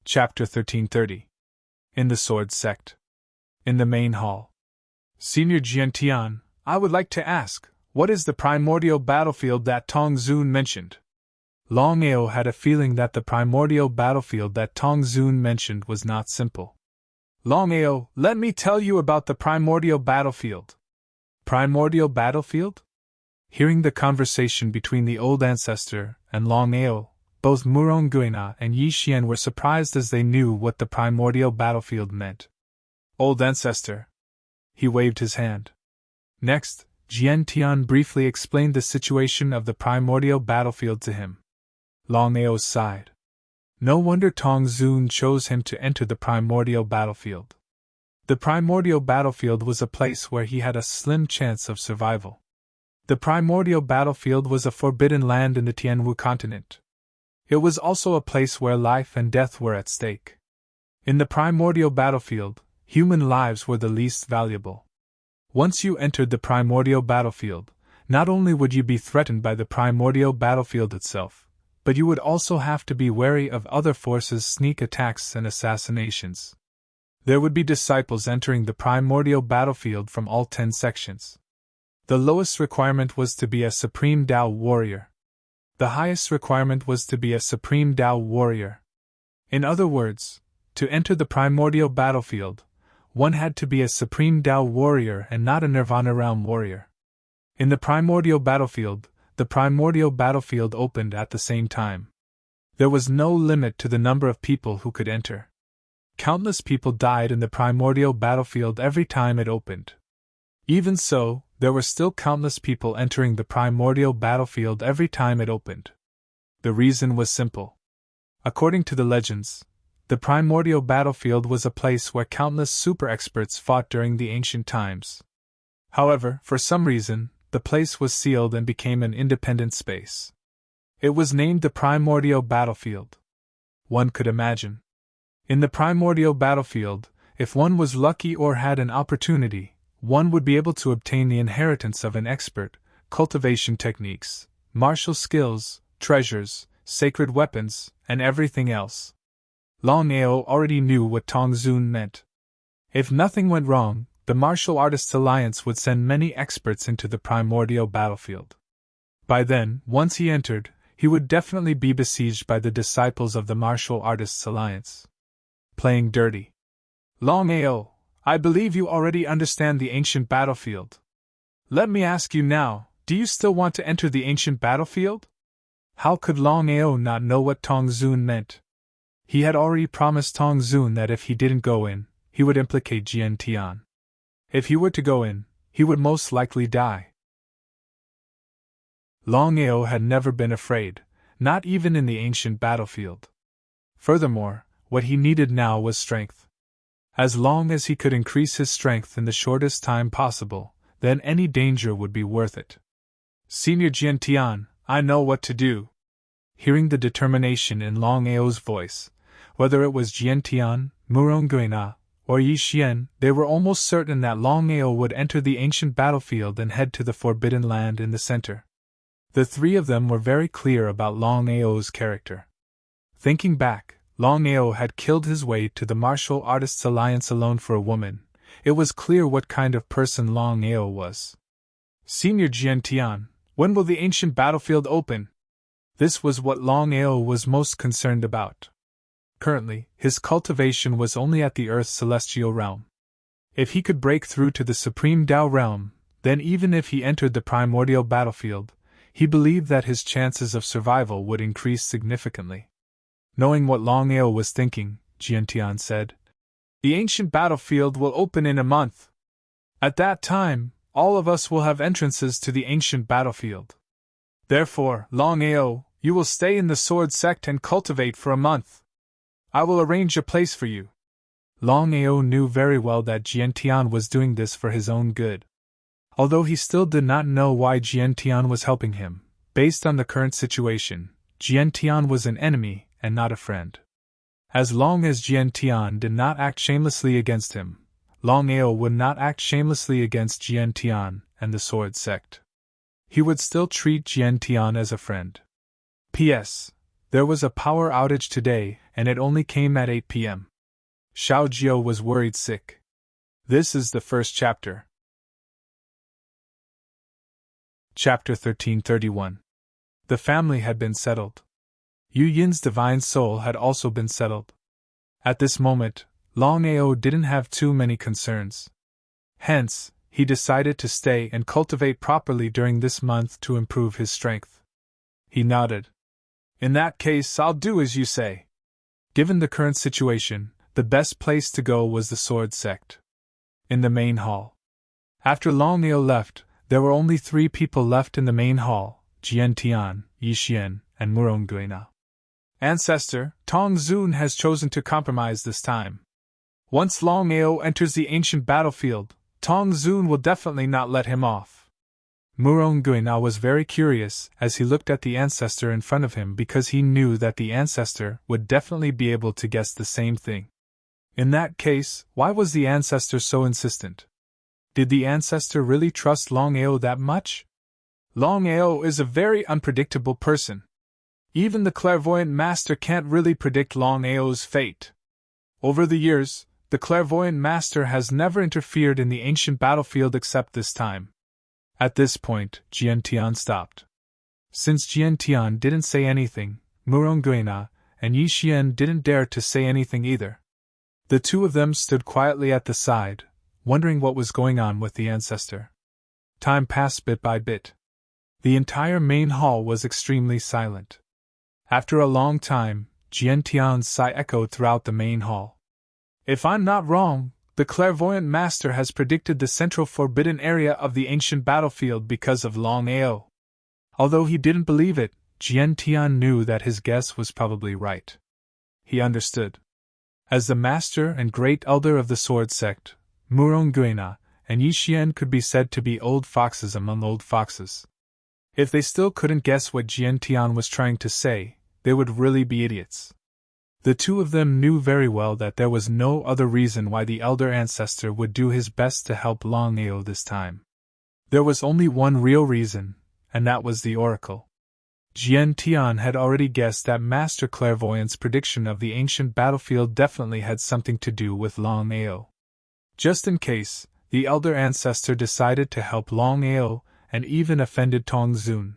Chapter 1330. In the Sword Sect. In the main hall. Senior Jiantian, I would like to ask, what is the primordial battlefield that Tong Zun mentioned? Longao had a feeling that the primordial battlefield that Tong Zun mentioned was not simple. Longao, let me tell you about the primordial battlefield. Primordial battlefield? Hearing the conversation between the old ancestor and Longao, both Muronguina and Yi Xian were surprised as they knew what the primordial battlefield meant. Old ancestor. He waved his hand. Next, Jian Tian briefly explained the situation of the primordial battlefield to him. Longao sighed. No wonder Tong Zun chose him to enter the primordial battlefield. The primordial battlefield was a place where he had a slim chance of survival. The primordial battlefield was a forbidden land in the Tianwu continent. It was also a place where life and death were at stake. In the primordial battlefield, human lives were the least valuable. Once you entered the primordial battlefield, not only would you be threatened by the primordial battlefield itself, but you would also have to be wary of other forces' sneak attacks and assassinations. There would be disciples entering the primordial battlefield from all 10 sections. The lowest requirement was to be a Supreme Tao warrior. The highest requirement was to be a Supreme Tao warrior. In other words, to enter the primordial battlefield, one had to be a Supreme Tao warrior and not a Nirvana realm warrior. In the primordial battlefield, the primordial battlefield opened at the same time. There was no limit to the number of people who could enter. Countless people died in the primordial battlefield every time it opened. Even so, there were still countless people entering the primordial battlefield every time it opened. The reason was simple. According to the legends, the primordial battlefield was a place where countless super experts fought during the ancient times. However, for some reason, the place was sealed and became an independent space. It was named the primordial battlefield. One could imagine. In the primordial battlefield, if one was lucky or had an opportunity, one would be able to obtain the inheritance of an expert, cultivation techniques, martial skills, treasures, sacred weapons, and everything else. Longao already knew what Tong Zun meant. If nothing went wrong, the Martial Artists Alliance would send many experts into the primordial battlefield. By then, once he entered, he would definitely be besieged by the disciples of the Martial Artists Alliance. Playing dirty. Longao, I believe you already understand the ancient battlefield. Let me ask you now, do you still want to enter the ancient battlefield? How could Longao not know what Tong Zun meant? He had already promised Tong Zun that if he didn't go in, he would implicate Jian Tian. If he were to go in, he would most likely die. Longao had never been afraid, not even in the ancient battlefield. Furthermore, what he needed now was strength. As long as he could increase his strength in the shortest time possible, then any danger would be worth it. Senior Jian Tian, I know what to do. Hearing the determination in Longao's voice, whether it was Jian Tian, Muronguina, or Yi Xian, they were almost certain that Longao would enter the ancient battlefield and head to the Forbidden Land in the center. The three of them were very clear about Longao's character. Thinking back, Longao had killed his way to the Martial Artists Alliance alone for a woman. It was clear what kind of person Longao was. Senior Jian Tian, when will the ancient battlefield open? This was what Longao was most concerned about. Currently, his cultivation was only at the Earth's celestial realm. If he could break through to the Supreme Tao realm, then even if he entered the primordial battlefield, he believed that his chances of survival would increase significantly. Knowing what Longao was thinking, Jian Tian said, "The ancient battlefield will open in a month. At that time, all of us will have entrances to the ancient battlefield. Therefore, Longao, you will stay in the sword sect and cultivate for a month. I will arrange a place for you." Longao knew very well that Jian Tian was doing this for his own good. Although he still did not know why Jian Tian was helping him, based on the current situation, Jian Tian was an enemy and not a friend. As long as Jian Tian did not act shamelessly against him, Longao would not act shamelessly against Jian Tian and the sword sect. He would still treat Jian Tian as a friend. P.S. There was a power outage today, and it only came at 8 p.m. Xiao Jiao was worried sick. This is the first chapter. Chapter 1331. The family had been settled. Yu Yin's divine soul had also been settled. At this moment, Longao didn't have too many concerns. Hence, he decided to stay and cultivate properly during this month to improve his strength. He nodded. In that case, I'll do as you say. Given the current situation, the best place to go was the sword sect. In the main hall. After Longao left, there were only 3 people left in the main hall: Jian Tian, Yi Xian, and Murong Guina. Ancestor, Tong Zun has chosen to compromise this time. Once Longao enters the ancient battlefield, Tong Zun will definitely not let him off. Murong Guina was very curious as he looked at the ancestor in front of him because he knew that the ancestor would definitely be able to guess the same thing. In that case, why was the ancestor so insistent? Did the ancestor really trust Longao that much? Longao is a very unpredictable person. Even the clairvoyant master can't really predict Longao's fate. Over the years, the clairvoyant master has never interfered in the ancient battlefield except this time. At this point, Jian Tian stopped. Since Jian Tian didn't say anything, Murong Guina and Yi Xian didn't dare to say anything either. The 2 of them stood quietly at the side, wondering what was going on with the ancestor. Time passed bit by bit. The entire main hall was extremely silent. After a long time, Jian Tian's sigh echoed throughout the main hall. If I'm not wrong, the clairvoyant master has predicted the central forbidden area of the ancient battlefield because of Longao. Although he didn't believe it, Jian Tian knew that his guess was probably right. He understood. As the master and great elder of the sword sect, Murong Guina and Yi Xian could be said to be old foxes among old foxes. If they still couldn't guess what Jian Tian was trying to say, they would really be idiots. The 2 of them knew very well that there was no other reason why the elder ancestor would do his best to help Longao this time. There was only one real reason, and that was the oracle. Jian Tian had already guessed that Master Clairvoyant's prediction of the ancient battlefield definitely had something to do with Longao. Just in case, the elder ancestor decided to help Longao and even offended Tong Zun.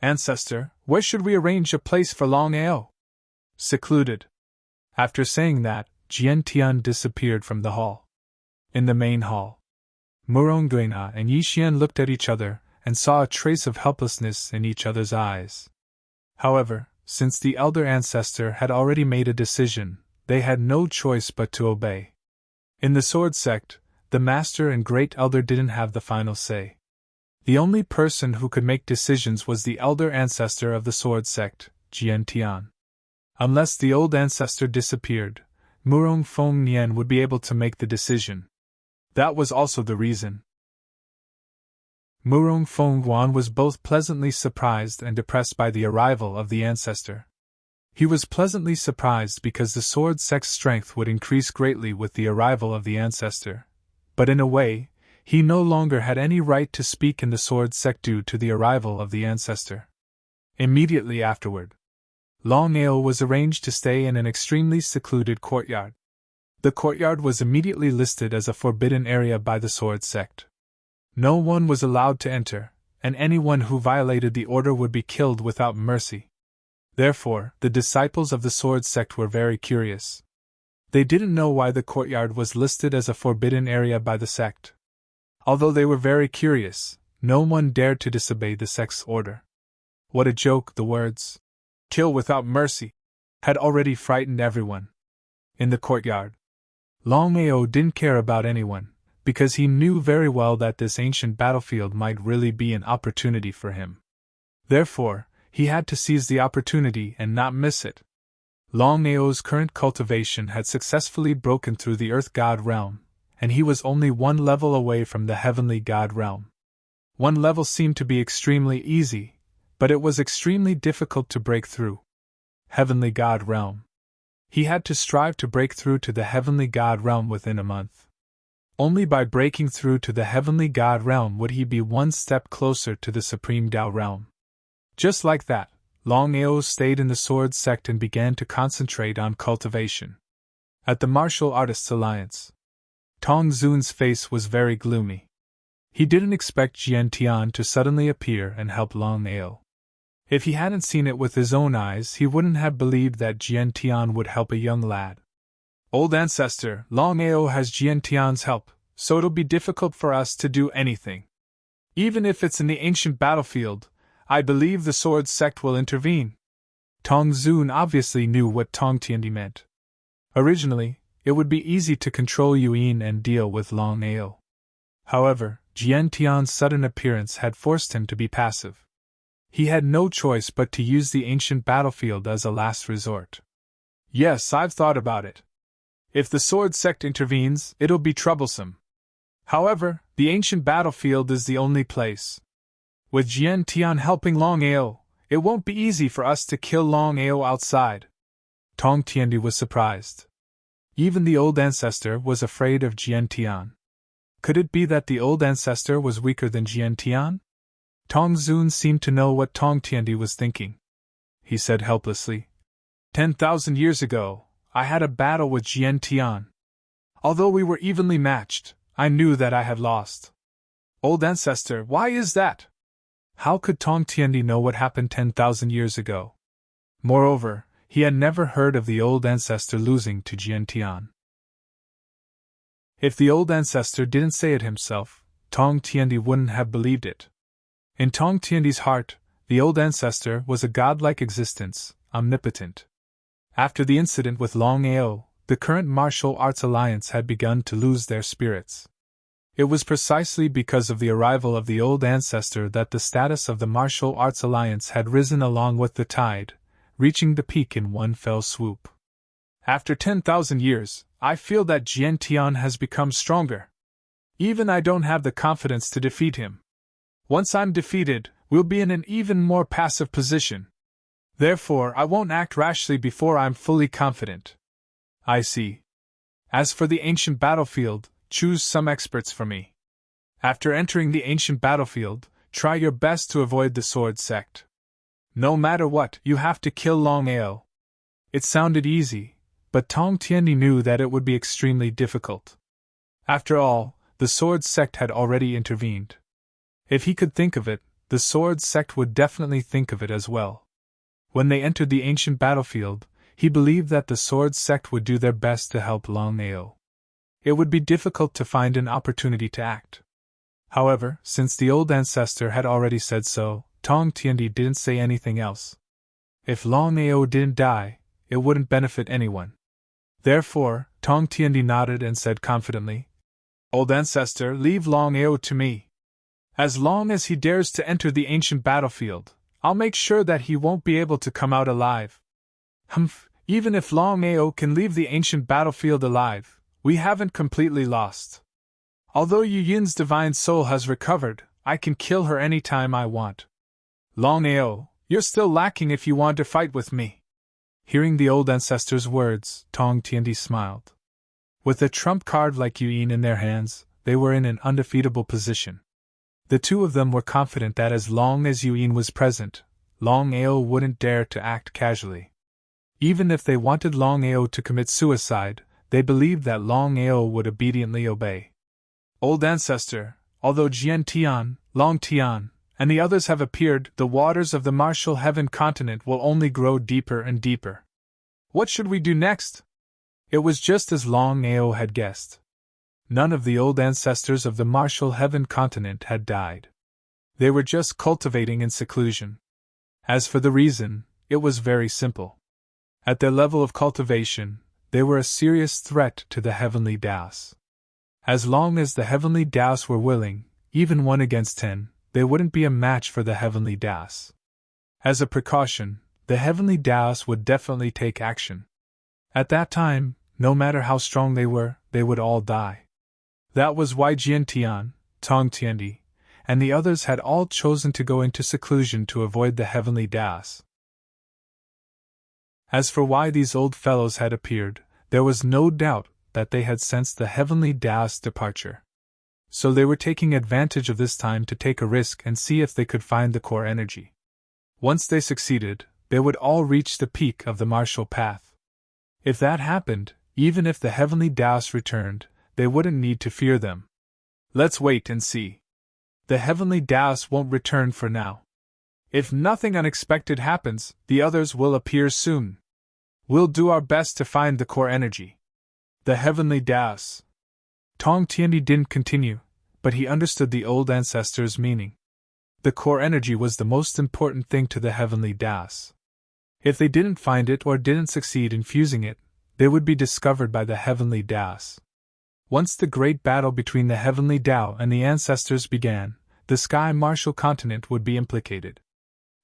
Ancestor, where should we arrange a place for Longao? Secluded. After saying that, Jian Tian disappeared from the hall. In the main hall, Murong Guina and Yi Xian looked at each other and saw a trace of helplessness in each other's eyes. However, since the elder ancestor had already made a decision, they had no choice but to obey. In the sword sect, the master and great elder didn't have the final say. The only person who could make decisions was the elder ancestor of the sword sect, Jian Tian. Unless the old ancestor disappeared, Murong Feng Nian would be able to make the decision. That was also the reason. Murong Feng Guan was both pleasantly surprised and depressed by the arrival of the ancestor. He was pleasantly surprised because the sword sect's strength would increase greatly with the arrival of the ancestor, but in a way, he no longer had any right to speak in the sword sect due to the arrival of the ancestor. Immediately afterward, Longao was arranged to stay in an extremely secluded courtyard. The courtyard was immediately listed as a forbidden area by the sword sect. No one was allowed to enter, and anyone who violated the order would be killed without mercy. Therefore, the disciples of the sword sect were very curious. They didn't know why the courtyard was listed as a forbidden area by the sect. Although they were very curious, no one dared to disobey the sect's order. What a joke! The words, "kill without mercy," had already frightened everyone. In the courtyard, Longao didn't care about anyone, because he knew very well that this ancient battlefield might really be an opportunity for him. Therefore, he had to seize the opportunity and not miss it. Longao's current cultivation had successfully broken through the Earth God realm, and he was only 1 level away from the Heavenly God realm. 1 level seemed to be extremely easy, but it was extremely difficult to break through. Heavenly God realm. He had to strive to break through to the Heavenly God realm within a month. Only by breaking through to the Heavenly God realm would he be 1 step closer to the Supreme Tao realm. Just like that, Longao stayed in the Sword Sect and began to concentrate on cultivation. At the Martial Artists Alliance, Tong Zun's face was very gloomy. He didn't expect Jian Tian to suddenly appear and help Longao. If he hadn't seen it with his own eyes, he wouldn't have believed that Jian Tian would help a young lad. Old ancestor, Longao has Jian Tian's help, so it'll be difficult for us to do anything. Even if it's in the ancient battlefield, I believe the Sword Sect will intervene. Tong Zun obviously knew what Tong Tiandi meant. Originally, it would be easy to control Yuyin and deal with Longao. However, Jian Tian's sudden appearance had forced him to be passive. He had no choice but to use the ancient battlefield as a last resort. Yes, I've thought about it. If the Sword Sect intervenes, it'll be troublesome. However, the ancient battlefield is the only place. With Jian Tian helping Longao, it won't be easy for us to kill Longao outside. Tong Tiandi was surprised. Even the old ancestor was afraid of Jian Tian. Could it be that the old ancestor was weaker than Jian Tian? Tong Zun seemed to know what Tong Tiandi was thinking. He said helplessly, 10,000 years ago, I had a battle with Jian Tian. Although we were evenly matched, I knew that I had lost. Old ancestor, why is that? How could Tong Tiandi know what happened 10,000 years ago? Moreover, he had never heard of the old ancestor losing to Jian Tian. If the old ancestor didn't say it himself, Tong Tiandi wouldn't have believed it. In Tong Tiandi's heart, the old ancestor was a godlike existence, omnipotent. After the incident with Longao, the current martial arts alliance had begun to lose their spirits. It was precisely because of the arrival of the old ancestor that the status of the martial arts alliance had risen along with the tide, reaching the peak in one fell swoop. After 10,000 years, I feel that Jian Tian has become stronger. Even I don't have the confidence to defeat him. Once I'm defeated, we'll be in an even more passive position. Therefore, I won't act rashly before I'm fully confident. I see. As for the ancient battlefield, choose some experts for me. After entering the ancient battlefield, try your best to avoid the Sword Sect. No matter what, you have to kill Longao. It sounded easy, but Tong Tiandi knew that it would be extremely difficult. After all, the Sword Sect had already intervened. If he could think of it, the Sword Sect would definitely think of it as well. When they entered the ancient battlefield, he believed that the Sword Sect would do their best to help Longao. It would be difficult to find an opportunity to act. However, since the old ancestor had already said so, Tong Tiandi didn't say anything else. If Longao didn't die, it wouldn't benefit anyone. Therefore, Tong Tiandi nodded and said confidently, Old ancestor, leave Longao to me. As long as he dares to enter the ancient battlefield, I'll make sure that he won't be able to come out alive. Humph, even if Longao can leave the ancient battlefield alive, we haven't completely lost. Although Yu Yin's divine soul has recovered, I can kill her any time I want. Longao, you're still lacking if you want to fight with me. Hearing the old ancestor's words, Tong Tiandi smiled. With a trump card like Yu Yin in their hands, they were in an undefeatable position. The two of them were confident that as long as Yu Yin was present, Longao wouldn't dare to act casually. Even if they wanted Longao to commit suicide, they believed that Longao would obediently obey. Old ancestor, although Jian Tian, Long Tian, and the others have appeared, the waters of the martial heaven continent will only grow deeper and deeper. What should we do next? It was just as Longao had guessed. None of the old ancestors of the martial heaven continent had died. They were just cultivating in seclusion. As for the reason, it was very simple. At their level of cultivation, they were a serious threat to the heavenly Daos. As long as the heavenly Daos were willing, even 1 against 10, they wouldn't be a match for the heavenly Daos. As a precaution, the heavenly Daos would definitely take action. At that time, no matter how strong they would all die. That was why Jian Tian, Tong Tiandi, and the others had all chosen to go into seclusion to avoid the heavenly Daos. As for why these old fellows had appeared, there was no doubt that they had sensed the heavenly Daos departure. So they were taking advantage of this time to take a risk and see if they could find the core energy. Once they succeeded, they would all reach the peak of the martial path. If that happened, even if the heavenly Taoists returned, they wouldn't need to fear them. Let's wait and see. The heavenly Taoists won't return for now. If nothing unexpected happens, the others will appear soon. We'll do our best to find the core energy. The heavenly Taoists. Tong Tiandi didn't continue, but he understood the old ancestors' meaning. The core energy was the most important thing to the heavenly Taoists. If they didn't find it or didn't succeed in fusing it, they would be discovered by the heavenly Taoists. Once the great battle between the heavenly Tao and the ancestors began, the sky martial continent would be implicated.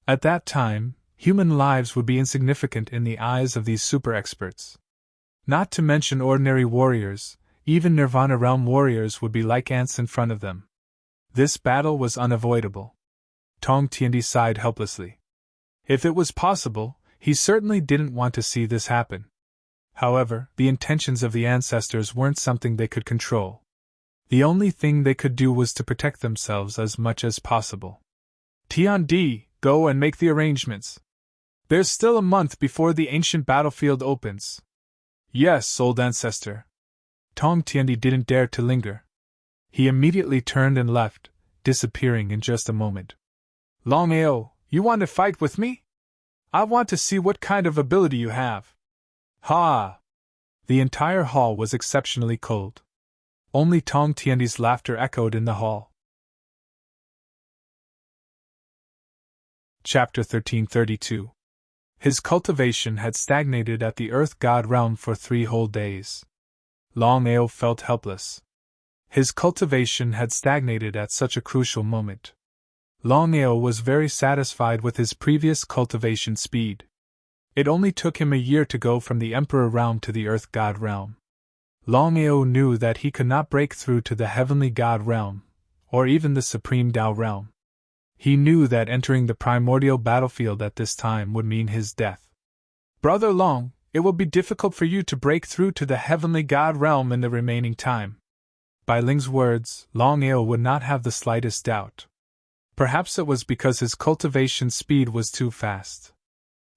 At that time, human lives would be insignificant in the eyes of these super experts. Not to mention ordinary warriors, even Nirvana realm warriors would be like ants in front of them. This battle was unavoidable. Tong Tiandi sighed helplessly. If it was possible, he certainly didn't want to see this happen. However, the intentions of the ancestors weren't something they could control. The only thing they could do was to protect themselves as much as possible. Tiandi, go and make the arrangements. There's still a month before the ancient battlefield opens. Yes, old ancestor. Tong Tiandi didn't dare to linger. He immediately turned and left, disappearing in just a moment. Longao, you want to fight with me? I want to see what kind of ability you have. Ha! The entire hall was exceptionally cold. Only Tong Tiandi's laughter echoed in the hall. Chapter 1332. His cultivation had stagnated at the Earth God realm for 3 whole days. Longao felt helpless. His cultivation had stagnated at such a crucial moment. Longao was very satisfied with his previous cultivation speed. It only took him a year to go from the Emperor realm to the Earth God realm. Longao knew that he could not break through to the Heavenly God realm, or even the Supreme Tao realm. He knew that entering the primordial battlefield at this time would mean his death. Brother Long, it will be difficult for you to break through to the Heavenly God realm in the remaining time. By Ling's words, Longao would not have the slightest doubt. Perhaps it was because his cultivation speed was too fast.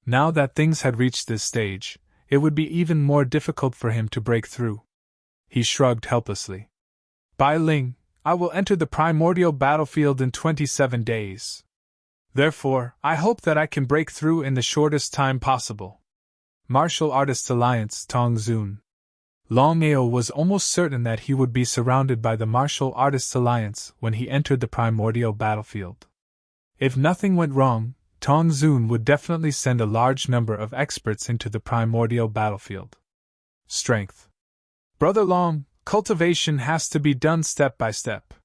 Now that things had reached this stage, it would be even more difficult for him to break through. He shrugged helplessly. Bai Ling, I will enter the primordial battlefield in 27 days. Therefore, I hope that I can break through in the shortest time possible. Martial Artists Alliance Tong Zun. Longao was almost certain that he would be surrounded by the Martial Artists Alliance when he entered the primordial battlefield. If nothing went wrong, Tong Zun would definitely send a large number of experts into the primordial battlefield. Strength. Brother Long, cultivation has to be done step by step.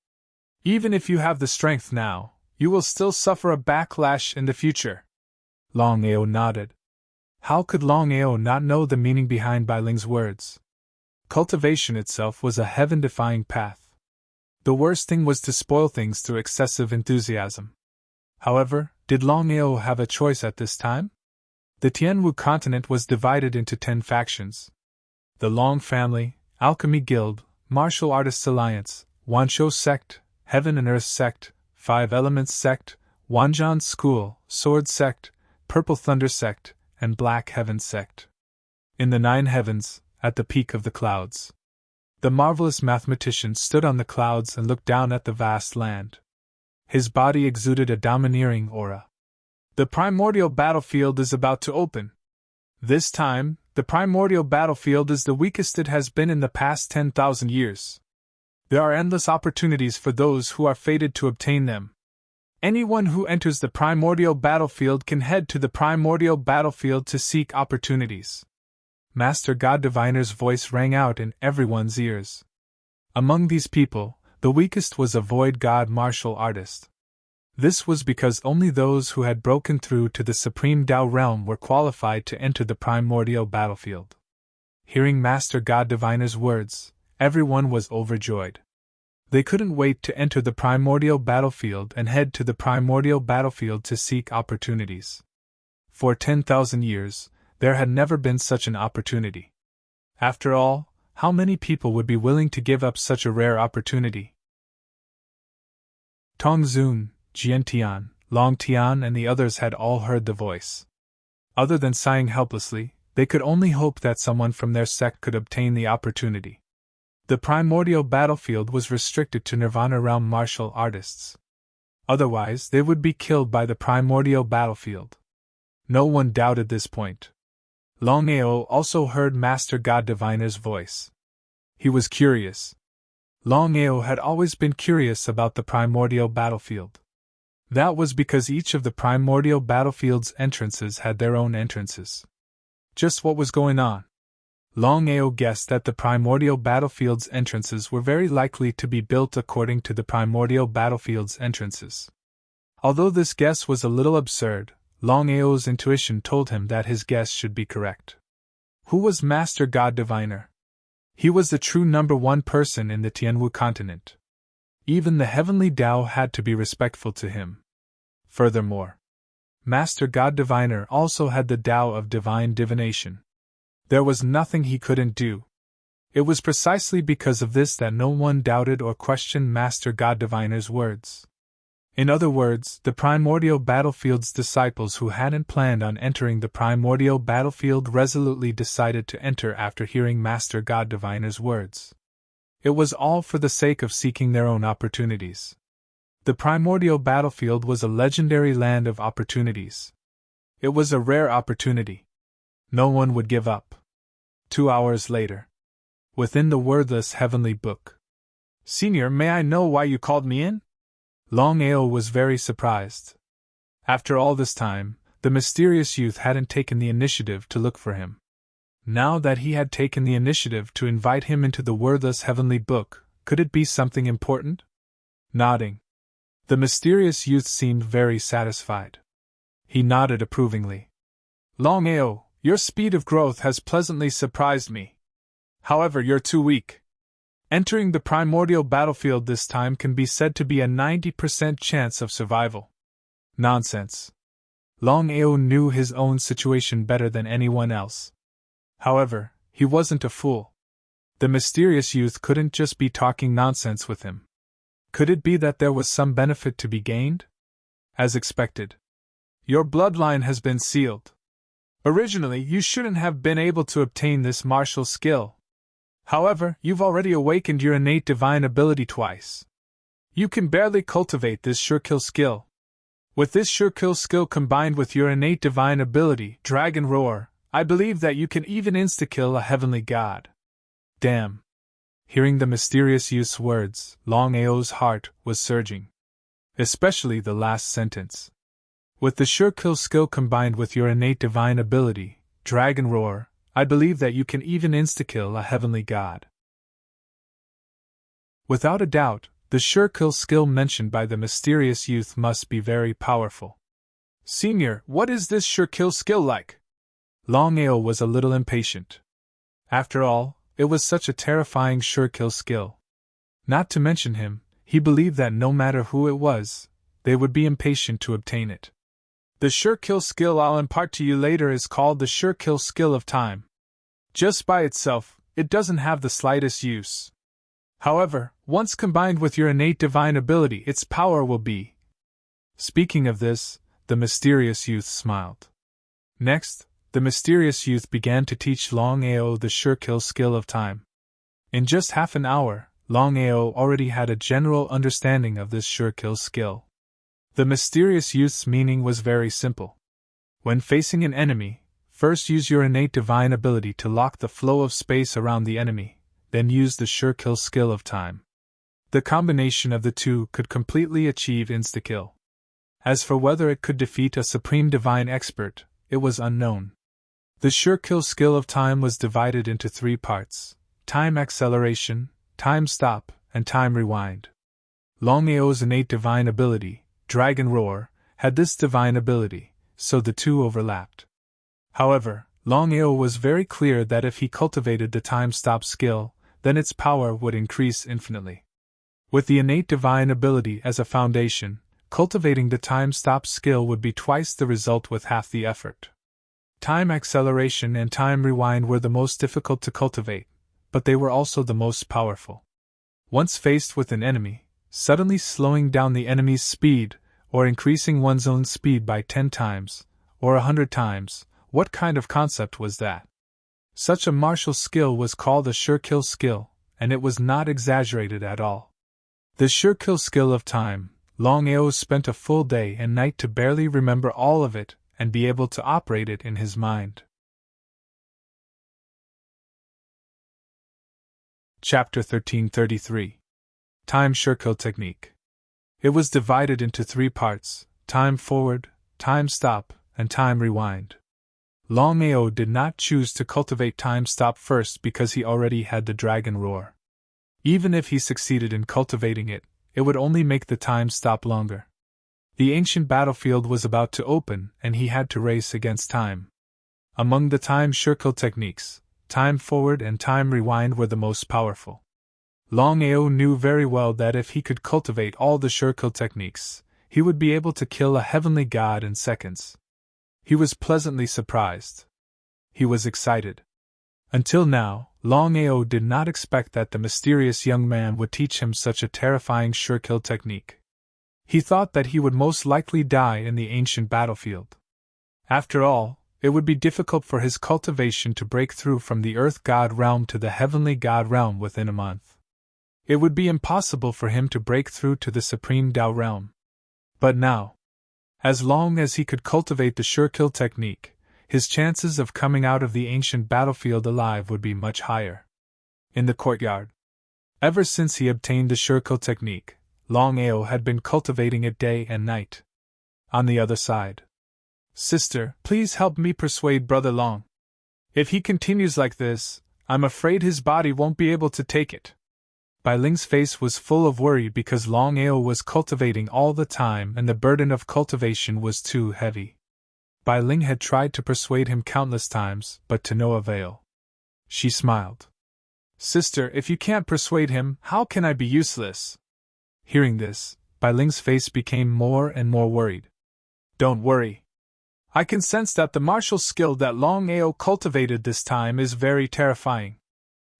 Even if you have the strength now, you will still suffer a backlash in the future. Longao nodded. How could Longao not know the meaning behind Bai Ling's words? Cultivation itself was a heaven-defying path. The worst thing was to spoil things through excessive enthusiasm. However, did Longao have a choice at this time? The Tianwu continent was divided into 10 factions. The Long family, Alchemy Guild, Martial Artists Alliance, Wanshou Sect, Heaven and Earth Sect, 5 Elements Sect, Wanzhan School, Sword Sect, Purple Thunder Sect, and Black Heaven Sect. In the 9 heavens, at the peak of the clouds, the marvelous mathematician stood on the clouds and looked down at the vast land. His body exuded a domineering aura. The primordial battlefield is about to open. This time, the primordial battlefield is the weakest it has been in the past 10,000 years. There are endless opportunities for those who are fated to obtain them. Anyone who enters the primordial battlefield can head to the primordial battlefield to seek opportunities. Master God Diviner's voice rang out in everyone's ears. Among these people, the weakest was a void god martial artist. This was because only those who had broken through to the Supreme Tao realm were qualified to enter the primordial battlefield. Hearing Master God Diviner's words, everyone was overjoyed. They couldn't wait to enter the primordial battlefield and head to the primordial battlefield to seek opportunities. For 10,000 years, there had never been such an opportunity. After all, how many people would be willing to give up such a rare opportunity? Tong Zun, Jian Tian, Long Tian, and the others had all heard the voice. Other than sighing helplessly, they could only hope that someone from their sect could obtain the opportunity. The primordial battlefield was restricted to Nirvana realm martial artists. Otherwise, they would be killed by the primordial battlefield. No one doubted this point. Longao also heard Master God Diviner's voice. He was curious. Longao had always been curious about the primordial battlefield. That was because each of the primordial battlefield's entrances had their own entrances. Just what was going on? Longao guessed that the primordial battlefield's entrances were very likely to be built according to the primordial battlefield's entrances. Although this guess was a little absurd, Longao's intuition told him that his guess should be correct. Who was Master God Diviner? He was the true number one person in the Tianwu continent. Even the heavenly Tao had to be respectful to him. Furthermore, Master God Diviner also had the Tao of divine divination. There was nothing he couldn't do. It was precisely because of this that no one doubted or questioned Master God Diviner's words. In other words, the primordial battlefield's disciples who hadn't planned on entering the primordial battlefield resolutely decided to enter after hearing Master God Diviner's words. It was all for the sake of seeking their own opportunities. The primordial battlefield was a legendary land of opportunities. It was a rare opportunity. No one would give up. 2 hours later. Within the wordless heavenly book. Senior, may I know why you called me in? Longao was very surprised. After all this time, the mysterious youth hadn't taken the initiative to look for him. Now that he had taken the initiative to invite him into the wordless heavenly book, could it be something important? Nodding. The mysterious youth seemed very satisfied. He nodded approvingly. Longao, your speed of growth has pleasantly surprised me. However, you're too weak. Entering the primordial battlefield this time can be said to be a 90% chance of survival. Nonsense. Longao knew his own situation better than anyone else. However, he wasn't a fool. The mysterious youth couldn't just be talking nonsense with him. Could it be that there was some benefit to be gained? As expected. Your bloodline has been sealed. Originally, you shouldn't have been able to obtain this martial skill. However, you've already awakened your innate divine ability twice. You can barely cultivate this sure kill skill. With this sure kill skill combined with your innate divine ability, Dragon Roar, I believe that you can even insta-kill a heavenly god. Damn. Hearing the mysterious youth's words, Longao's heart was surging. Especially the last sentence. With the sure kill skill combined with your innate divine ability, Dragon Roar, I believe that you can even insta-kill a heavenly god. Without a doubt, the sure kill skill mentioned by the mysterious youth must be very powerful. Senior, what is this sure kill skill like? Longao was a little impatient. After all, it was such a terrifying sure kill skill. Not to mention him, he believed that no matter who it was, they would be impatient to obtain it. The sure kill skill I'll impart to you later is called the sure kill skill of time. Just by itself, it doesn't have the slightest use. However, once combined with your innate divine ability, its power will be. Speaking of this, the mysterious youth smiled. Next, the mysterious youth began to teach Longao the sure kill skill of time. In just half an hour, Longao already had a general understanding of this sure kill skill. The mysterious youth's meaning was very simple. When facing an enemy, first use your innate divine ability to lock the flow of space around the enemy, then use the sure kill skill of time. The combination of the two could completely achieve insta-kill. As for whether it could defeat a supreme divine expert, it was unknown. The sure kill skill of time was divided into 3 parts: time acceleration, time stop, and time rewind. Longao's innate divine ability, Dragon Roar, had this divine ability, so the two overlapped. However, Longao was very clear that if he cultivated the time stop skill, then its power would increase infinitely. With the innate divine ability as a foundation, cultivating the time stop skill would be twice the result with half the effort. Time acceleration and time rewind were the most difficult to cultivate, but they were also the most powerful. Once faced with an enemy, suddenly slowing down the enemy's speed, or increasing one's own speed by 10 times, or 100 times, What kind of concept was that? Such a martial skill was called a sure kill skill, and it was not exaggerated at all. The sure kill skill of time, Longao spent a full day and night to barely remember all of it and be able to operate it in his mind. Chapter 1333. Time Sure Kill Technique. It was divided into 3 parts: time forward, time stop, and time rewind. Longao did not choose to cultivate time stop first because he already had the dragon roar. Even if he succeeded in cultivating it, it would only make the time stop longer. The ancient battlefield was about to open and he had to race against time. Among the time sure kill techniques, time forward and time rewind were the most powerful. Longao knew very well that if he could cultivate all the sure kill techniques, he would be able to kill a heavenly god in seconds. He was pleasantly surprised. He was excited. Until now, Longao did not expect that the mysterious young man would teach him such a terrifying sure kill technique. He thought that he would most likely die in the ancient battlefield. After all, it would be difficult for his cultivation to break through from the earth god realm to the heavenly god realm within a month. It would be impossible for him to break through to the supreme Tao realm. But now, as long as he could cultivate the sure kill technique, his chances of coming out of the ancient battlefield alive would be much higher. In the courtyard. Ever since he obtained the sure kill technique, Longao had been cultivating it day and night. On the other side. Sister, please help me persuade Brother Long. If he continues like this, I'm afraid his body won't be able to take it. Bai Ling's face was full of worry because Longao was cultivating all the time and the burden of cultivation was too heavy. Bai Ling had tried to persuade him countless times, but to no avail. She smiled. Sister, if you can't persuade him, how can I be useless? Hearing this, Bai Ling's face became more and more worried. Don't worry. I can sense that the martial skill that Longao cultivated this time is very terrifying.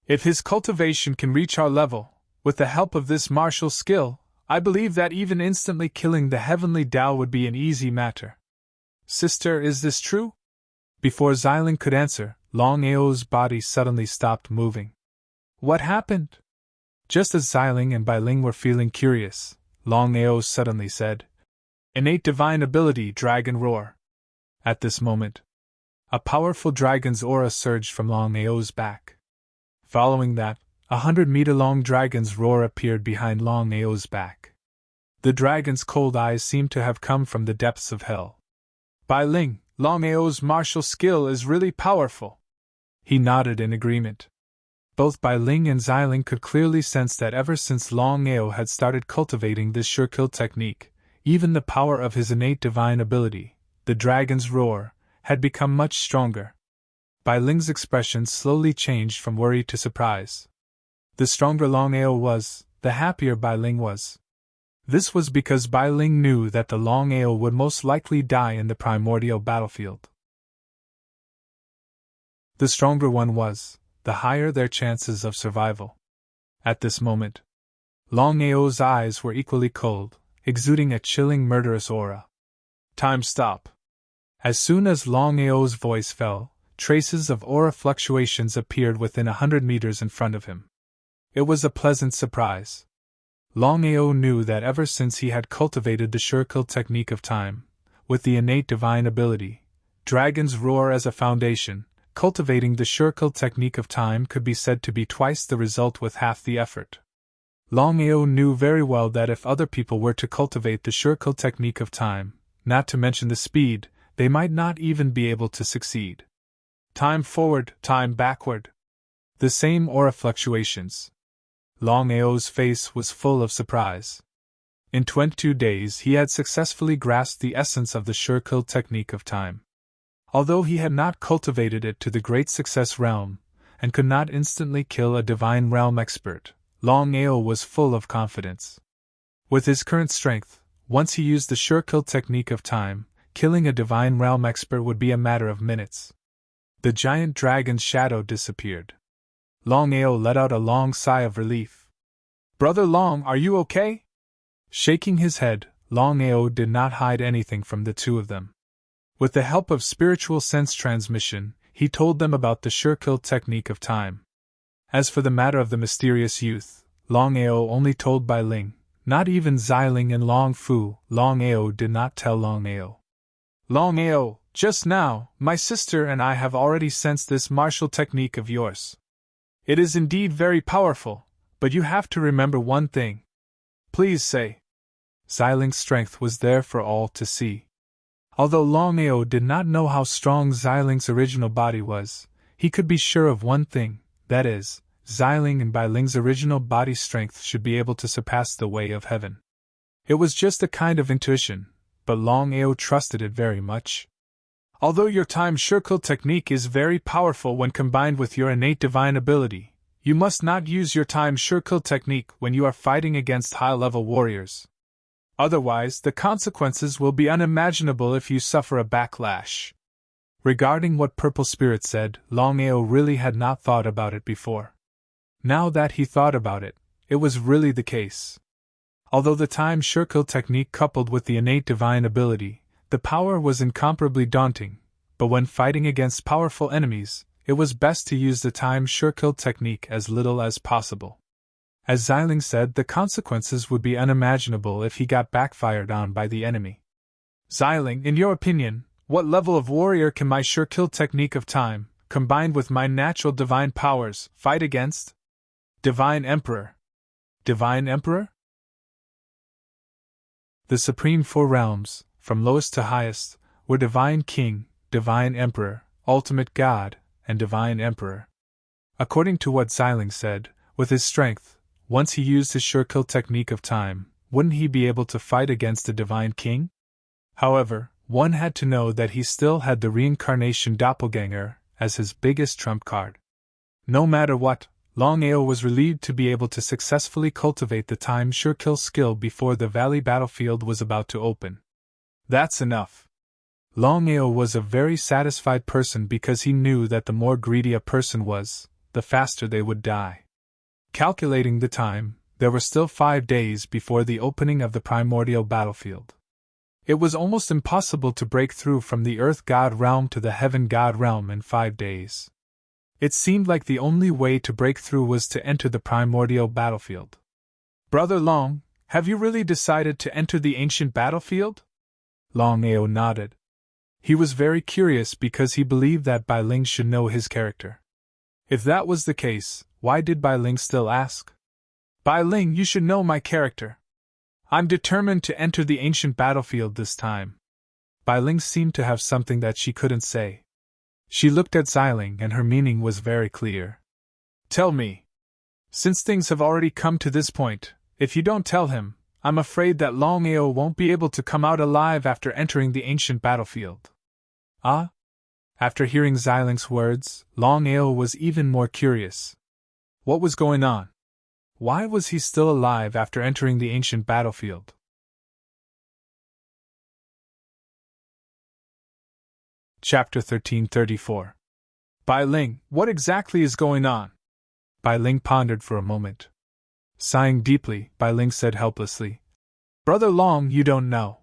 If his cultivation can reach our level, with the help of this martial skill, I believe that even instantly killing the heavenly Tao would be an easy matter. Sister, is this true? Before Xiling could answer, Longao's body suddenly stopped moving. What happened? Just as Xiling and Bai Ling were feeling curious, Longao suddenly said, Innate divine ability, Dragon Roar. At this moment, a powerful dragon's aura surged from Longao's back. Following that, 100-meter-long dragon's roar appeared behind Longao's back. The dragon's cold eyes seemed to have come from the depths of hell. Bai Ling, Longao's martial skill is really powerful. He nodded in agreement. Both Bai Ling and Xiling could clearly sense that ever since Longao had started cultivating this sure kill technique, even the power of his innate divine ability, the dragon's roar, had become much stronger. Bai Ling's expression slowly changed from worry to surprise. The stronger Longao was, the happier Bai Ling was. This was because Bai Ling knew that the Longao would most likely die in the primordial battlefield. The stronger one was, the higher their chances of survival. At this moment, Longao's eyes were equally cold, exuding a chilling murderous aura. Time stop. As soon as Longao's voice fell, traces of aura fluctuations appeared within 100 meters in front of him. It was a pleasant surprise. Longao knew that ever since he had cultivated the sure kill technique of time, with the innate divine ability, Dragon's Roar as a foundation, cultivating the sure kill technique of time could be said to be twice the result with half the effort. Longao knew very well that if other people were to cultivate the sure kill technique of time, not to mention the speed, they might not even be able to succeed. Time forward, time backward. The same aura fluctuations. Longao's face was full of surprise. In 22 days he had successfully grasped the essence of the sure kill technique of time. Although he had not cultivated it to the great success realm, and could not instantly kill a divine realm expert, Longao was full of confidence. With his current strength, once he used the sure kill technique of time, killing a divine realm expert would be a matter of minutes. The giant dragon's shadow disappeared. Longao let out a long sigh of relief. Brother Long, are you okay? Shaking his head, Longao did not hide anything from the two of them. With the help of spiritual sense transmission, he told them about the sure-kill technique of time. As for the matter of the mysterious youth, Longao only told Bai Ling, not even Xiling and Long Fu. Longao did not tell Longao. Longao, just now, my sister and I have already sensed this martial technique of yours. It is indeed very powerful, but you have to remember one thing. Please say. Xiling's strength was there for all to see. Although Longao did not know how strong Xiling's original body was, he could be sure of one thing, that is, Xiling and Bai Ling's original body strength should be able to surpass the way of heaven. It was just a kind of intuition, but Longao trusted it very much. Although your time sure-kill technique is very powerful when combined with your innate divine ability, you must not use your time sure-kill technique when you are fighting against high-level warriors. Otherwise, the consequences will be unimaginable if you suffer a backlash. Regarding what Purple Spirit said, Longao really had not thought about it before. Now that he thought about it, it was really the case. Although the time sure-kill technique coupled with the innate divine ability, the power was incomparably daunting, but when fighting against powerful enemies, it was best to use the time sure-kill technique as little as possible. As Xiling said, the consequences would be unimaginable if he got backfired on by the enemy. Xiling, in your opinion, what level of warrior can my sure-kill technique of time, combined with my natural divine powers, fight against? Divine Emperor. Divine Emperor? The supreme four realms, from lowest to highest, were Divine King, Divine Emperor, Ultimate God, and Divine Emperor. According to what Xiling said, with his strength, once he used his sure-kill technique of time, wouldn't he be able to fight against the Divine King? However, one had to know that he still had the reincarnation doppelganger as his biggest trump card. No matter what, Longao was relieved to be able to successfully cultivate the time sure-kill skill before the valley battlefield was about to open. That's enough. Longao was a very satisfied person because he knew that the more greedy a person was, the faster they would die. Calculating the time, there were still 5 days before the opening of the primordial battlefield. It was almost impossible to break through from the Earth God realm to the Heaven God realm in 5 days. It seemed like the only way to break through was to enter the primordial battlefield. Brother Long, have you really decided to enter the ancient battlefield? Longao nodded. He was very curious because he believed that Bai Ling should know his character. If that was the case, why did Bai Ling still ask? Bai Ling, you should know my character. I'm determined to enter the ancient battlefield this time. Bai Ling seemed to have something that she couldn't say. She looked at Xiling and her meaning was very clear. Tell me. Since things have already come to this point, if you don't tell him, I'm afraid that Longao won't be able to come out alive after entering the ancient battlefield. Ah? After hearing Xiling's words, Longao was even more curious. What was going on? Why was he still alive after entering the ancient battlefield? Chapter 1334. Bai Ling, what exactly is going on? Bai Ling pondered for a moment. Sighing deeply, Bai Ling said helplessly, Brother Long, you don't know.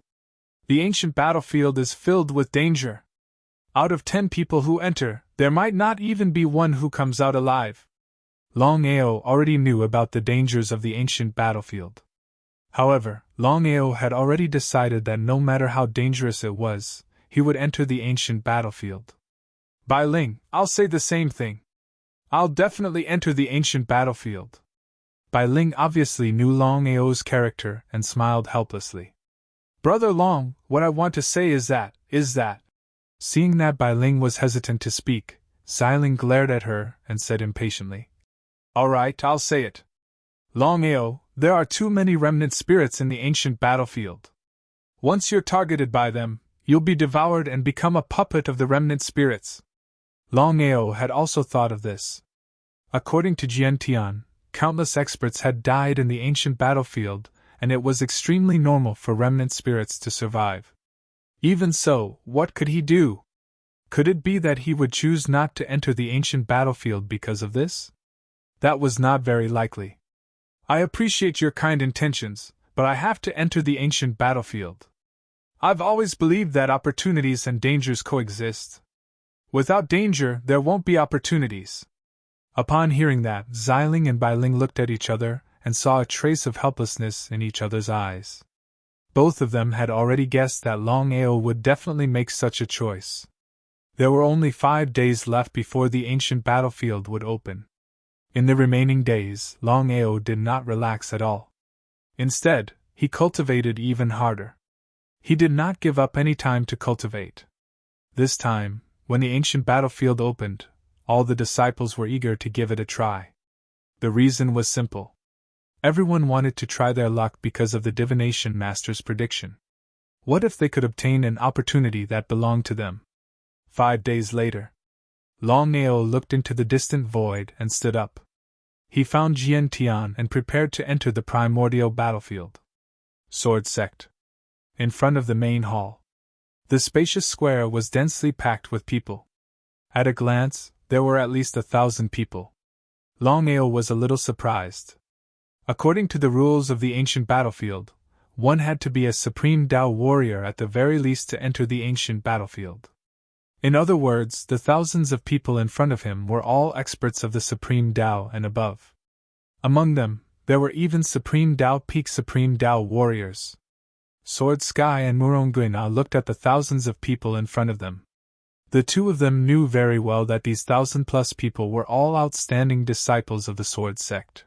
The ancient battlefield is filled with danger. Out of 10 people who enter, there might not even be one who comes out alive. Longao already knew about the dangers of the ancient battlefield. However, Longao had already decided that no matter how dangerous it was, he would enter the ancient battlefield. Bai Ling, I'll say the same thing. I'll definitely enter the ancient battlefield. Bai Ling obviously knew Longao's character and smiled helplessly. Brother Long, what I want to say is that. Seeing that Bai Ling was hesitant to speak, Xiling glared at her and said impatiently, All right, I'll say it. Longao, there are too many remnant spirits in the ancient battlefield. Once you're targeted by them, you'll be devoured and become a puppet of the remnant spirits. Longao had also thought of this. According to Jian Tian, countless experts had died in the ancient battlefield, and it was extremely normal for remnant spirits to survive. Even so, what could he do? Could it be that he would choose not to enter the ancient battlefield because of this? That was not very likely. I appreciate your kind intentions, but I have to enter the ancient battlefield. I've always believed that opportunities and dangers coexist. Without danger, there won't be opportunities. Upon hearing that, Xiling and Bailing looked at each other and saw a trace of helplessness in each other's eyes. Both of them had already guessed that Longao would definitely make such a choice. There were only 5 days left before the ancient battlefield would open. In the remaining days, Longao did not relax at all. Instead, he cultivated even harder. He did not give up any time to cultivate. This time, when the ancient battlefield opened, all the disciples were eager to give it a try. The reason was simple. Everyone wanted to try their luck because of the divination master's prediction. What if they could obtain an opportunity that belonged to them? 5 days later, Longao looked into the distant void and stood up. He found Jian Tian and prepared to enter the primordial battlefield. Sword Sect. In front of the main hall. The spacious square was densely packed with people. At a glance, there were at least 1,000 people. Longao was a little surprised. According to the rules of the ancient battlefield, one had to be a supreme Tao warrior at the very least to enter the ancient battlefield. In other words, the thousands of people in front of him were all experts of the supreme Tao and above. Among them, there were even supreme Tao peak supreme Tao warriors. Sword Sky and Muronguina looked at the thousands of people in front of them. The two of them knew very well that these 1,000+ people were all outstanding disciples of the Sword Sect.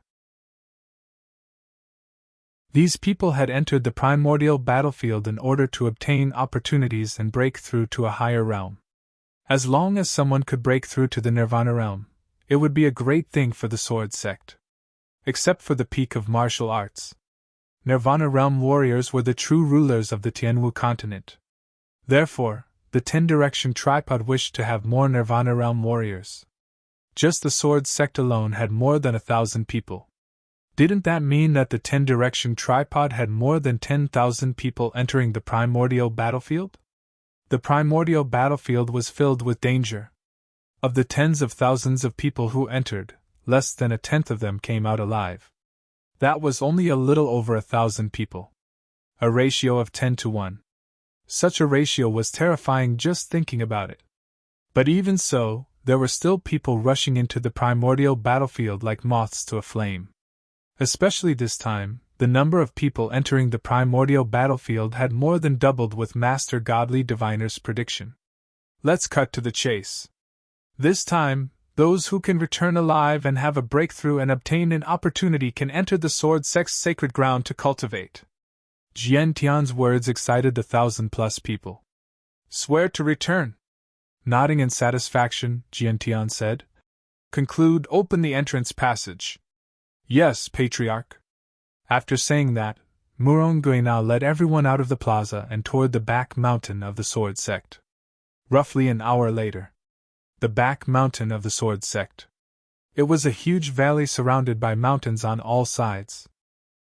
These people had entered the primordial battlefield in order to obtain opportunities and break through to a higher realm. As long as someone could break through to the Nirvana realm, it would be a great thing for the Sword Sect. Except for the peak of martial arts. Nirvana realm warriors were the true rulers of the Tianwu continent. Therefore, the 10-direction tripod wished to have more Nirvana realm warriors. Just the Sword Sect alone had more than 1,000 people. Didn't that mean that the 10-direction tripod had more than 10,000 people entering the primordial battlefield? The primordial battlefield was filled with danger. Of the tens of thousands of people who entered, less than 1/10 of them came out alive. That was only a little over 1,000 people. A ratio of 10 to 1. Such a ratio was terrifying just thinking about it. But even so, there were still people rushing into the primordial battlefield like moths to a flame. Especially this time, the number of people entering the primordial battlefield had more than doubled with Master Godly Diviner's prediction. Let's cut to the chase. This time, those who can return alive and have a breakthrough and obtain an opportunity can enter the Sword Sect's sacred ground to cultivate. Jian Tian's words excited the 1,000+ people. Swear to return. Nodding in satisfaction, Jian Tian said. Conclude, open the entrance passage. Yes, Patriarch. After saying that, Muronguina led everyone out of the plaza and toward the back mountain of the Sword Sect. Roughly an hour later. The back mountain of the Sword Sect. It was a huge valley surrounded by mountains on all sides.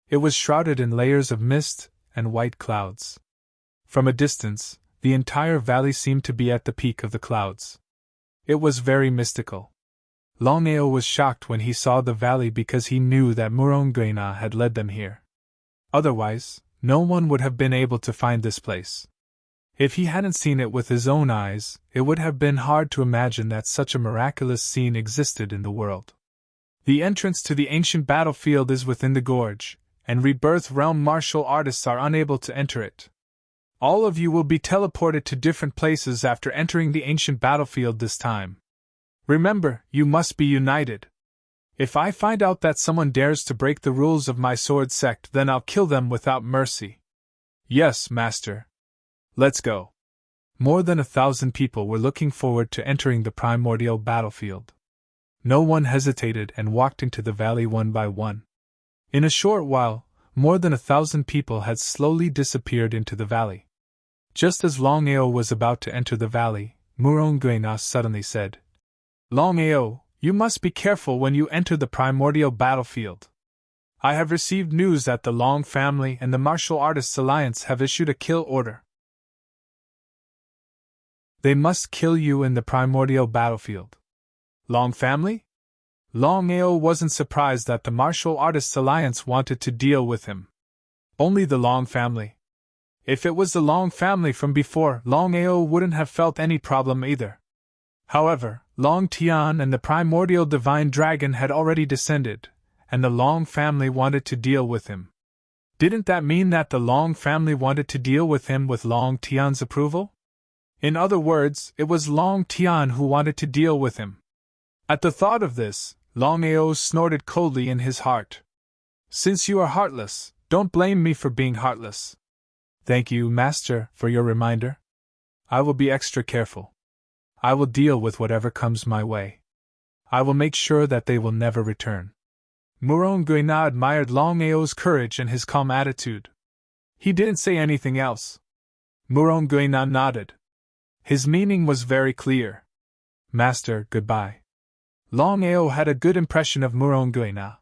It was shrouded in layers of mist and white clouds. From a distance, the entire valley seemed to be at the peak of the clouds. It was very mystical. Longao was shocked when he saw the valley because he knew that Muronguina had led them here. Otherwise, no one would have been able to find this place. If he hadn't seen it with his own eyes, it would have been hard to imagine that such a miraculous scene existed in the world. The entrance to the ancient battlefield is within the gorge, and Rebirth Realm martial artists are unable to enter it. All of you will be teleported to different places after entering the ancient battlefield this time. Remember, you must be united. If I find out that someone dares to break the rules of my Sword Sect, then I'll kill them without mercy. Yes, Master. Let's go. More than 1,000 people were looking forward to entering the primordial battlefield. No one hesitated and walked into the valley one by one. In a short while, more than 1,000 people had slowly disappeared into the valley. Just as Longao was about to enter the valley, Muronguina suddenly said, Longao, you must be careful when you enter the primordial battlefield. I have received news that the Long family and the Martial Artists Alliance have issued a kill order. They must kill you in the primordial battlefield. Long family? Longao wasn't surprised that the Martial Artists Alliance wanted to deal with him. Only the Long family. If it was the Long family from before, Longao wouldn't have felt any problem either. However, Long Tian and the primordial divine dragon had already descended, and the Long family wanted to deal with him. Didn't that mean that the Long family wanted to deal with him with Long Tian's approval? In other words, it was Long Tian who wanted to deal with him. At the thought of this, Longao snorted coldly in his heart. Since you are heartless, don't blame me for being heartless. Thank you, Master, for your reminder. I will be extra careful. I will deal with whatever comes my way. I will make sure that they will never return. Muronguina admired Longao's courage and his calm attitude. He didn't say anything else. Muronguina nodded. His meaning was very clear. Master, goodbye. Longao had a good impression of Muronguina.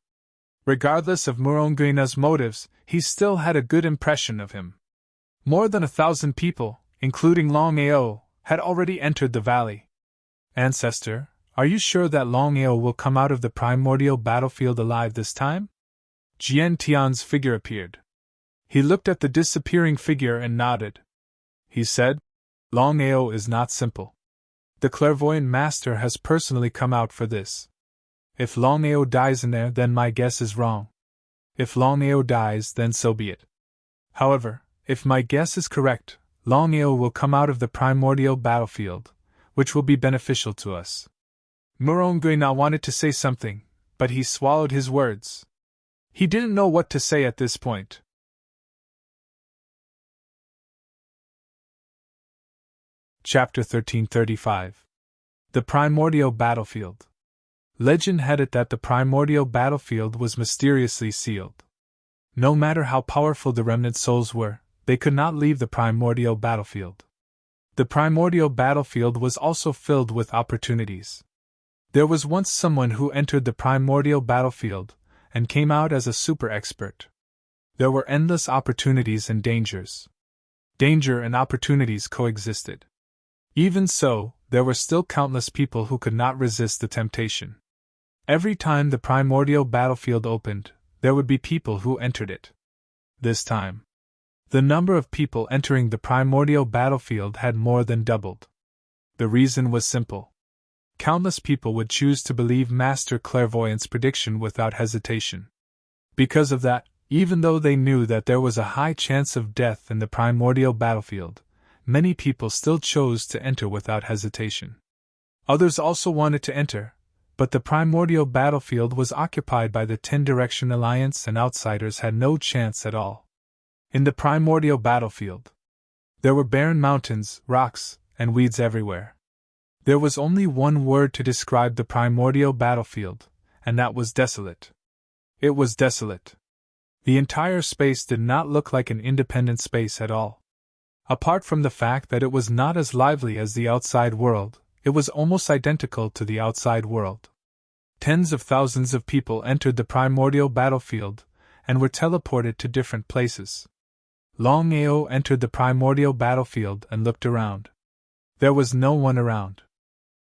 Regardless of Muronguina's motives, he still had a good impression of him. More than 1,000 people, including Longao, had already entered the valley. Ancestor, are you sure that Longao will come out of the primordial battlefield alive this time? Jian Tian's figure appeared. He looked at the disappearing figure and nodded. He said, Longao is not simple. The clairvoyant master has personally come out for this. If Longao dies in there, then my guess is wrong. If Longao dies, then so be it. However, if my guess is correct, Longao will come out of the primordial battlefield, which will be beneficial to us. Muronguina wanted to say something, but he swallowed his words. He didn't know what to say at this point. Chapter 1335. The Primordial Battlefield. Legend had it that the primordial battlefield was mysteriously sealed. No matter how powerful the remnant souls were, they could not leave the primordial battlefield. The primordial battlefield was also filled with opportunities. There was once someone who entered the primordial battlefield and came out as a super expert. There were endless opportunities and dangers. Danger and opportunities coexisted. Even so, there were still countless people who could not resist the temptation. Every time the primordial battlefield opened, there would be people who entered it. This time, the number of people entering the primordial battlefield had more than doubled. The reason was simple. Countless people would choose to believe Master Clairvoyant's prediction without hesitation. Because of that, even though they knew that there was a high chance of death in the primordial battlefield, many people still chose to enter without hesitation. Others also wanted to enter, but the primordial battlefield was occupied by the 10-Direction Alliance and outsiders had no chance at all. In the primordial battlefield, there were barren mountains, rocks, and weeds everywhere. There was only one word to describe the primordial battlefield, and that was desolate. It was desolate. The entire space did not look like an independent space at all. Apart from the fact that it was not as lively as the outside world, it was almost identical to the outside world. Tens of thousands of people entered the primordial battlefield and were teleported to different places. Longao entered the primordial battlefield and looked around. There was no one around.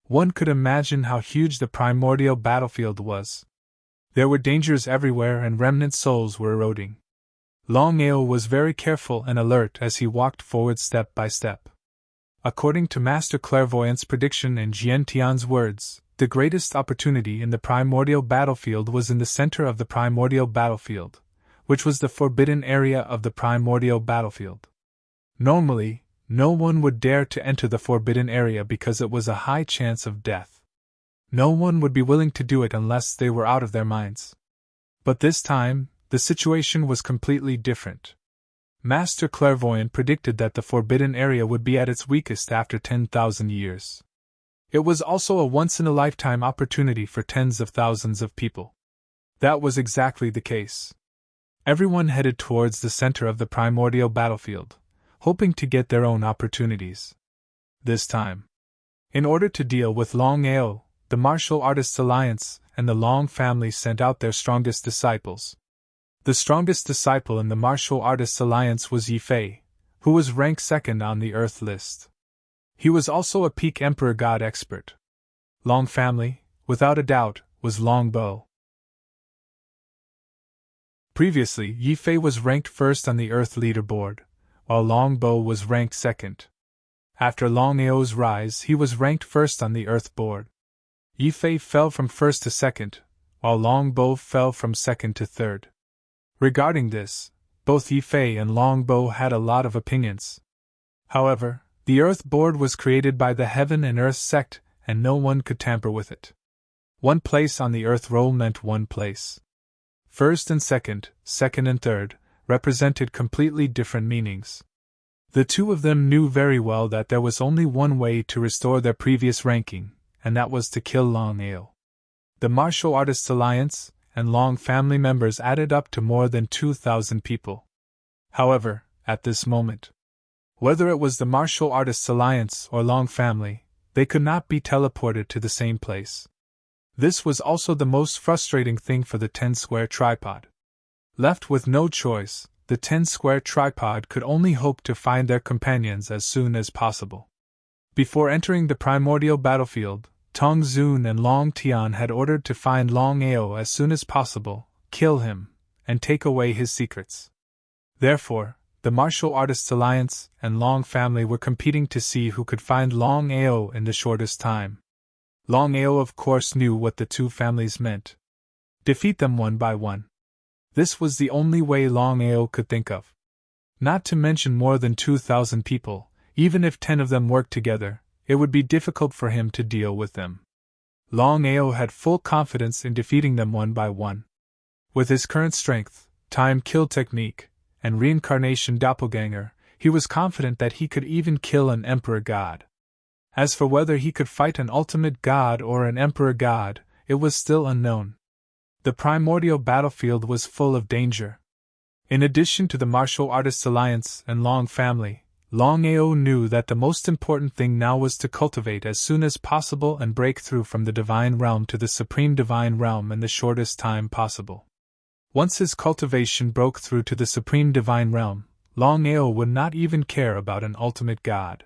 One could imagine how huge the primordial battlefield was. There were dangers everywhere and remnant souls were eroding. Longao was very careful and alert as he walked forward step by step. According to Master Clairvoyant's prediction and Jian Tian's words, the greatest opportunity in the primordial battlefield was in the center of the primordial battlefield, which was the forbidden area of the primordial battlefield. Normally, no one would dare to enter the forbidden area because it was a high chance of death. No one would be willing to do it unless they were out of their minds. But this time, the situation was completely different. Master Clairvoyant predicted that the forbidden area would be at its weakest after 10,000 years. It was also a once-in-a-lifetime opportunity for tens of thousands of people. That was exactly the case. Everyone headed towards the center of the primordial battlefield, hoping to get their own opportunities. This time, in order to deal with Longao, the Martial Artists Alliance and the Long family sent out their strongest disciples. The strongest disciple in the Martial Artists Alliance was Yifei, who was ranked second on the Earth list. He was also a peak Emperor God expert. Long family, without a doubt, was Longbo. Previously, Yifei was ranked first on the Earth leaderboard, while Longbow was ranked second. After Longao's rise, he was ranked first on the Earth board. Yifei fell from first to second, while Longbow fell from second to third. Regarding this, both Yifei and Longbow had a lot of opinions. However, the Earth board was created by the Heaven and Earth sect, and no one could tamper with it. One place on the Earth roll meant one place. First and second and third, represented completely different meanings. The two of them knew very well that there was only one way to restore their previous ranking, and that was to kill Longao. The Martial Artists Alliance and Long family members added up to more than 2,000 people. However, at this moment, whether it was the Martial Artists Alliance or Long family, they could not be teleported to the same place. This was also the most frustrating thing for the 10-square tripod. Left with no choice, the 10-square tripod could only hope to find their companions as soon as possible. Before entering the primordial battlefield, Tong Zun and Long Tian had ordered to find Longao as soon as possible, kill him, and take away his secrets. Therefore, the Martial Artists Alliance and Long family were competing to see who could find Longao in the shortest time. Longao of course knew what the two families meant. Defeat them one by one. This was the only way Longao could think of. Not to mention more than 2,000 people, even if 10 of them worked together, it would be difficult for him to deal with them. Longao had full confidence in defeating them one by one. With his current strength, time kill technique, and reincarnation doppelganger, he was confident that he could even kill an emperor god. As for whether he could fight an ultimate god or an emperor god, it was still unknown. The primordial battlefield was full of danger. In addition to the Martial Artists Alliance and Long family, Longao knew that the most important thing now was to cultivate as soon as possible and break through from the Divine Realm to the Supreme Divine Realm in the shortest time possible. Once his cultivation broke through to the Supreme Divine Realm, Longao would not even care about an ultimate god.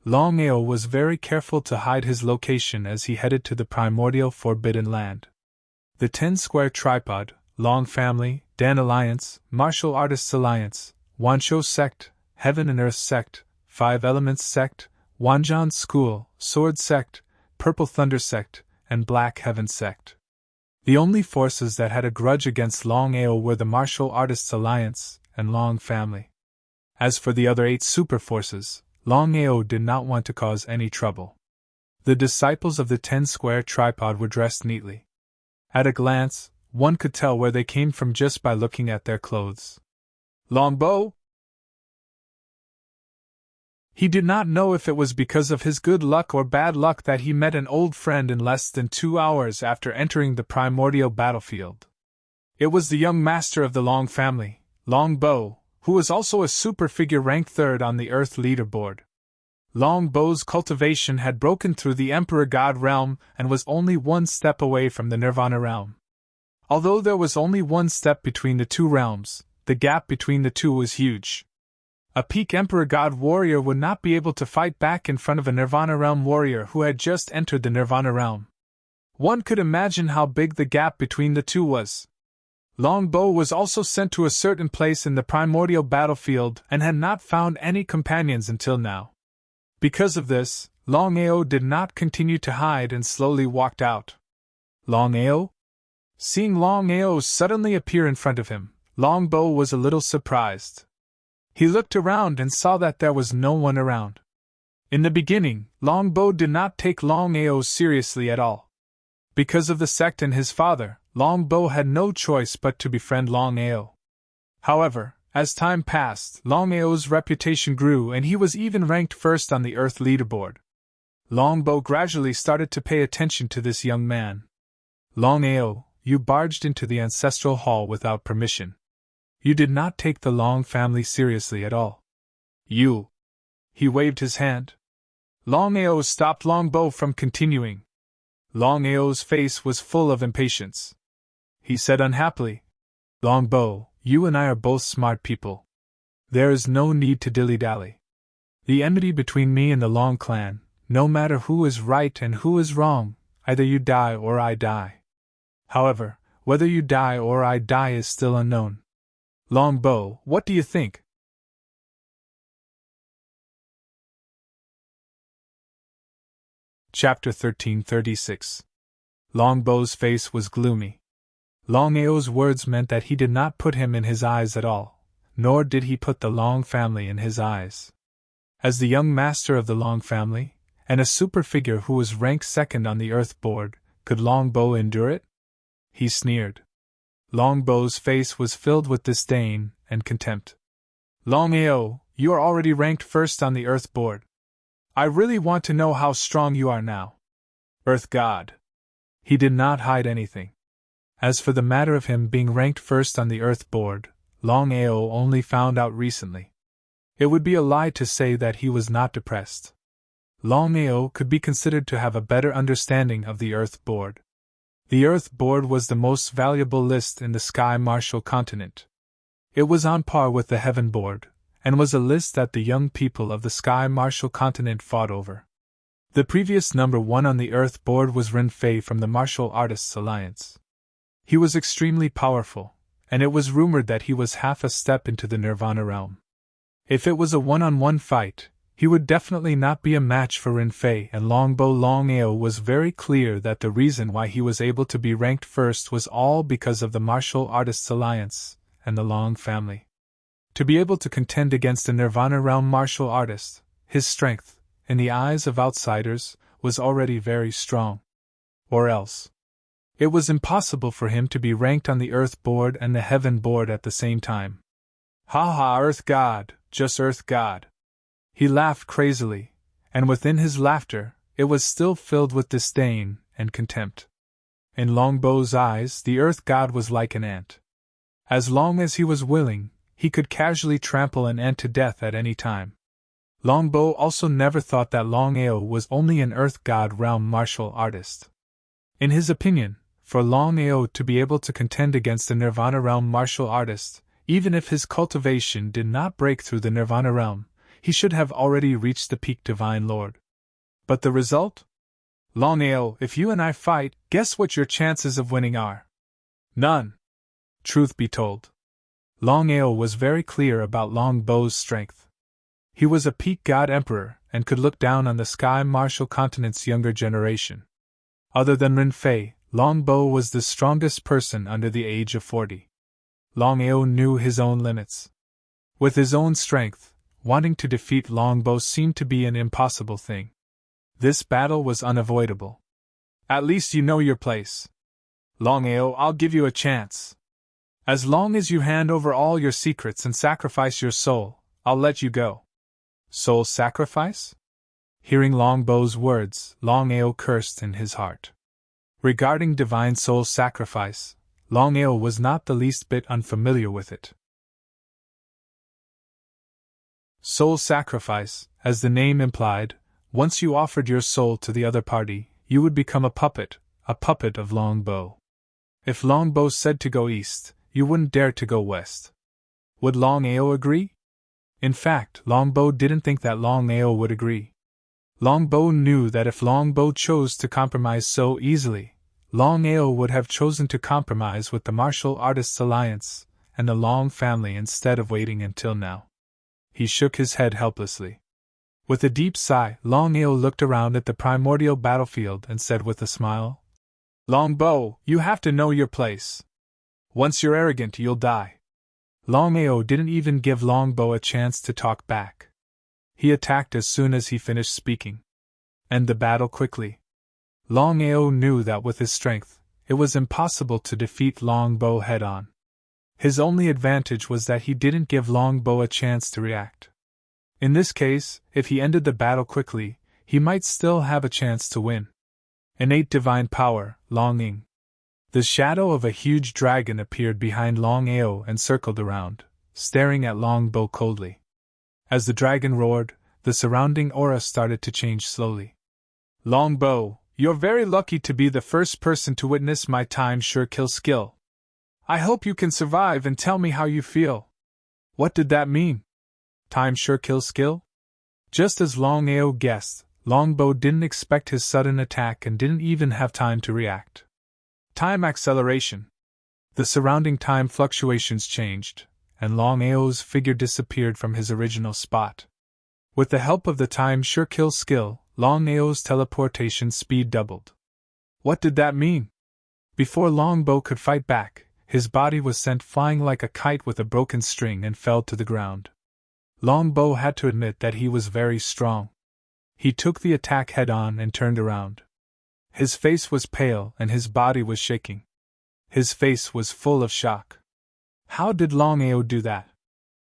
Longao was very careful to hide his location as he headed to the primordial Forbidden Land. The 10-square tripod, Long family, Dan Alliance, Martial Artists Alliance, Wanshou sect, Heaven and Earth sect, Five Elements sect, Wanzhan School, Sword sect, Purple Thunder sect, and Black Heaven sect. The only forces that had a grudge against Longao were the Martial Artists Alliance and Long family. As for the other 8 super forces, Longao did not want to cause any trouble. The disciples of the 10-square tripod were dressed neatly. At a glance, one could tell where they came from just by looking at their clothes. Longbow? He did not know if it was because of his good luck or bad luck that he met an old friend in less than 2 hours after entering the primordial battlefield. It was the young master of the Long family, Longbow, who was also a super figure ranked 3rd on the Earth leaderboard. Longbow's cultivation had broken through the Emperor God realm and was only one step away from the Nirvana realm. Although there was only one step between the two realms, the gap between the two was huge. A peak Emperor God warrior would not be able to fight back in front of a Nirvana realm warrior who had just entered the Nirvana realm. One could imagine how big the gap between the two was. Longbow was also sent to a certain place in the primordial battlefield and had not found any companions until now. Because of this, Longao did not continue to hide and slowly walked out. Longao? Seeing Longao suddenly appear in front of him, Longbow was a little surprised. He looked around and saw that there was no one around. In the beginning, Longbow did not take Longao seriously at all. Because of the sect and his father, Longbow had no choice but to befriend Longao. However, as time passed, Longao's reputation grew and he was even ranked 1st on the Earth leaderboard. Longbow gradually started to pay attention to this young man. Longao, you barged into the ancestral hall without permission. You did not take the Long family seriously at all. You. He waved his hand. Longao stopped Longbow from continuing. Longao's face was full of impatience. He said unhappily, Longbow, you and I are both smart people. There is no need to dilly-dally. The enmity between me and the Long clan, no matter who is right and who is wrong, either you die or I die. However, whether you die or I die is still unknown. Longbow, what do you think? Chapter 1336. Longbo's face was gloomy. Longao's words meant that he did not put him in his eyes at all, nor did he put the Long family in his eyes. As the young master of the Long family, and a super figure who was ranked second on the Earth board, could Longbo endure it? He sneered. Longbo's face was filled with disdain and contempt. Longao, you are already ranked first on the Earth board. I really want to know how strong you are now. Earth God. He did not hide anything. As for the matter of him being ranked first on the Earth board, Longao only found out recently. It would be a lie to say that he was not depressed. Longao could be considered to have a better understanding of the Earth board. The Earth board was the most valuable list in the Sky Martial continent. It was on par with the Heaven board, and was a list that the young people of the Sky Martial continent fought over. The previous number one on the Earth board was Ren Fei from the Martial Artists Alliance. He was extremely powerful, and it was rumored that he was half a step into the Nirvana realm. If it was a one-on-one fight, he would definitely not be a match for Ren Fei, and Longao was very clear that the reason why he was able to be ranked first was all because of the Martial Artists Alliance and the Long family. To be able to contend against a Nirvana realm martial artist, his strength, in the eyes of outsiders, was already very strong. Or else, it was impossible for him to be ranked on the Earth board and the Heaven board at the same time. Ha ha, Earth God, just Earth God. He laughed crazily, and within his laughter, it was still filled with disdain and contempt. In Longbo's eyes, the Earth God was like an ant. As long as he was willing, he could casually trample an ant to death at any time. Longbo also never thought that Longao was only an Earth God realm martial artist. In his opinion, for Longao to be able to contend against a Nirvana realm martial artist, even if his cultivation did not break through the Nirvana realm, he should have already reached the peak Divine Lord. But the result? Longao, if you and I fight, guess what your chances of winning are? None. Truth be told, Longao was very clear about Longbo's strength. He was a peak god emperor and could look down on the Sky Martial continent's younger generation. Other than Ren Fei, Longbo was the strongest person under the age of 40. Longao knew his own limits. With his own strength, wanting to defeat Longbo seemed to be an impossible thing. This battle was unavoidable. At least you know your place. Longao, I'll give you a chance. As long as you hand over all your secrets and sacrifice your soul, I'll let you go. Soul sacrifice? Hearing Longbo's words, Longao cursed in his heart. Regarding divine soul sacrifice, Longao was not the least bit unfamiliar with it. Soul sacrifice, as the name implied, once you offered your soul to the other party, you would become a puppet of Longbo. If Longbo said to go east, you wouldn't dare to go west. Would Longao agree? In fact, Longbo didn't think that Longao would agree. Longbo knew that if Longbo chose to compromise so easily, Longao would have chosen to compromise with the Martial Artists Alliance and the Long family instead of waiting until now. He shook his head helplessly. With a deep sigh, Longao looked around at the primordial battlefield and said with a smile, Longbo, you have to know your place. Once you're arrogant, you'll die. Longao didn't even give Longbo a chance to talk back. He attacked as soon as he finished speaking. End the battle quickly. Longao knew that with his strength, it was impossible to defeat Longbo head-on. His only advantage was that he didn't give Longbo a chance to react. In this case, if he ended the battle quickly, he might still have a chance to win. Innate divine power, Longing. The shadow of a huge dragon appeared behind Longao and circled around, staring at Longbo coldly. As the dragon roared, the surrounding aura started to change slowly. Longbo, you're very lucky to be the first person to witness my time sure kill skill. I hope you can survive and tell me how you feel. What did that mean? Time sure kill skill? Just as Longao guessed, Longbo didn't expect his sudden attack and didn't even have time to react. Time acceleration. The surrounding time fluctuations changed, and Longao's figure disappeared from his original spot. With the help of the time sure kill skill, Longao's teleportation speed doubled. What did that mean? Before Longbow could fight back, his body was sent flying like a kite with a broken string and fell to the ground. Longbow had to admit that he was very strong. He took the attack head-on and turned around. His face was pale and his body was shaking. His face was full of shock. How did Longao do that?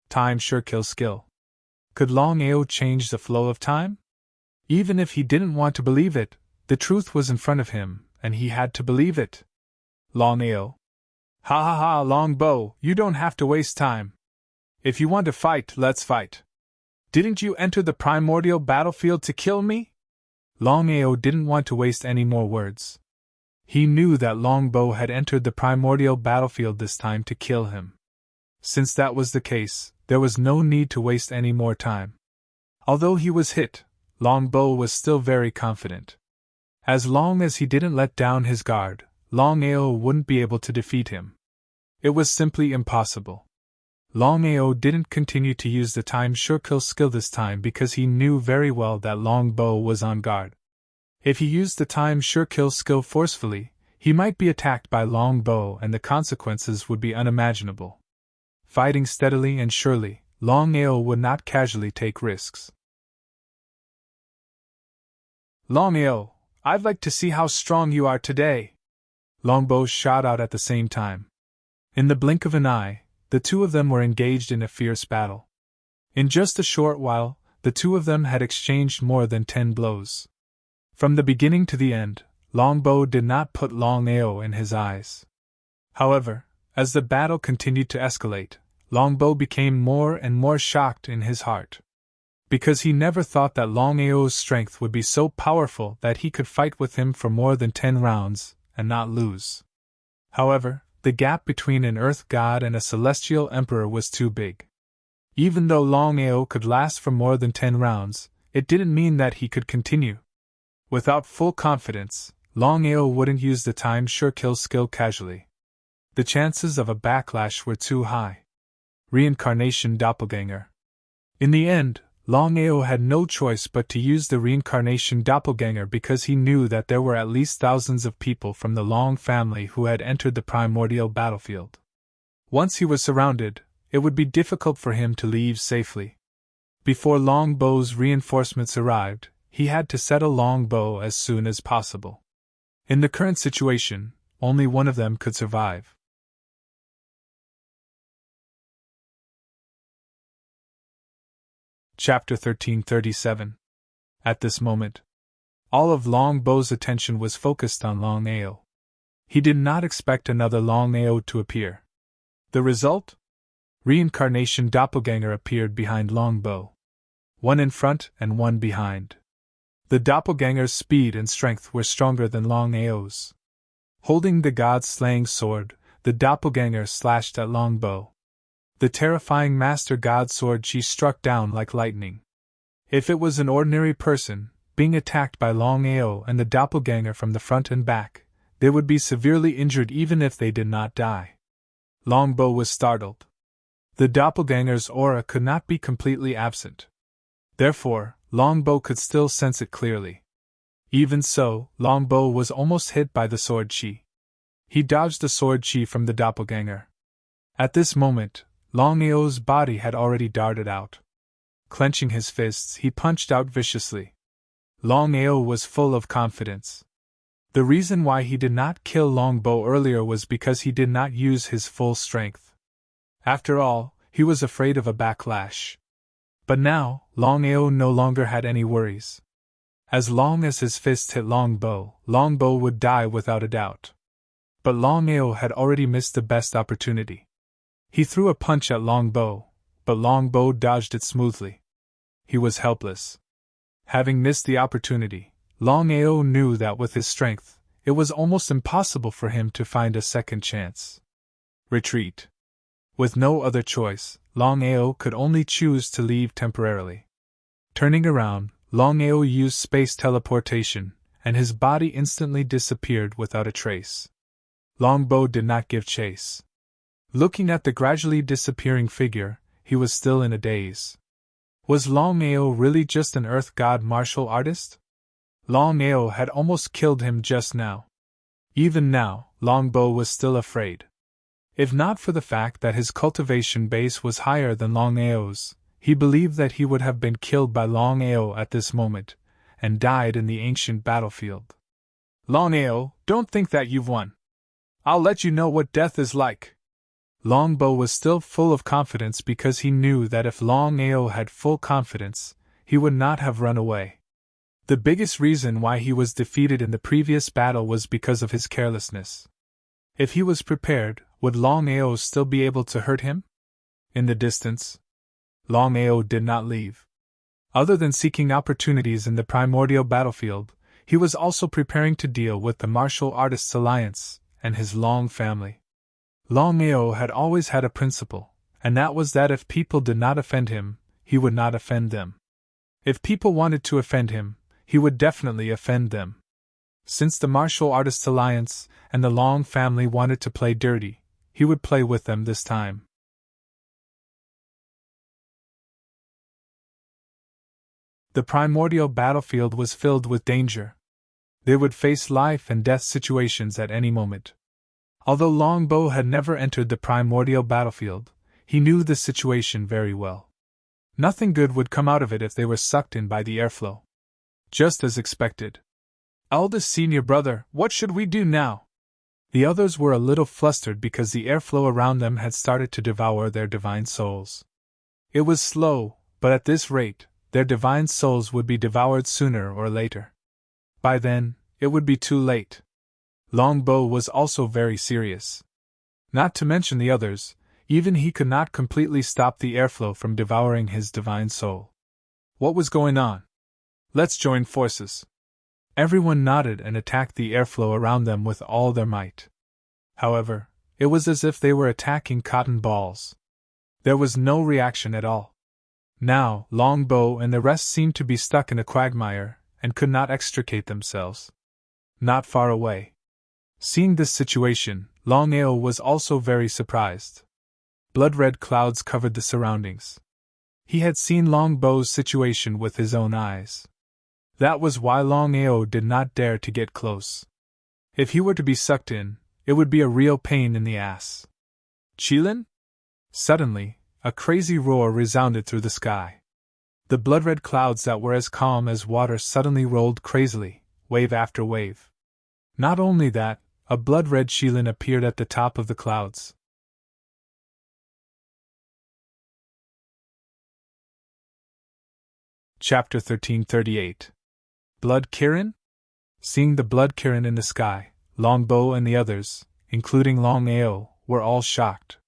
Time sure kills skill. Could Longao change the flow of time? Even if he didn't want to believe it, the truth was in front of him, and he had to believe it. Longao. Ha ha ha, Longbow, you don't have to waste time. If you want to fight, let's fight. Didn't you enter the primordial battlefield to kill me? Longao didn't want to waste any more words. He knew that Longbow had entered the primordial battlefield this time to kill him. Since that was the case, there was no need to waste any more time. Although he was hit, Longbow was still very confident. As long as he didn't let down his guard, Longao wouldn't be able to defeat him. It was simply impossible. Longao didn't continue to use the time sure kill skill this time because he knew very well that Longbow was on guard. If he used the time sure kill skill forcefully, he might be attacked by Longbow and the consequences would be unimaginable. Fighting steadily and surely, Longao would not casually take risks. Longao, I'd like to see how strong you are today. Longbow shot out at the same time. In the blink of an eye, the two of them were engaged in a fierce battle. In just a short while, the two of them had exchanged more than 10 blows. From the beginning to the end, Longbow did not put Longao in his eyes. However, as the battle continued to escalate, Longbow became more and more shocked in his heart. Because he never thought that Longao's strength would be so powerful that he could fight with him for more than 10 rounds, and not lose. However, the gap between an Earth God and a Celestial Emperor was too big. Even though Longao could last for more than 10 rounds, it didn't mean that he could continue. Without full confidence, Longao wouldn't use the time sure kill skill casually. The chances of a backlash were too high. Reincarnation Doppelganger. In the end, Longao had no choice but to use the reincarnation doppelganger because he knew that there were at least thousands of people from the Long family who had entered the primordial battlefield. Once he was surrounded, it would be difficult for him to leave safely. Before Longbow's reinforcements arrived, he had to settle Longbow as soon as possible. In the current situation, only one of them could survive. Chapter 1337. At this moment, all of Longbow's attention was focused on Longao. He did not expect another Longao to appear. The result? Reincarnation Doppelganger appeared behind Longbow. One in front and one behind. The Doppelganger's speed and strength were stronger than Longao's. Holding the god-slaying sword, the Doppelganger slashed at Longbow. The terrifying Master God sword she struck down like lightning. If it was an ordinary person, being attacked by Longao and the Doppelganger from the front and back, they would be severely injured even if they did not die. Longbow was startled. The Doppelganger's aura could not be completely absent. Therefore, Longbow could still sense it clearly. Even so, Longbow was almost hit by the sword chi. He dodged the sword chi from the Doppelganger. At this moment, Longao's body had already darted out. Clenching his fists, he punched out viciously. Longao was full of confidence. The reason why he did not kill Longbow earlier was because he did not use his full strength. After all, he was afraid of a backlash. But now, Longao no longer had any worries. As long as his fist hit Longbow, Longbow would die without a doubt. But Longao had already missed the best opportunity. He threw a punch at Longbow, but Longbow dodged it smoothly. He was helpless. Having missed the opportunity, Longao knew that with his strength, it was almost impossible for him to find a second chance. Retreat. With no other choice, Longao could only choose to leave temporarily. Turning around, Longao used space teleportation, and his body instantly disappeared without a trace. Longbow did not give chase. Looking at the gradually disappearing figure, he was still in a daze. Was Longao really just an Earth God martial artist? Longao had almost killed him just now. Even now, Longbow was still afraid. If not for the fact that his cultivation base was higher than Longao's, he believed that he would have been killed by Longao at this moment, and died in the ancient battlefield. Longao, don't think that you've won. I'll let you know what death is like. Longbow was still full of confidence because he knew that if Longao had full confidence, he would not have run away. The biggest reason why he was defeated in the previous battle was because of his carelessness. If he was prepared, would Longao still be able to hurt him? In the distance, Longao did not leave. Other than seeking opportunities in the primordial battlefield, he was also preparing to deal with the Martial Artists Alliance and his Long family. Longao had always had a principle, and that was that if people did not offend him, he would not offend them. If people wanted to offend him, he would definitely offend them. Since the Martial Artists Alliance and the Long family wanted to play dirty, he would play with them this time. The primordial battlefield was filled with danger. They would face life and death situations at any moment. Although Longbow had never entered the primordial battlefield, he knew the situation very well. Nothing good would come out of it if they were sucked in by the airflow. Just as expected. Eldest senior brother, what should we do now? The others were a little flustered because the airflow around them had started to devour their divine souls. It was slow, but at this rate, their divine souls would be devoured sooner or later. By then, it would be too late. Longbow was also very serious. Not to mention the others, even he could not completely stop the airflow from devouring his divine soul. What was going on? Let's join forces. Everyone nodded and attacked the airflow around them with all their might. However, it was as if they were attacking cotton balls. There was no reaction at all. Now, Longbow and the rest seemed to be stuck in a quagmire and could not extricate themselves. Not far away. Seeing this situation, Longao was also very surprised. Blood-red clouds covered the surroundings. He had seen Longbow's situation with his own eyes. That was why Longao did not dare to get close. If he were to be sucked in, it would be a real pain in the ass. Qilin? Suddenly, a crazy roar resounded through the sky. The blood-red clouds that were as calm as water suddenly rolled crazily, wave after wave. Not only that, a blood-red Qilin appeared at the top of the clouds. Chapter 1338. Blood Kirin? Seeing the blood Kirin in the sky, Longbow and the others, including Longao, were all shocked.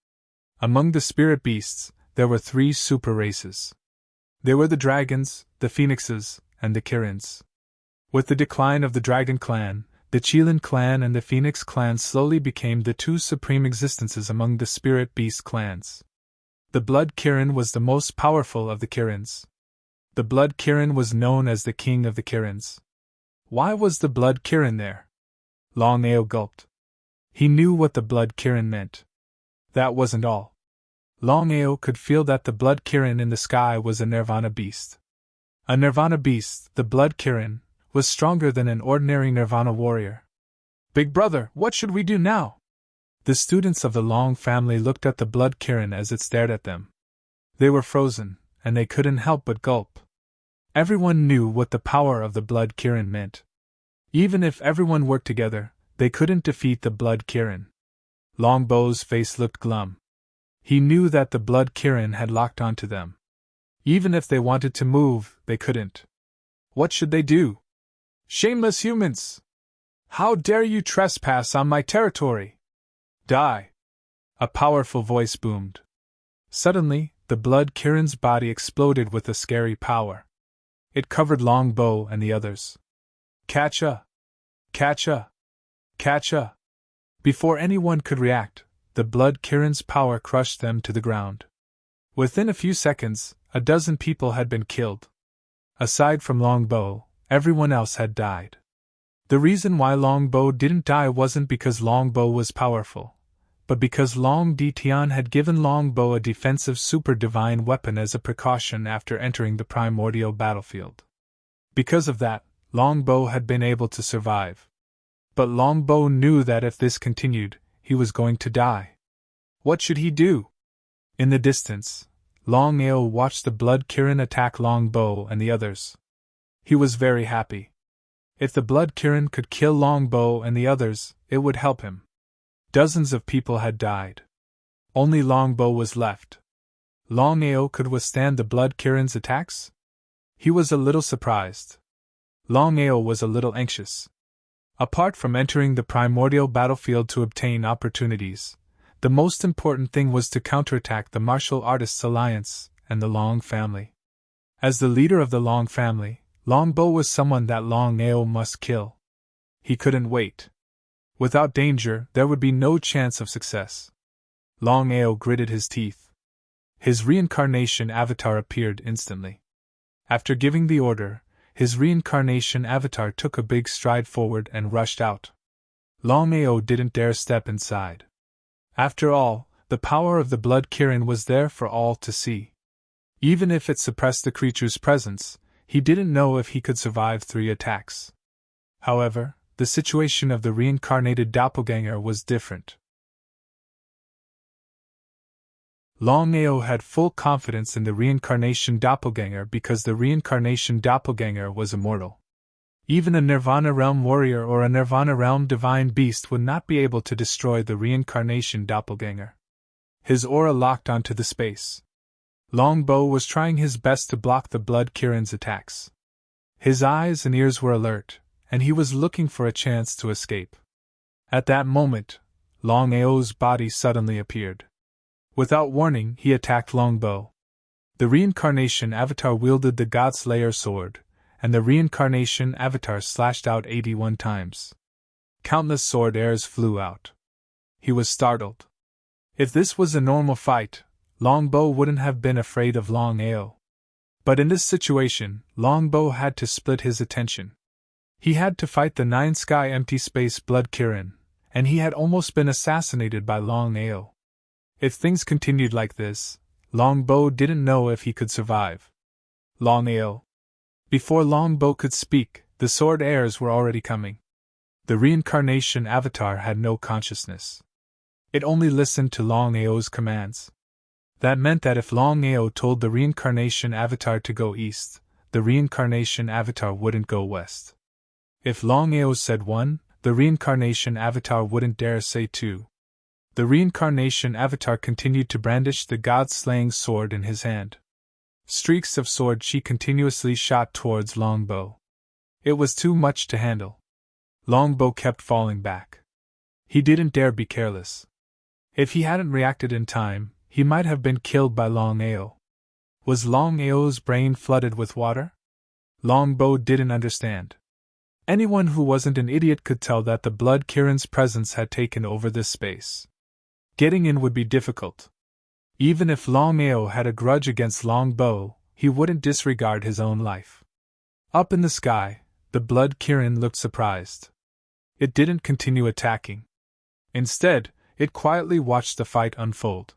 Among the spirit beasts, there were 3 super races. They were the dragons, the phoenixes, and the Kirins. With the decline of the dragon clan, the Qilin clan and the phoenix clan slowly became the 2 supreme existences among the spirit beast clans. The blood Kirin was the most powerful of the Kirins. The blood Kirin was known as the king of the Kirins. Why was the blood Kirin there? Longao gulped. He knew what the blood Kirin meant. That wasn't all. Longao could feel that the blood Kirin in the sky was a Nirvana beast. A Nirvana beast, the blood Kirin, was stronger than an ordinary Nirvana warrior. Big brother, what should we do now? The students of the Long family looked at the blood Kirin as it stared at them. They were frozen, and they couldn't help but gulp. Everyone knew what the power of the blood Kirin meant. Even if everyone worked together, they couldn't defeat the blood Kirin. Longbow's face looked glum. He knew that the blood Kirin had locked onto them. Even if they wanted to move, they couldn't. What should they do? Shameless humans! How dare you trespass on my territory? Die! A powerful voice boomed. Suddenly, the blood Kirin's body exploded with a scary power. It covered Longbow and the others. Catcha! Catcha! Catcha! Before anyone could react, the blood Kirin's power crushed them to the ground. Within a few seconds, a dozen people had been killed. Aside from Longbow, everyone else had died. The reason why Longbow didn't die wasn't because Longbow was powerful, but because Long Ditian had given Longbow a defensive super divine weapon as a precaution after entering the primordial battlefield. Because of that, Longbow had been able to survive. But Longbow knew that if this continued, he was going to die. What should he do? In the distance, Longao watched the Blood Kirin attack Longbow and the others. He was very happy. If the Blood Kirin could kill Longbow and the others, it would help him. Dozens of people had died. Only Longbow was left. Longao could withstand the Blood Kirin's attacks? He was a little surprised. Longao was a little anxious. Apart from entering the primordial battlefield to obtain opportunities, the most important thing was to counterattack the martial artists' alliance and the Long family. As the leader of the Long family, Longbow was someone that Longao must kill. He couldn't wait. Without danger, there would be no chance of success. Longao gritted his teeth. His reincarnation avatar appeared instantly. After giving the order, his reincarnation avatar took a big stride forward and rushed out. Longao didn't dare step inside. After all, the power of the Blood Kirin was there for all to see. Even if it suppressed the creature's presence, he didn't know if he could survive 3 attacks. However, the situation of the reincarnated doppelganger was different. Longao had full confidence in the reincarnation doppelganger because the reincarnation doppelganger was immortal. Even a Nirvana Realm warrior or a Nirvana Realm divine beast would not be able to destroy the reincarnation doppelganger. His aura locked onto the space. Longbow was trying his best to block the Blood Kirin's attacks. His eyes and ears were alert, and he was looking for a chance to escape. At that moment, Longao's body suddenly appeared. Without warning, he attacked Longbow. The reincarnation avatar wielded the Godslayer sword, and the reincarnation avatar slashed out 81 times. Countless sword airs flew out. He was startled. If this was a normal fight, Longbow wouldn't have been afraid of Longao. But in this situation, Longbow had to split his attention. He had to fight the 9 sky empty space Blood Kirin, and he had almost been assassinated by Longao. If things continued like this, Longbow didn't know if he could survive. Longao. Before Longbow could speak, the sword airs were already coming. The reincarnation avatar had no consciousness. It only listened to Longao's commands. That meant that if Longao told the reincarnation avatar to go east, the reincarnation avatar wouldn't go west. If Longao said 1, the reincarnation avatar wouldn't dare say 2. The reincarnation avatar continued to brandish the god-slaying sword in his hand. Streaks of sword chi continuously shot towards Longbow. It was too much to handle. Longbow kept falling back. He didn't dare be careless. If he hadn't reacted in time, he might have been killed by Longao. Was Longao's brain flooded with water? Longbow didn't understand. Anyone who wasn't an idiot could tell that the Blood Kirin's presence had taken over this space. Getting in would be difficult. Even if Longao had a grudge against Longbow, he wouldn't disregard his own life. Up in the sky, the Blood Kirin looked surprised. It didn't continue attacking. Instead, it quietly watched the fight unfold.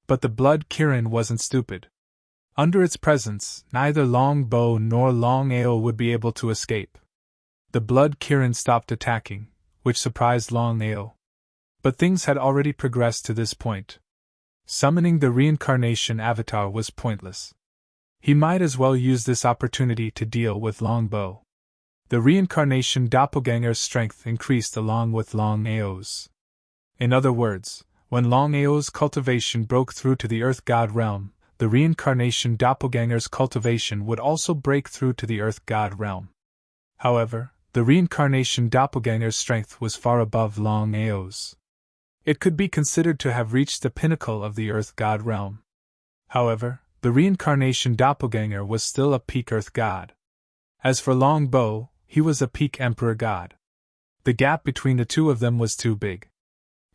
But the Blood Kirin wasn't stupid. Under its presence, neither Longbow nor Longao would be able to escape. The Blood Kirin stopped attacking, which surprised Longao. But things had already progressed to this point. Summoning the reincarnation avatar was pointless. He might as well use this opportunity to deal with Longbow. The reincarnation doppelganger's strength increased along with Longao's. In other words, when Longao's cultivation broke through to the Earth God realm, the reincarnation doppelganger's cultivation would also break through to the Earth God realm. However, the reincarnation doppelganger's strength was far above Longao's. It could be considered to have reached the pinnacle of the Earth God realm. However, the reincarnation doppelganger was still a peak Earth God. As for Longbow, he was a peak Emperor God. The gap between the two of them was too big.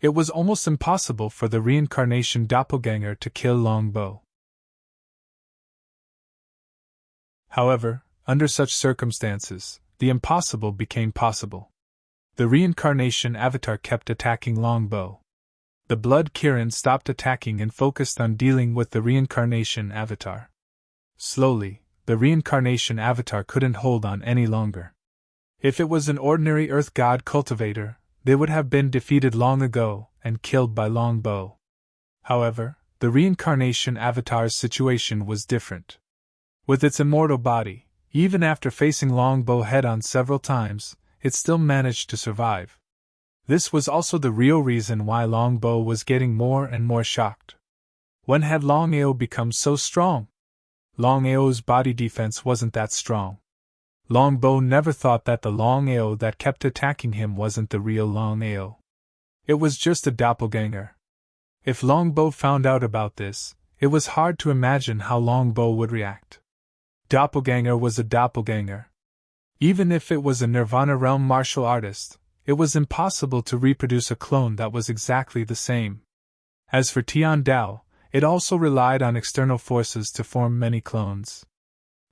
It was almost impossible for the reincarnation doppelganger to kill Longbow. However, under such circumstances, the impossible became possible. The reincarnation avatar kept attacking Longbow. The Blood Kirin stopped attacking and focused on dealing with the reincarnation avatar. Slowly, the reincarnation avatar couldn't hold on any longer. If it was an ordinary Earth God cultivator, they would have been defeated long ago and killed by Longbow. However, the reincarnation avatar's situation was different. With its immortal body, even after facing Longbow head-on several times, it still managed to survive. This was also the real reason why Longbow was getting more and more shocked. When had Longao become so strong? Longao's body defense wasn't that strong. Longbow never thought that the Longao that kept attacking him wasn't the real Longao. It was just a doppelganger. If Longbow found out about this, it was hard to imagine how Longbow would react. Doppelganger was a doppelganger. Even if it was a Nirvana realm martial artist, it was impossible to reproduce a clone that was exactly the same. As for Tian Dao, it also relied on external forces to form many clones.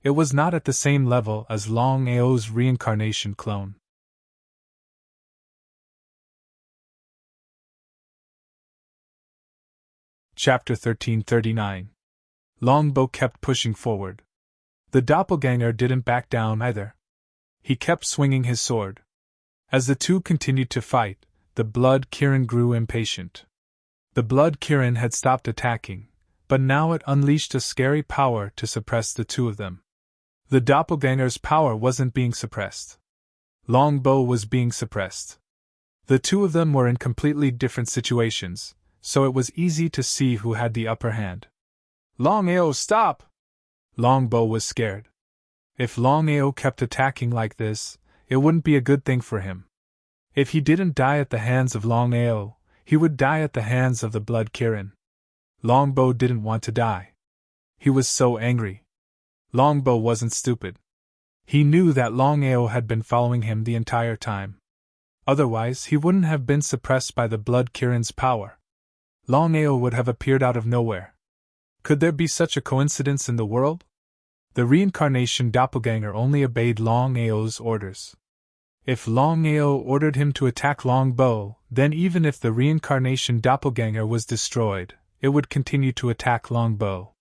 It was not at the same level as Longao's reincarnation clone. Chapter 1339. Longbow kept pushing forward. The doppelganger didn't back down either. He kept swinging his sword. As the two continued to fight, the Blood Kirin grew impatient. The Blood Kirin had stopped attacking, but now it unleashed a scary power to suppress the two of them. The doppelganger's power wasn't being suppressed. Longbow was being suppressed. The two of them were in completely different situations, so it was easy to see who had the upper hand. Longao, stop! Longbow was scared. If Longao kept attacking like this, it wouldn't be a good thing for him. If he didn't die at the hands of Longao, he would die at the hands of the Blood Kirin. Longbow didn't want to die. He was so angry. Longbow wasn't stupid. He knew that Longao had been following him the entire time. Otherwise, he wouldn't have been suppressed by the Blood Kirin's power. Longao would have appeared out of nowhere. Could there be such a coincidence in the world? The reincarnation doppelganger only obeyed Longao's orders. If Longao ordered him to attack Longbow, then even if the reincarnation doppelganger was destroyed, it would continue to attack Longbow.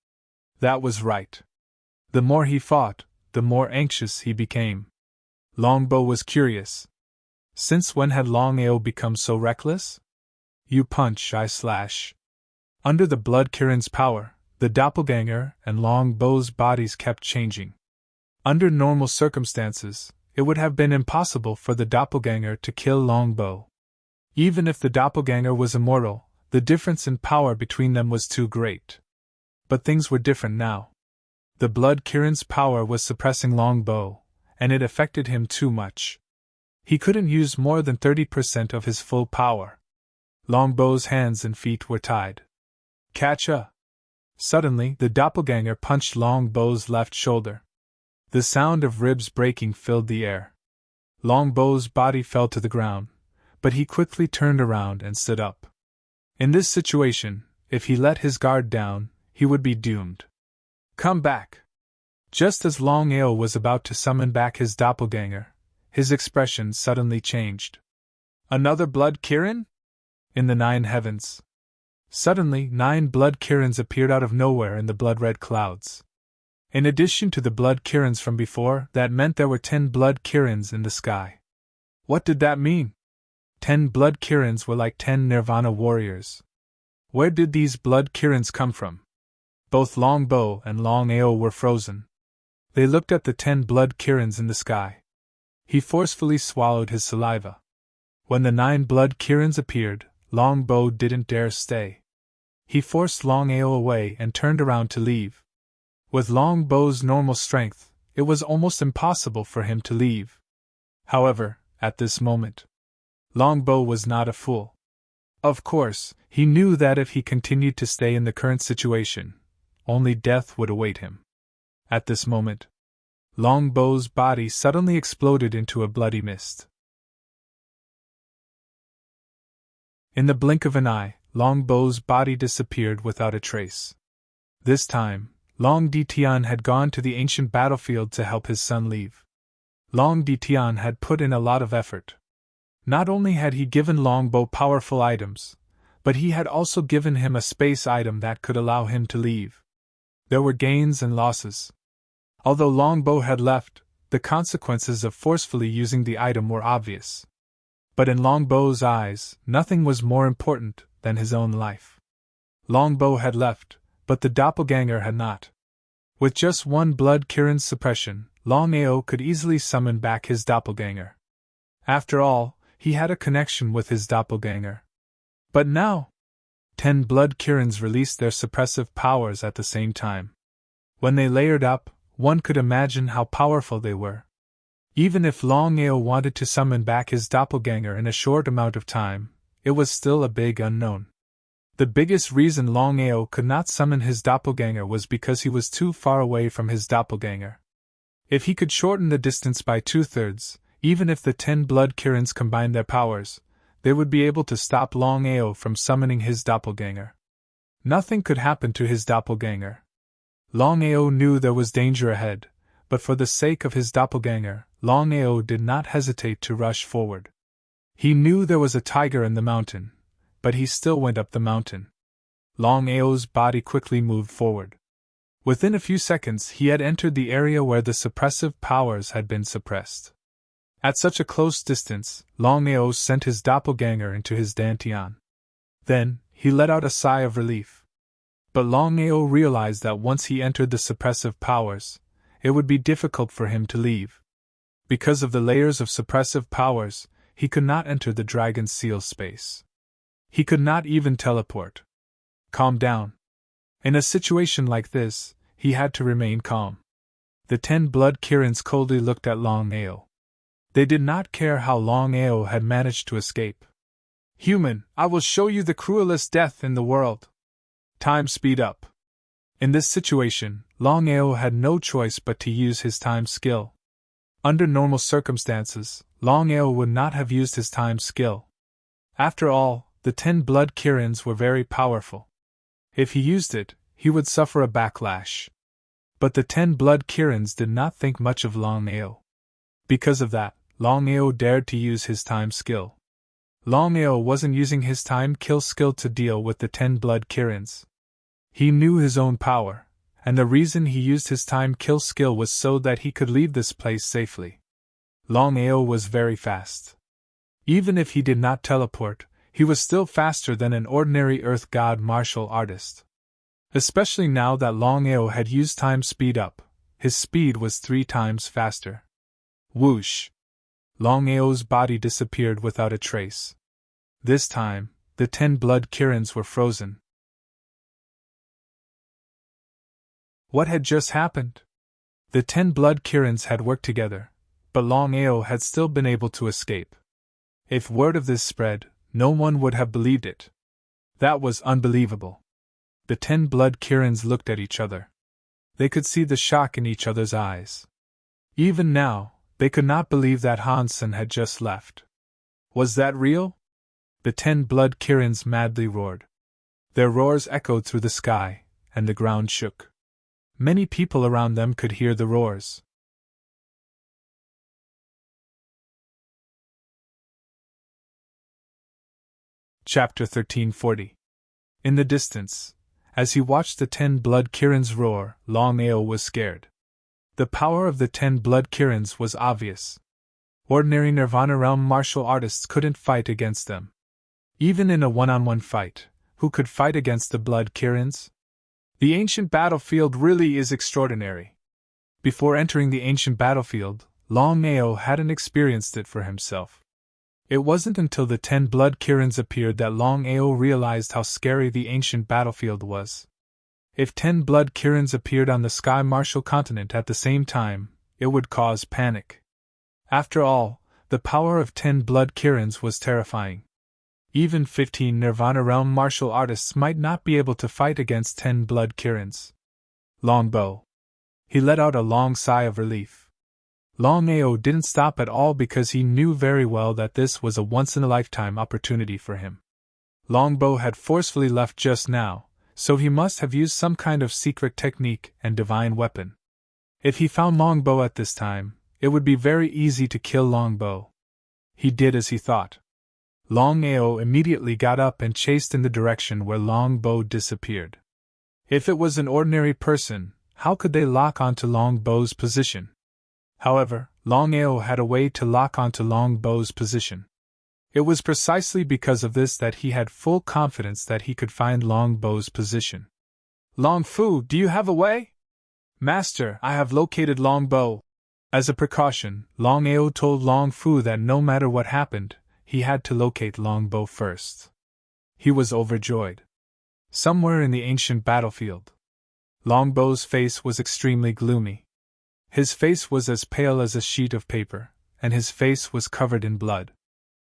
That was right. The more he fought, the more anxious he became. Longbow was curious. Since when had Longao become so reckless? You punch, I slash. Under the Blood Kirin's power, the doppelganger and Longbow's bodies kept changing. Under normal circumstances, it would have been impossible for the doppelganger to kill Longbow. Even if the doppelganger was immortal, the difference in power between them was too great. But things were different now. The Blood Kirin's power was suppressing Longbow, and it affected him too much. He couldn't use more than 30% of his full power. Longbow's hands and feet were tied. Catcha! Suddenly, the doppelganger punched Longbow's left shoulder. The sound of ribs breaking filled the air. Longbow's body fell to the ground, but he quickly turned around and stood up. In this situation, if he let his guard down, he would be doomed. Come back! Just as Longao was about to summon back his doppelganger, his expression suddenly changed. Another Blood Kirin? In the 9 heavens. Suddenly, 9 Blood Kirins appeared out of nowhere in the blood-red clouds. In addition to the Blood Kirins from before, that meant there were 10 Blood Kirins in the sky. What did that mean? 10 Blood Kirins were like 10 Nirvana warriors. Where did these Blood Kirins come from? Both Longbow and Longao were frozen. They looked at the 10 Blood Kirins in the sky. He forcefully swallowed his saliva. When the 9 Blood Kirins appeared, Longbow didn't dare stay. He forced Longao away and turned around to leave. With Longbow's normal strength, it was almost impossible for him to leave. However, at this moment, Longbow was not a fool. Of course, he knew that if he continued to stay in the current situation, only death would await him. At this moment, Longbow's body suddenly exploded into a bloody mist. In the blink of an eye, Longbow's body disappeared without a trace. This time, Long Ditian had gone to the ancient battlefield to help his son leave. Long Ditian had put in a lot of effort. Not only had he given Longbow powerful items, but he had also given him a space item that could allow him to leave. There were gains and losses. Although Longbow had left, the consequences of forcefully using the item were obvious. But in Longbo's eyes, nothing was more important than his own life. Longbo had left, but the doppelganger had not. With just one blood Kirin's suppression, Longao could easily summon back his doppelganger. After all, he had a connection with his doppelganger. But now, 10 blood Kirins released their suppressive powers at the same time. When they layered up, one could imagine how powerful they were. Even if Longao wanted to summon back his doppelganger in a short amount of time, it was still a big unknown. The biggest reason Longao could not summon his doppelganger was because he was too far away from his doppelganger. If he could shorten the distance by 2/3, even if the 10 blood Kirins combined their powers, they would be able to stop Longao from summoning his doppelganger. Nothing could happen to his doppelganger. Longao knew there was danger ahead, but for the sake of his doppelganger, Longao did not hesitate to rush forward. He knew there was a tiger in the mountain, but he still went up the mountain. Longao's body quickly moved forward. Within a few seconds he had entered the area where the suppressive powers had been suppressed. At such a close distance, Longao sent his doppelganger into his dantian. Then, he let out a sigh of relief. But Longao realized that once he entered the suppressive powers, it would be difficult for him to leave. Because of the layers of suppressive powers, he could not enter the dragon's seal space. He could not even teleport. Calm down. In a situation like this, he had to remain calm. The 10 blood Kirins coldly looked at Longao. They did not care how Longao had managed to escape. Human, I will show you the cruelest death in the world. Time speed up. In this situation, Longao had no choice but to use his time skill. Under normal circumstances, Longao would not have used his time skill. After all, the 10 blood Kirins were very powerful. If he used it, he would suffer a backlash. But the 10 blood Kirins did not think much of Longao. Because of that, Longao dared to use his time skill. Longao wasn't using his time kill skill to deal with the 10 blood Kirins. He knew his own power, and the reason he used his time kill skill was so that he could leave this place safely. Longao was very fast. Even if he did not teleport, he was still faster than an ordinary Earth God martial artist. Especially now that Longao had used time speed up, his speed was 3 times faster. Whoosh! Longao's body disappeared without a trace. This time, the 10 blood Kirins were frozen. What had just happened? The 10 blood Kirins had worked together, but Longao had still been able to escape. If word of this spread, no one would have believed it. That was unbelievable. The 10 blood Kirins looked at each other. They could see the shock in each other's eyes. Even now, they could not believe that Hansen had just left. Was that real? The 10 blood Kirins madly roared. Their roars echoed through the sky, and the ground shook. Many people around them could hear the roars. Chapter 1340. In the distance, as he watched the 10 blood Kirins roar, Longao was scared. The power of the 10 blood Kirins was obvious. Ordinary Nirvana realm martial artists couldn't fight against them. Even in a one-on-one fight, who could fight against the blood Kirins? The ancient battlefield really is extraordinary. Before entering the ancient battlefield, Longao hadn't experienced it for himself. It wasn't until the 10 blood Kirins appeared that Longao realized how scary the ancient battlefield was. If 10 blood Kirins appeared on the Sky Martial continent at the same time, it would cause panic. After all, the power of 10 blood Kirins was terrifying. Even 15 Nirvana realm martial artists might not be able to fight against 10 blood Kirins. Longbow. He let out a long sigh of relief. Longao didn't stop at all because he knew very well that this was a once-in-a-lifetime opportunity for him. Longbow had forcefully left just now, so he must have used some kind of secret technique and divine weapon. If he found Longbow at this time, it would be very easy to kill Longbow. He did as he thought. Longao immediately got up and chased in the direction where Longbow disappeared. If it was an ordinary person, how could they lock onto Longbow's position? However, Longao had a way to lock onto Longbo's position. It was precisely because of this that he had full confidence that he could find Longbo's position. Long Fu, do you have a way? Master, I have located Longbo. As a precaution, Longao told Long Fu that no matter what happened, he had to locate Longbo first. He was overjoyed. Somewhere in the ancient battlefield, Longbo's face was extremely gloomy. His face was as pale as a sheet of paper, and his face was covered in blood.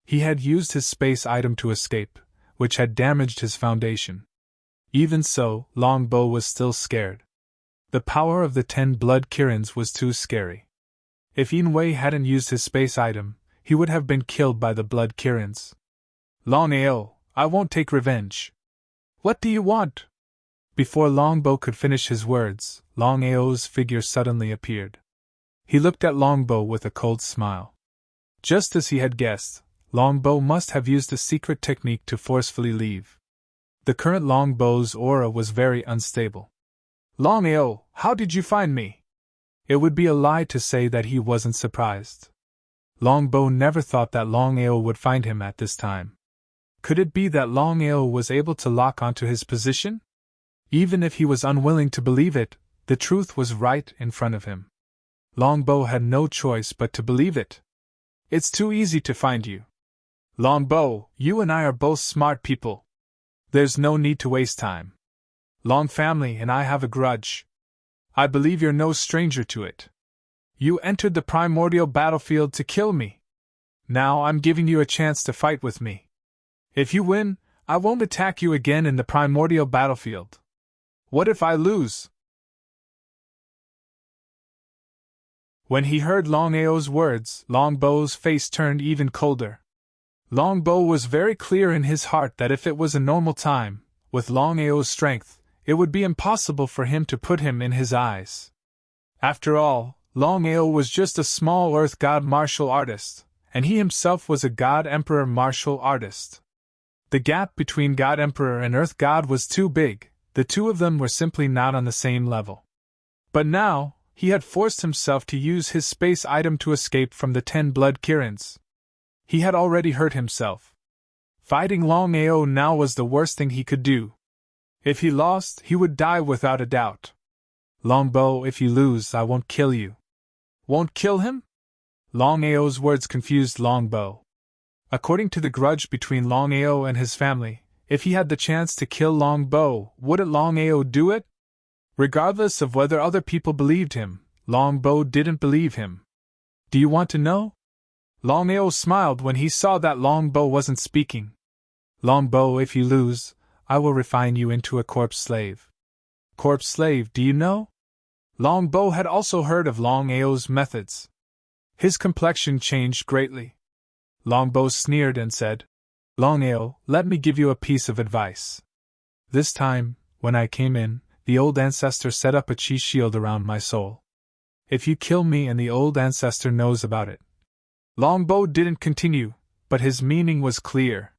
He had used his space item to escape, which had damaged his foundation. Even so, Longbo was still scared. The power of the 10 blood Kirins was too scary. If Inwei hadn't used his space item, he would have been killed by the blood Kirins. Longao, I won't take revenge. What do you want? Before Longbo could finish his words, Longao's figure suddenly appeared. He looked at Longbo with a cold smile. Just as he had guessed, Longbo must have used a secret technique to forcefully leave. The current Longbo's aura was very unstable. Longao, how did you find me? It would be a lie to say that he wasn't surprised. Longbo never thought that Longao would find him at this time. Could it be that Longao was able to lock onto his position? Even if he was unwilling to believe it, the truth was right in front of him. Longbo had no choice but to believe it. It's too easy to find you. Longbo, you and I are both smart people. There's no need to waste time. Long family and I have a grudge. I believe you're no stranger to it. You entered the primordial battlefield to kill me. Now I'm giving you a chance to fight with me. If you win, I won't attack you again in the primordial battlefield. What if I lose? When he heard Longao's words, Longbo's face turned even colder. Longbo was very clear in his heart that if it was a normal time, with Longao's strength, it would be impossible for him to put him in his eyes. After all, Longao was just a small Earth God martial artist, and he himself was a God Emperor martial artist. The gap between God Emperor and Earth God was too big, the two of them were simply not on the same level. But now, he had forced himself to use his space item to escape from the 10 blood Kirins. He had already hurt himself. Fighting Longao now was the worst thing he could do. If he lost, he would die without a doubt. Longbo, if you lose, I won't kill you. Won't kill him? Longao's words confused Longbo. According to the grudge between Longao and his family, if he had the chance to kill Longbo, wouldn't Longao do it? Regardless of whether other people believed him, Longbo didn't believe him. Do you want to know? Longao smiled when he saw that Longbo wasn't speaking. Longbo, if you lose, I will refine you into a corpse slave. Corpse slave, do you know? Longbo had also heard of Longao's methods. His complexion changed greatly. Longbo sneered and said, Longao, let me give you a piece of advice. This time, when I came in, the old ancestor set up a chi shield around my soul. If you kill me and the old ancestor knows about it. Longbo didn't continue, but his meaning was clear.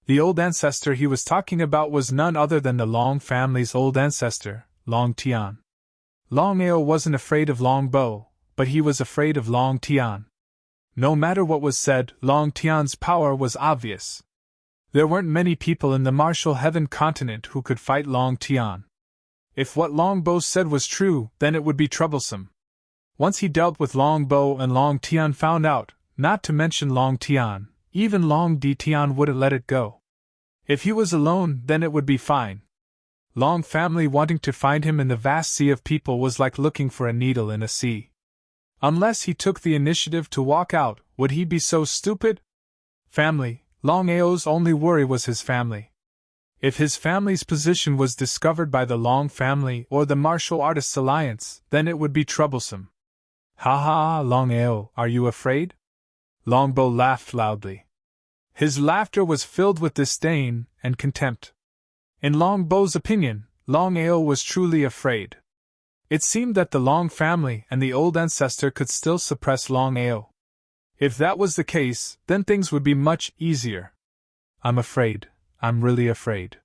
The old ancestor he was talking about was none other than the Long family's old ancestor, Long Tian. Longao wasn't afraid of Longbo, but he was afraid of Long Tian. No matter what was said, Long Tian's power was obvious. There weren't many people in the martial heaven continent who could fight Long Tian. If what Longbo said was true, then it would be troublesome. Once he dealt with Longbo and Long Tian found out, not to mention Long Tian, even Long Di Tian wouldn't let it go. If he was alone, then it would be fine. Long family wanting to find him in the vast sea of people was like looking for a needle in a sea. Unless he took the initiative to walk out, would he be so stupid? Family, Longao's only worry was his family. If his family's position was discovered by the Long family or the Martial Artists Alliance, then it would be troublesome. Ha ha, Longao, are you afraid? Longbo laughed loudly. His laughter was filled with disdain and contempt. In Longbo's opinion, Longao was truly afraid. It seemed that the Long family and the old ancestor could still suppress Longao. If that was the case, then things would be much easier. I'm afraid. I'm really afraid.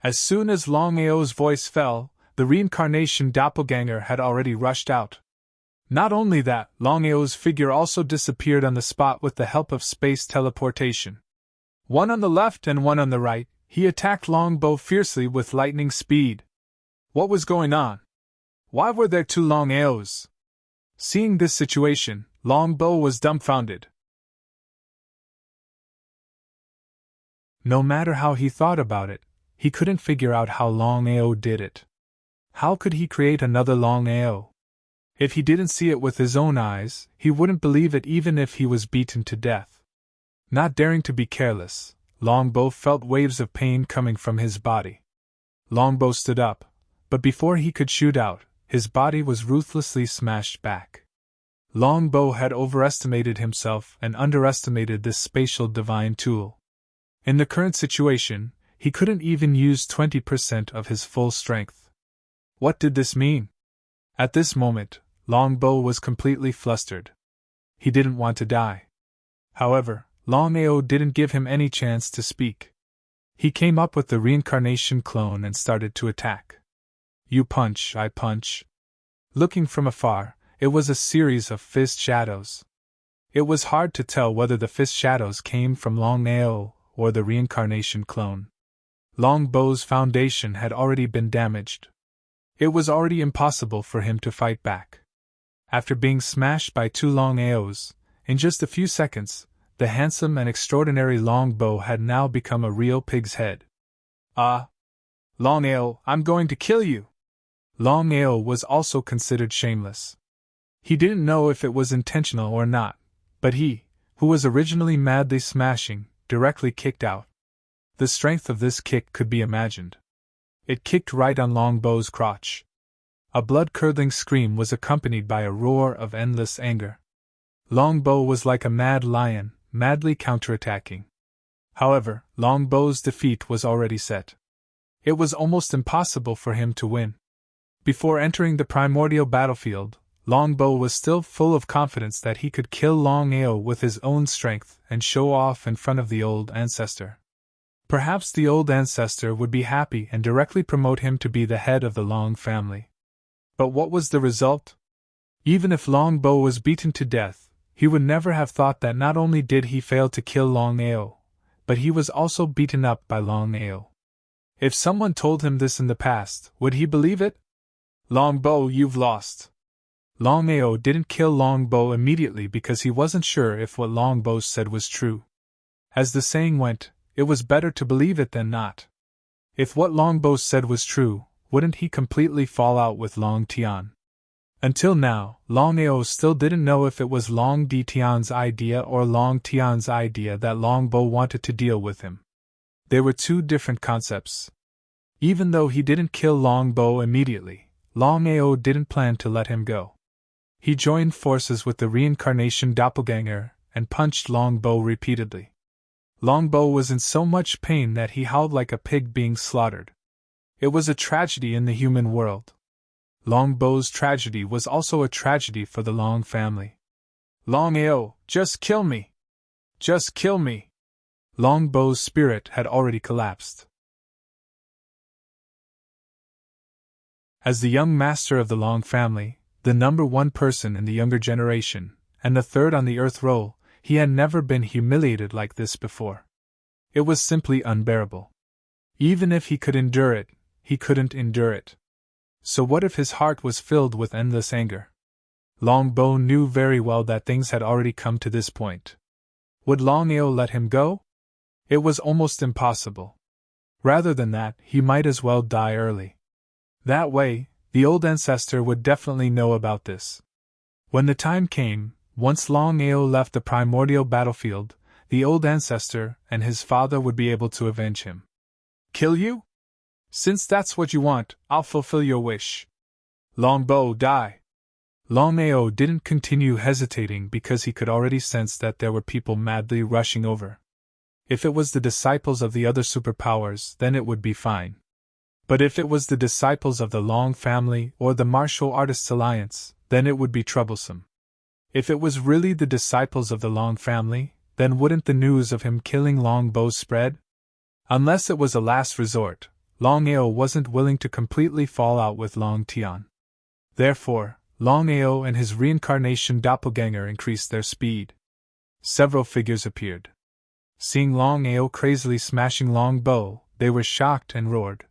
As soon as Longao's voice fell, the reincarnation doppelganger had already rushed out. Not only that, Longao's figure also disappeared on the spot with the help of space teleportation. One on the left and one on the right, he attacked Longbow fiercely with lightning speed. What was going on? Why were there two Longaos? Seeing this situation, Longbow was dumbfounded. No matter how he thought about it, he couldn't figure out how Longao did it. How could he create another Longao? If he didn't see it with his own eyes, he wouldn't believe it even if he was beaten to death. Not daring to be careless, Longbow felt waves of pain coming from his body. Longbow stood up, but before he could shoot out, his body was ruthlessly smashed back. Longbow had overestimated himself and underestimated this spatial divine tool. In the current situation, he couldn't even use 20% of his full strength. What did this mean? At this moment, Longbow was completely flustered. He didn't want to die. However, Longao didn't give him any chance to speak. He came up with the reincarnation clone and started to attack. You punch, I punch. Looking from afar, it was a series of fist shadows. It was hard to tell whether the fist shadows came from Longao or the reincarnation clone. Longbow's foundation had already been damaged. It was already impossible for him to fight back. After being smashed by two Longaos, in just a few seconds, the handsome and extraordinary Longbow had now become a real pig's head. Longao, I'm going to kill you! Longao was also considered shameless. He didn't know if it was intentional or not, but he, who was originally madly smashing, directly kicked out. The strength of this kick could be imagined. It kicked right on Longbow's crotch. A blood-curdling scream was accompanied by a roar of endless anger. Longbow was like a mad lion, madly counterattacking. However, Longbow's defeat was already set. It was almost impossible for him to win. Before entering the primordial battlefield, Longbow was still full of confidence that he could kill Longao with his own strength and show off in front of the old ancestor. Perhaps the old ancestor would be happy and directly promote him to be the head of the Long family. But what was the result? Even if Longbow was beaten to death, he would never have thought that not only did he fail to kill Longao, but he was also beaten up by Longao. If someone told him this in the past, would he believe it? Longbow, you've lost. Longao didn't kill Longbow immediately because he wasn't sure if what Longbow said was true. As the saying went, it was better to believe it than not. If what Longbow said was true, wouldn't he completely fall out with Long Tian? Until now, Longao still didn't know if it was Long Di Tian's idea or Long Tian's idea that Longbow wanted to deal with him. They were two different concepts. Even though he didn't kill Longbow immediately, Longao didn't plan to let him go. He joined forces with the reincarnation doppelganger and punched Longbow repeatedly. Longbow was in so much pain that he howled like a pig being slaughtered. It was a tragedy in the human world. Longbow's tragedy was also a tragedy for the Long family. Longao, just kill me! Just kill me! Longbow's spirit had already collapsed. As the young master of the Long family, the number one person in the younger generation, and the third on the earth roll, he had never been humiliated like this before. It was simply unbearable. Even if he could endure it, he couldn't endure it. So what if his heart was filled with endless anger? Longbow knew very well that things had already come to this point. Would Longao let him go? It was almost impossible. Rather than that, he might as well die early. That way, the old ancestor would definitely know about this. When the time came, once Longao left the primordial battlefield, the old ancestor and his father would be able to avenge him. Kill you? Since that's what you want, I'll fulfill your wish. Longbow, die! Longao didn't continue hesitating because he could already sense that there were people madly rushing over. If it was the disciples of the other superpowers, then it would be fine. But if it was the disciples of the Long family or the Martial Artists Alliance, then it would be troublesome. If it was really the disciples of the Long family, then wouldn't the news of him killing Longbow spread? Unless it was a last resort, Longao wasn't willing to completely fall out with Long Tian. Therefore, Longao and his reincarnation doppelganger increased their speed. Several figures appeared. Seeing Longao crazily smashing Longbo, they were shocked and roared,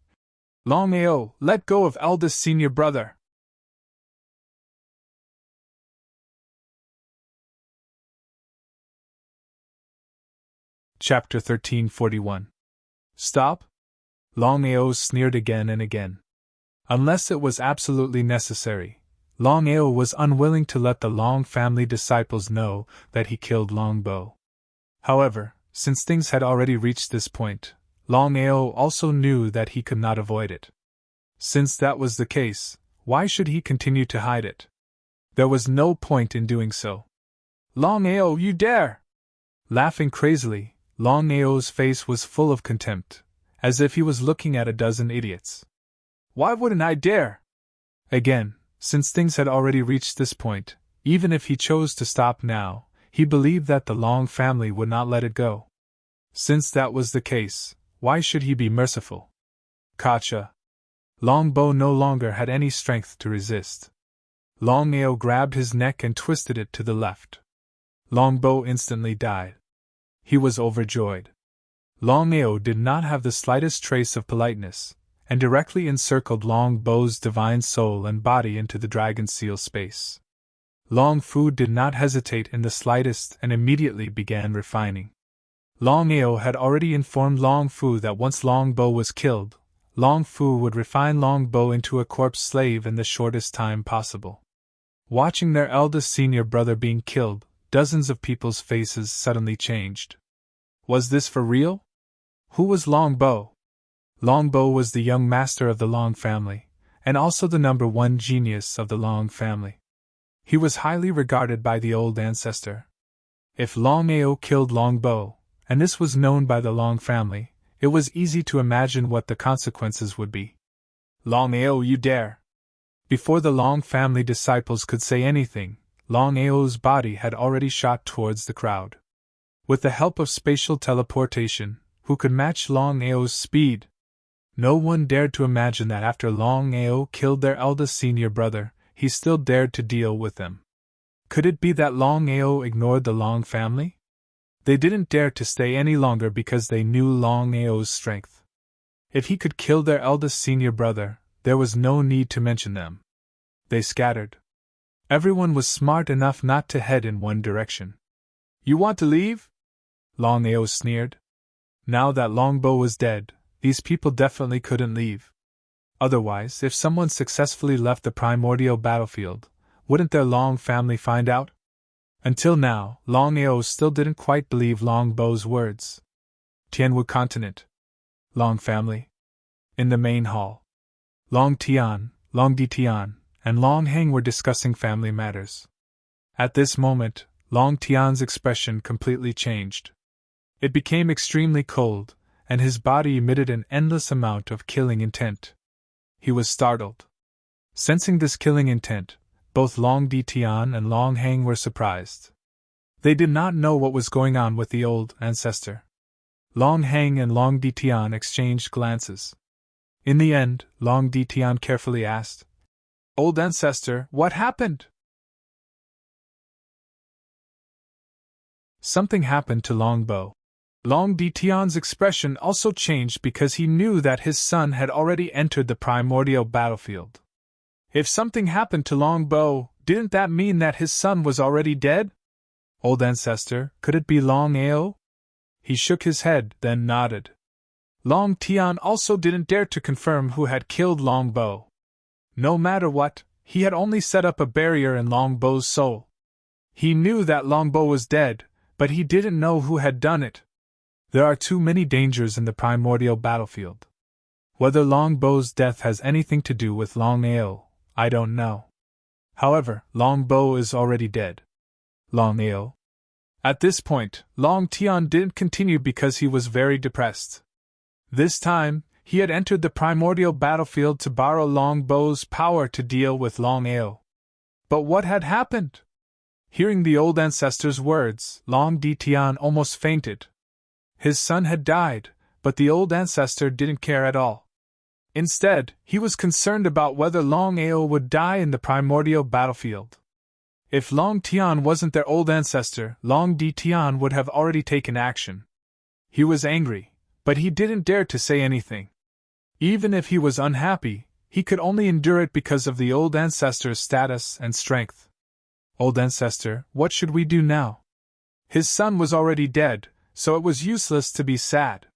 "Longao, let go of eldest senior brother!" Chapter 1341. Stop? Longao sneered again and again. Unless it was absolutely necessary, Longao was unwilling to let the Long family disciples know that he killed Longbo. However, since things had already reached this point, Longao also knew that he could not avoid it. Since that was the case, why should he continue to hide it? There was no point in doing so. "Longao, you dare!" Laughing crazily, Longao's face was full of contempt, as if he was looking at a dozen idiots. "Why wouldn't I dare?" Again, since things had already reached this point, even if he chose to stop now, he believed that the Long family would not let it go. Since that was the case, why should he be merciful? Gotcha! Longbo no longer had any strength to resist. Longao grabbed his neck and twisted it to the left. Longbo instantly died. He was overjoyed. Longao did not have the slightest trace of politeness, and directly encircled Longbo's divine soul and body into the dragon seal space. Long Fu did not hesitate in the slightest and immediately began refining. Longao had already informed Long Fu that once Longbo was killed, Long Fu would refine Longbo into a corpse slave in the shortest time possible. Watching their eldest senior brother being killed, dozens of people's faces suddenly changed. Was this for real? Who was Longbo? Longbo was the young master of the Long family, and also the #1 genius of the Long family. He was highly regarded by the old ancestor. If Longao killed Longbo, and this was known by the Long family, it was easy to imagine what the consequences would be. "Longao, you dare!" Before the Long family disciples could say anything, Longao's body had already shot towards the crowd. With the help of spatial teleportation, who could match Longao's speed? No one dared to imagine that after Longao killed their eldest senior brother, he still dared to deal with them. Could it be that Longao ignored the Long family? They didn't dare to stay any longer because they knew Longao's strength. If he could kill their eldest senior brother, there was no need to mention them. They scattered. Everyone was smart enough not to head in one direction. "You want to leave?" Longao sneered. Now that Longbo was dead, these people definitely couldn't leave. Otherwise, if someone successfully left the primordial battlefield, wouldn't their Long family find out? Until now, Longao still didn't quite believe Longbo's words. Tianwu Continent. Long family. In the main hall. Long Tian, Long Di Tian, and Long Heng were discussing family matters. At this moment, Long Tian's expression completely changed. It became extremely cold, and his body emitted an endless amount of killing intent. He was startled. Sensing this killing intent, both Long Di Tian and Long Heng were surprised. They did not know what was going on with the old ancestor. Long Heng and Long Di Tian exchanged glances. In the end, Long Di Tian carefully asked, "Old ancestor, what happened?" Something happened to Longbo. Long Di Tian's expression also changed because he knew that his son had already entered the primordial battlefield. If something happened to Longbo, didn't that mean that his son was already dead? Old ancestor, could it be Longao? He shook his head, then nodded. Long Tian also didn't dare to confirm who had killed Longbo. No matter what, he had only set up a barrier in Longbo's soul. He knew that Longbo was dead, but he didn't know who had done it. There are too many dangers in the primordial battlefield. Whether Longbo's death has anything to do with Longao, I don't know. However, Longbo is already dead. Longao. At this point, Long Tian didn't continue because he was very depressed. This time, he had entered the primordial battlefield to borrow Longbo's power to deal with Longao. But what had happened? Hearing the old ancestor's words, Long Di Tian almost fainted. His son had died, but the old ancestor didn't care at all. Instead, he was concerned about whether Longao would die in the primordial battlefield. If Long Tian wasn't their old ancestor, Long Di Tian would have already taken action. He was angry, but he didn't dare to say anything. Even if he was unhappy, he could only endure it because of the old ancestor's status and strength. Old ancestor, what should we do now? His son was already dead, so it was useless to be sad.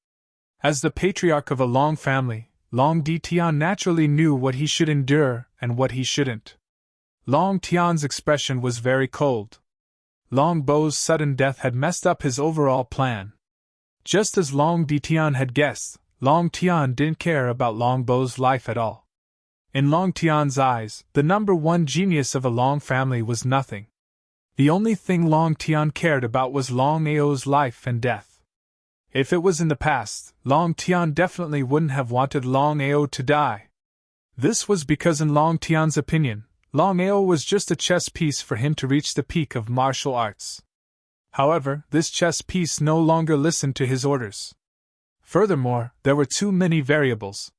As the patriarch of a Long family, Long Di Tian naturally knew what he should endure and what he shouldn't. Long Tian's expression was very cold. Long Bo's sudden death had messed up his overall plan. Just as Long Di Tian had guessed, Long Tian didn't care about Long Bo's life at all. In Long Tian's eyes, the number one genius of a Long family was nothing. The only thing Long Tian cared about was Long Ao's life and death. If it was in the past, Long Tian definitely wouldn't have wanted Long Ao to die. This was because in Long Tian's opinion, Long Ao was just a chess piece for him to reach the peak of martial arts. However, this chess piece no longer listened to his orders. Furthermore, there were too many variables.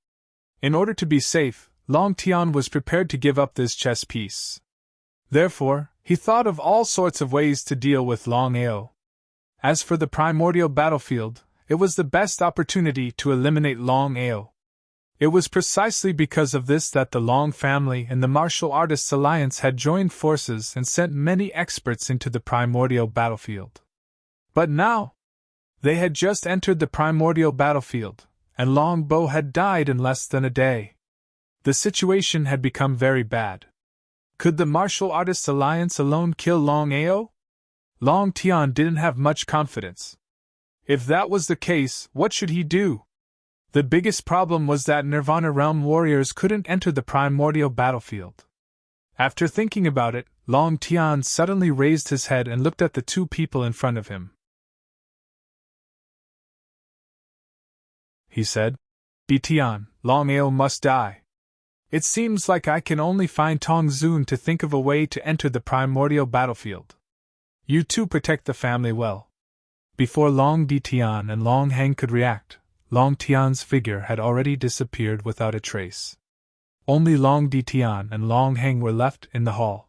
In order to be safe, Long Tian was prepared to give up this chess piece. Therefore, he thought of all sorts of ways to deal with Long Ao. As for the primordial battlefield, it was the best opportunity to eliminate Long Ao. It was precisely because of this that the Long family and the Martial Artists Alliance had joined forces and sent many experts into the primordial battlefield. But now, they had just entered the primordial battlefield, and Long Bo had died in less than a day. The situation had become very bad. Could the Martial Artists Alliance alone kill Long Ao? Long Tian didn't have much confidence. If that was the case, what should he do? The biggest problem was that Nirvana Realm warriors couldn't enter the primordial battlefield. After thinking about it, Long Tian suddenly raised his head and looked at the two people in front of him. He said, "Bi Tian, Long Ao must die. It seems like I can only find Tong Zun to think of a way to enter the primordial battlefield. You two protect the family well." Before Long Di Tian and Long Heng could react, Long Tian's figure had already disappeared without a trace. Only Long Di Tian and Long Heng were left in the hall.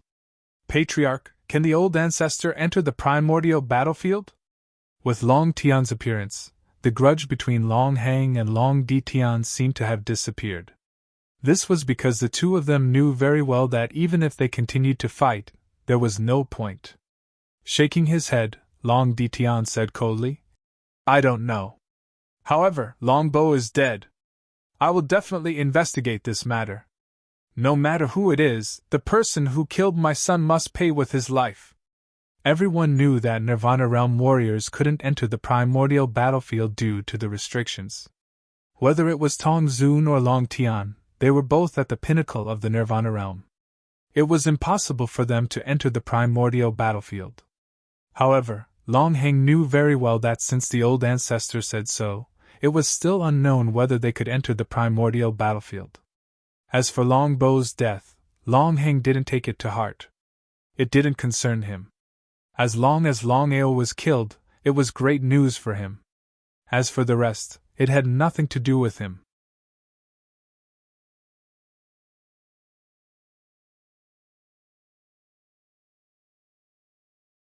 "Patriarch, can the old ancestor enter the primordial battlefield?" With Long Tian's appearance, the grudge between Long Heng and Long Di Tian seemed to have disappeared. This was because the two of them knew very well that even if they continued to fight, there was no point. Shaking his head, Long Di Tian said coldly, "I don't know. However, Long Bo is dead. I will definitely investigate this matter. No matter who it is, the person who killed my son must pay with his life." Everyone knew that Nirvana Realm warriors couldn't enter the primordial battlefield due to the restrictions. Whether it was Tong Zun or Long Tian, they were both at the pinnacle of the Nirvana Realm. It was impossible for them to enter the primordial battlefield. However, Long Heng knew very well that since the old ancestor said so, it was still unknown whether they could enter the primordial battlefield. As for Long Bo's death, Long Heng didn't take it to heart. It didn't concern him. As long as Long Ao was killed, it was great news for him. As for the rest, it had nothing to do with him.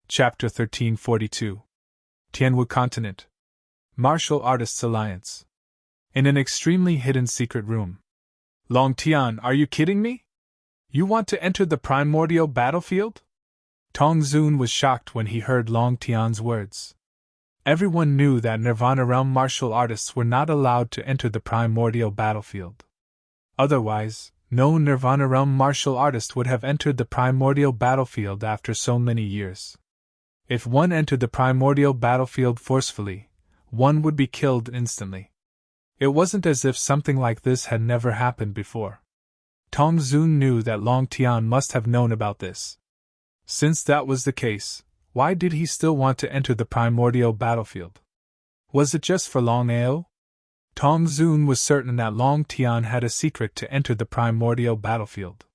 Chapter 1342. Tianwu Continent. Martial Artists Alliance. In an extremely hidden secret room. "Long Tian, are you kidding me? You want to enter the primordial battlefield?" Tong Zun was shocked when he heard Long Tian's words. Everyone knew that Nirvana Realm martial artists were not allowed to enter the primordial battlefield. Otherwise, no Nirvana Realm martial artist would have entered the primordial battlefield after so many years. If one entered the primordial battlefield forcefully, one would be killed instantly. It wasn't as if something like this had never happened before. Tong Zun knew that Long Tian must have known about this. Since that was the case, why did he still want to enter the primordial battlefield? Was it just for Long Ao? Tong Zun was certain that Long Tian had a secret to enter the primordial battlefield.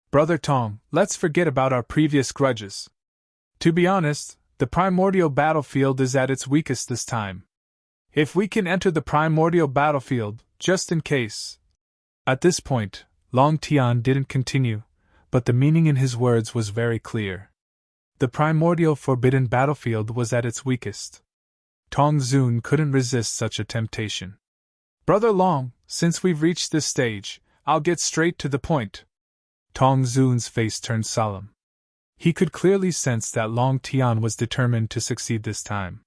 "Brother Tong, let's forget about our previous grudges. To be honest, the primordial battlefield is at its weakest this time. If we can enter the primordial battlefield, just in case, At this point, Long Tian didn't continue, but the meaning in his words was very clear. The primordial forbidden battlefield was at its weakest. Tong Zun couldn't resist such a temptation. Brother Long, since we've reached this stage, I'll get straight to the point. Tong Zun's face turned solemn. He could clearly sense that Long Tian was determined to succeed this time.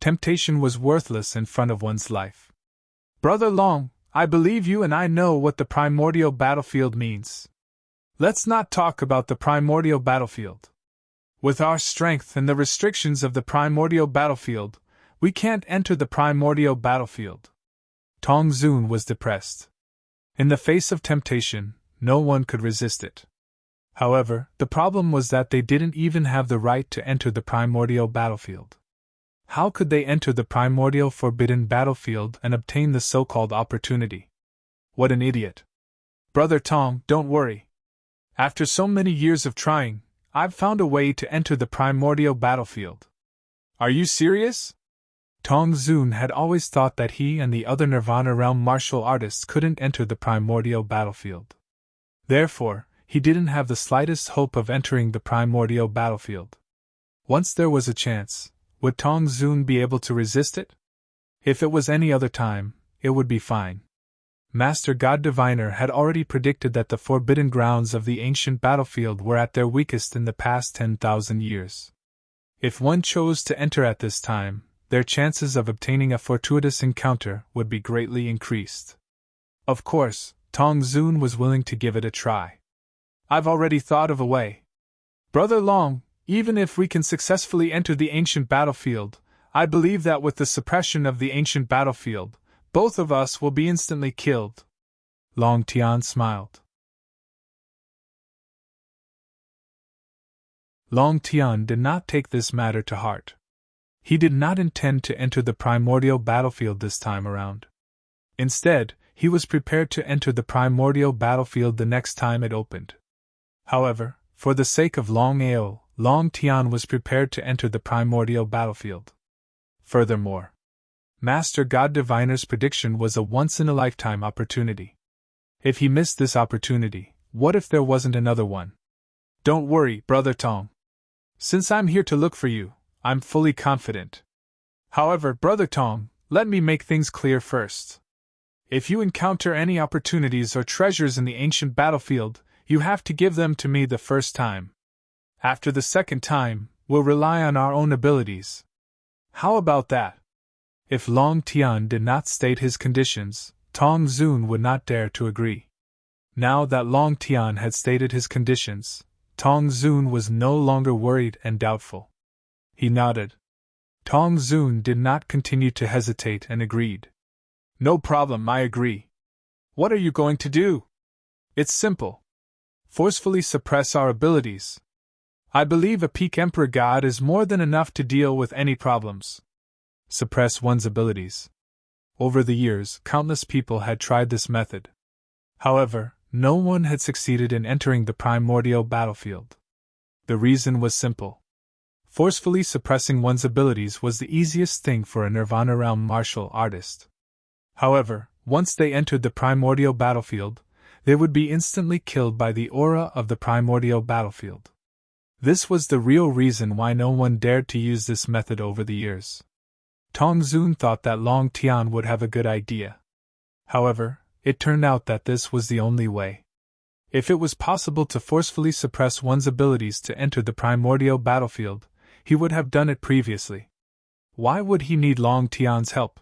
Temptation was worthless in front of one's life. Brother Long, I believe you and I know what the primordial battlefield means. Let's not talk about the primordial battlefield. With our strength and the restrictions of the primordial battlefield, we can't enter the primordial battlefield. Tong Zun was depressed. In the face of temptation, no one could resist it. However, the problem was that they didn't even have the right to enter the primordial battlefield. How could they enter the primordial forbidden battlefield and obtain the so-called opportunity? What an idiot. Brother Tong, don't worry. After so many years of trying, I've found a way to enter the primordial battlefield. Are you serious? Tong Zun had always thought that he and the other Nirvana realm martial artists couldn't enter the primordial battlefield. Therefore, he didn't have the slightest hope of entering the primordial battlefield. Once there was a chance, would Tong Zun be able to resist it? If it was any other time, it would be fine. Master God Diviner had already predicted that the forbidden grounds of the ancient battlefield were at their weakest in the past 10,000 years. If one chose to enter at this time, their chances of obtaining a fortuitous encounter would be greatly increased. Of course, Tong Zun was willing to give it a try. I've already thought of a way. Brother Long, even if we can successfully enter the ancient battlefield, I believe that with the suppression of the ancient battlefield, both of us will be instantly killed. Long Tian smiled. Long Tian did not take this matter to heart. He did not intend to enter the primordial battlefield this time around. Instead, he was prepared to enter the primordial battlefield the next time it opened. However, for the sake of Longao, Long Tian was prepared to enter the primordial battlefield. Furthermore, Master God Diviner's prediction was a once-in-a-lifetime opportunity. If he missed this opportunity, what if there wasn't another one? Don't worry, Brother Tong. Since I'm here to look for you, I'm fully confident. However, Brother Tong, let me make things clear first. If you encounter any opportunities or treasures in the ancient battlefield, you have to give them to me the first time. After the second time, we'll rely on our own abilities. How about that? If Long Tian did not state his conditions, Tong Zun would not dare to agree. Now that Long Tian had stated his conditions, Tong Zun was no longer worried and doubtful. He nodded. Tong Zun did not continue to hesitate and agreed. No problem, I agree. What are you going to do? It's simple. Forcefully suppress our abilities. I believe a peak Emperor God is more than enough to deal with any problems. Suppress one's abilities. Over the years, countless people had tried this method. However, no one had succeeded in entering the primordial battlefield. The reason was simple. Forcefully suppressing one's abilities was the easiest thing for a Nirvana realm martial artist. However, once they entered the primordial battlefield, they would be instantly killed by the aura of the primordial battlefield. This was the real reason why no one dared to use this method over the years. Tong Zun thought that Long Tian would have a good idea. However, it turned out that this was the only way. If it was possible to forcefully suppress one's abilities to enter the primordial battlefield, he would have done it previously. Why would he need Long Tian's help?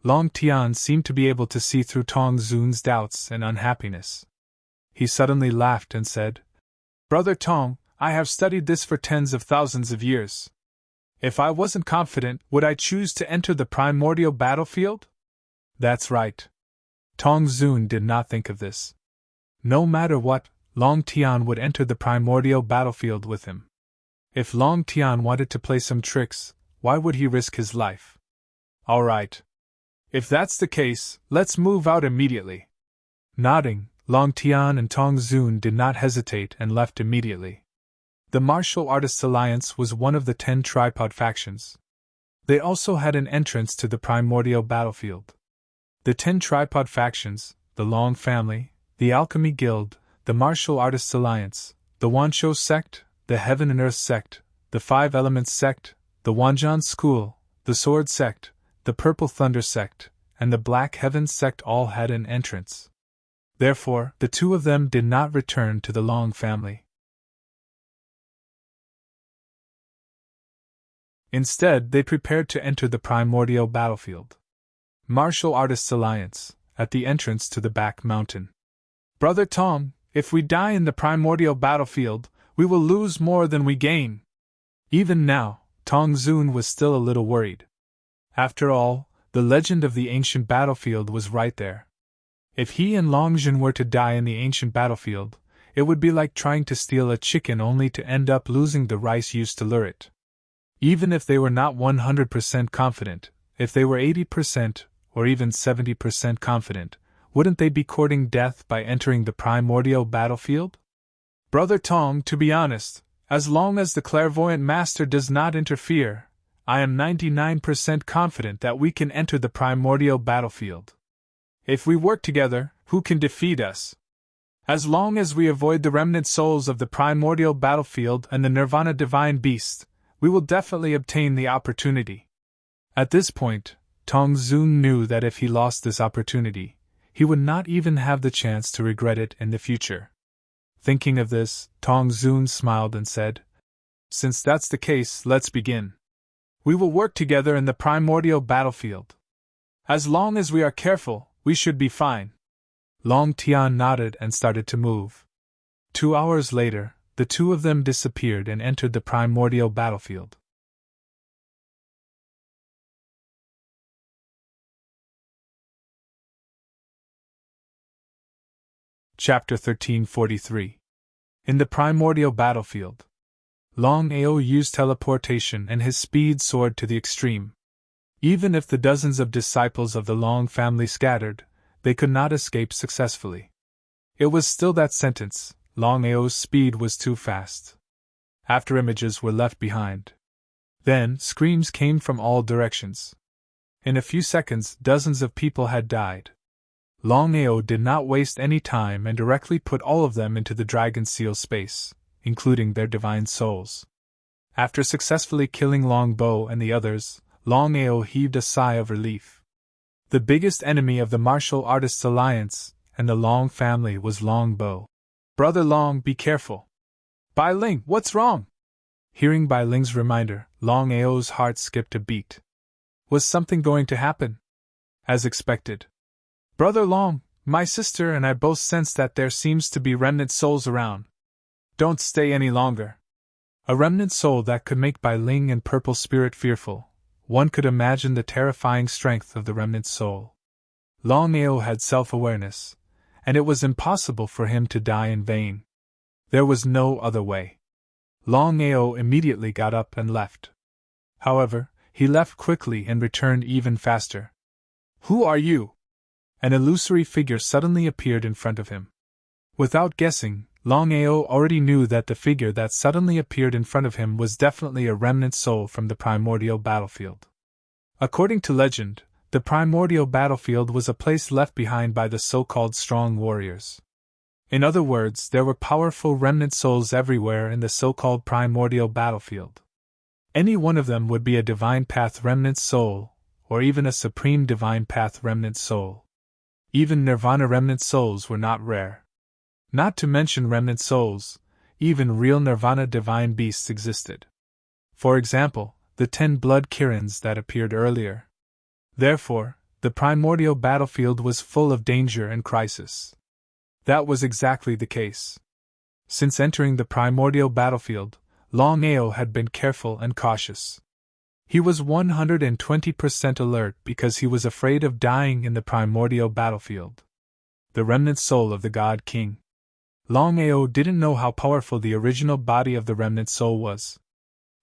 Long Tian seemed to be able to see through Tong Zun's doubts and unhappiness. He suddenly laughed and said, Brother Tong, I have studied this for tens of thousands of years. If I wasn't confident, would I choose to enter the primordial battlefield? That's right. Tong Zun did not think of this. No matter what, Long Tian would enter the primordial battlefield with him. If Long Tian wanted to play some tricks, why would he risk his life? All right. If that's the case, let's move out immediately. Nodding, Long Tian and Tong Zun did not hesitate and left immediately. The Martial Artists Alliance was one of the 10 tripod factions. They also had an entrance to the primordial battlefield. The 10 tripod factions, the Long family, the Alchemy Guild, the Martial Artists Alliance, the Wanshou sect, the Heaven and Earth sect, the Five Elements sect, the Wanjan School, the Sword sect, the Purple Thunder sect, and the Black Heaven sect all had an entrance. Therefore, the two of them did not return to the Long family. Instead, they prepared to enter the primordial battlefield. Martial Artists Alliance, at the entrance to the back mountain. Brother Tong, if we die in the primordial battlefield, we will lose more than we gain. Even now, Tong Zun was still a little worried. After all, the legend of the ancient battlefield was right there. If he and Longjun were to die in the ancient battlefield, it would be like trying to steal a chicken only to end up losing the rice used to lure it. Even if they were not 100% confident, if they were 80% or even 70% confident, wouldn't they be courting death by entering the primordial battlefield? Brother Tong, to be honest, as long as the clairvoyant master does not interfere, I am 99% confident that we can enter the primordial battlefield. If we work together, who can defeat us? As long as we avoid the remnant souls of the primordial battlefield and the Nirvana divine beast, we will definitely obtain the opportunity. At this point, Tong Zun knew that if he lost this opportunity, he would not even have the chance to regret it in the future. Thinking of this, Tong Zun smiled and said, "Since that's the case, let's begin. We will work together in the primordial battlefield. As long as we are careful, we should be fine." Long Tian nodded and started to move. 2 hours later, the two of them disappeared and entered the primordial battlefield. Chapter 1343. In the primordial battlefield. Longao used teleportation and his speed soared to the extreme. Even if the dozens of disciples of the Long family scattered, they could not escape successfully. It was still that sentence: Longao's speed was too fast. After images were left behind. Then, screams came from all directions. In a few seconds, dozens of people had died. Longao did not waste any time and directly put all of them into the Dragon Seal space, including their divine souls. After successfully killing Longbo and the others, Longao heaved a sigh of relief. The biggest enemy of the Martial Artists Alliance and the Long family was Longbo. "Brother Long, be careful." "Bai Ling, what's wrong?" Hearing Bai Ling's reminder, Longao's heart skipped a beat. Was something going to happen? As expected. "Brother Long, my sister and I both sense that there seems to be remnant souls around. Don't stay any longer." A remnant soul that could make Bai Ling and Purple Spirit fearful. One could imagine the terrifying strength of the remnant soul. Longao had self-awareness, and it was impossible for him to die in vain. There was no other way. Longao immediately got up and left. However, he left quickly and returned even faster. "Who are you?" An illusory figure suddenly appeared in front of him. Without guessing, Longao already knew that the figure that suddenly appeared in front of him was definitely a remnant soul from the primordial battlefield. According to legend, the primordial battlefield was a place left behind by the so-called strong warriors. In other words, there were powerful remnant souls everywhere in the so-called primordial battlefield. Any one of them would be a Divine Path remnant soul, or even a Supreme Divine Path remnant soul. Even Nirvana remnant souls were not rare. Not to mention remnant souls, even real Nirvana divine beasts existed. For example, the 10 blood Kirans that appeared earlier. Therefore, the primordial battlefield was full of danger and crisis. That was exactly the case. Since entering the primordial battlefield, Longao had been careful and cautious. He was 120% alert because he was afraid of dying in the primordial battlefield. The remnant soul of the God King. Longao didn't know how powerful the original body of the remnant soul was.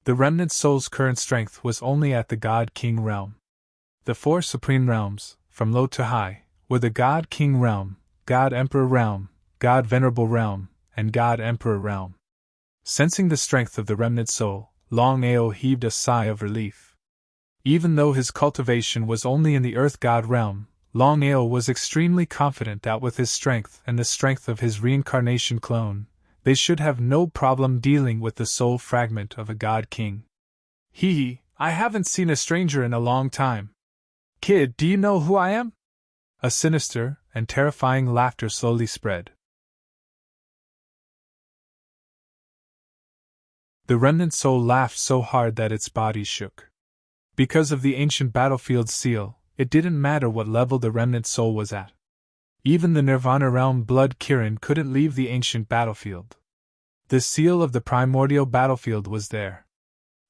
The remnant soul's current strength was only at the God King realm. The 4 supreme realms, from low to high, were the God King realm, God Emperor realm, God Venerable realm, and God Emperor realm. Sensing the strength of the remnant soul, Longao heaved a sigh of relief. Even though his cultivation was only in the Earth God realm, Longao was extremely confident that with his strength and the strength of his reincarnation clone, they should have no problem dealing with the soul fragment of a god king. I haven't seen a stranger in a long time. Kid, do you know who I am? A sinister and terrifying laughter slowly spread. The remnant soul laughed so hard that its body shook. Because of the ancient battlefield seal, it didn't matter what level the remnant soul was at. Even the Nirvana realm blood Kirin couldn't leave the ancient battlefield. The seal of the primordial battlefield was there.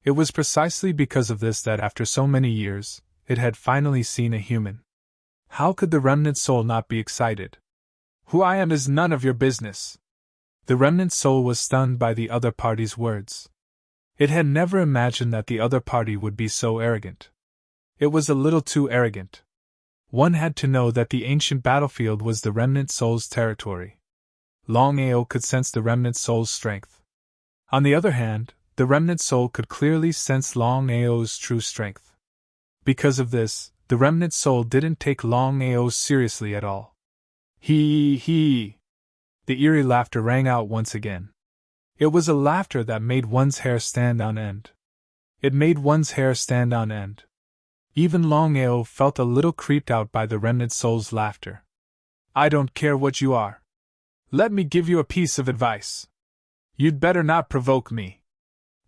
It was precisely because of this that after so many years, it had finally seen a human. How could the remnant soul not be excited? Who I am is none of your business. The remnant soul was stunned by the other party's words. It had never imagined that the other party would be so arrogant. It was a little too arrogant. One had to know that the ancient battlefield was the remnant soul's territory. Longao could sense the remnant soul's strength. On the other hand, the remnant soul could clearly sense Longao's true strength. Because of this, the remnant soul didn't take Longao seriously at all. The eerie laughter rang out once again. It was a laughter that made one's hair stand on end. It made one's hair stand on end. Even Longao felt a little creeped out by the remnant soul's laughter. I don't care what you are. Let me give you a piece of advice. You'd better not provoke me.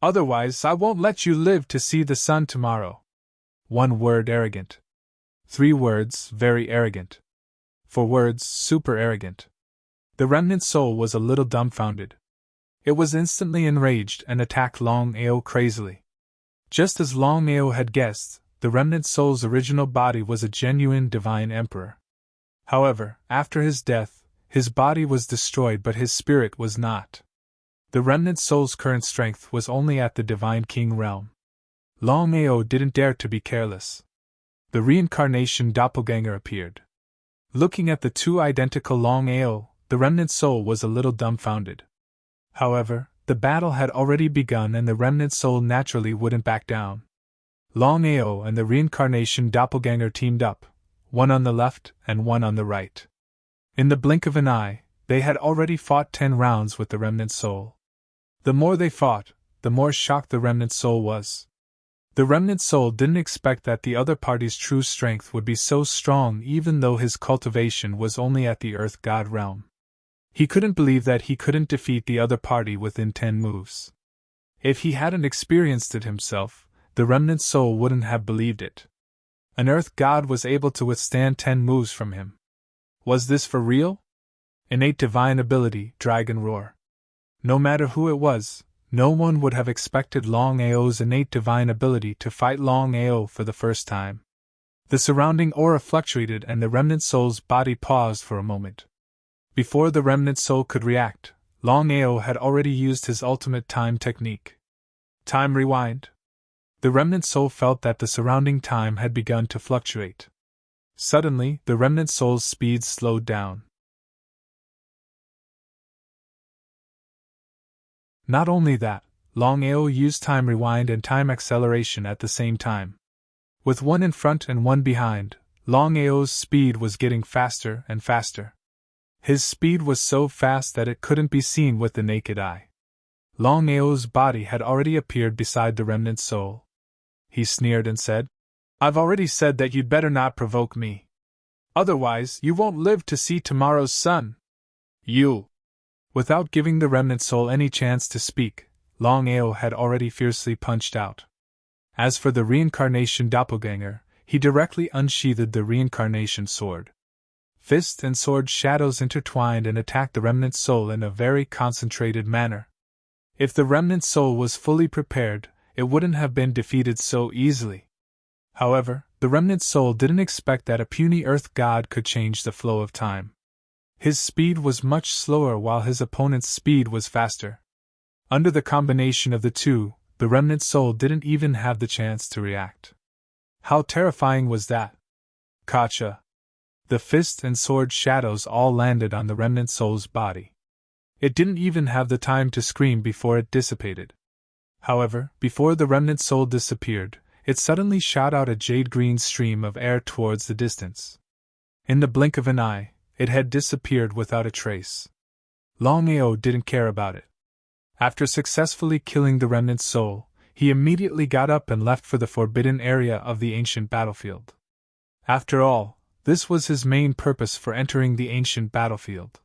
Otherwise, I won't let you live to see the sun tomorrow. 1 word, arrogant. 3 words, very arrogant. 4 words, super arrogant. The remnant soul was a little dumbfounded. It was instantly enraged and attacked Longao crazily. Just as Longao had guessed, the remnant soul's original body was a genuine divine emperor. However, after his death, his body was destroyed but his spirit was not. The remnant soul's current strength was only at the divine king realm. Longao didn't dare to be careless. The reincarnation doppelganger appeared. Looking at the two identical Longao, the remnant soul was a little dumbfounded. However, the battle had already begun and the remnant soul naturally wouldn't back down. Longao and the reincarnation doppelganger teamed up, one on the left and one on the right. In the blink of an eye, they had already fought 10 rounds with the remnant soul. The more they fought, the more shocked the remnant soul was. The remnant soul didn't expect that the other party's true strength would be so strong even though his cultivation was only at the earth god realm. He couldn't believe that he couldn't defeat the other party within 10 moves. If he hadn't experienced it himself, the remnant soul wouldn't have believed it. An earth god was able to withstand 10 moves from him. Was this for real? Innate divine ability, dragon roar. No matter who it was, no one would have expected Longao's innate divine ability to fight Longao for the first time. The surrounding aura fluctuated and the remnant soul's body paused for a moment. Before the remnant soul could react, Longao had already used his ultimate time technique. Time rewind. The remnant soul felt that the surrounding time had begun to fluctuate. Suddenly, the remnant soul's speed slowed down. Not only that, Longao used time rewind and time acceleration at the same time. With one in front and one behind, Longao's speed was getting faster and faster. His speed was so fast that it couldn't be seen with the naked eye. Longao's body had already appeared beside the remnant soul. He sneered and said, I've already said that you'd better not provoke me. Otherwise, you won't live to see tomorrow's sun. You. Without giving the remnant soul any chance to speak, Longao had already fiercely punched out. As for the reincarnation doppelganger, he directly unsheathed the reincarnation sword. Fist and sword shadows intertwined and attacked the remnant soul in a very concentrated manner. If the remnant soul was fully prepared, it wouldn't have been defeated so easily. However, the remnant soul didn't expect that a puny earth god could change the flow of time. His speed was much slower while his opponent's speed was faster. Under the combination of the two, the remnant soul didn't even have the chance to react. How terrifying was that? Gotcha! The fist and sword shadows all landed on the remnant soul's body. It didn't even have the time to scream before it dissipated. However, before the remnant soul disappeared, it suddenly shot out a jade-green stream of air towards the distance. In the blink of an eye, it had disappeared without a trace. Longao didn't care about it. After successfully killing the remnant soul, he immediately got up and left for the forbidden area of the ancient battlefield. After all, this was his main purpose for entering the ancient battlefield.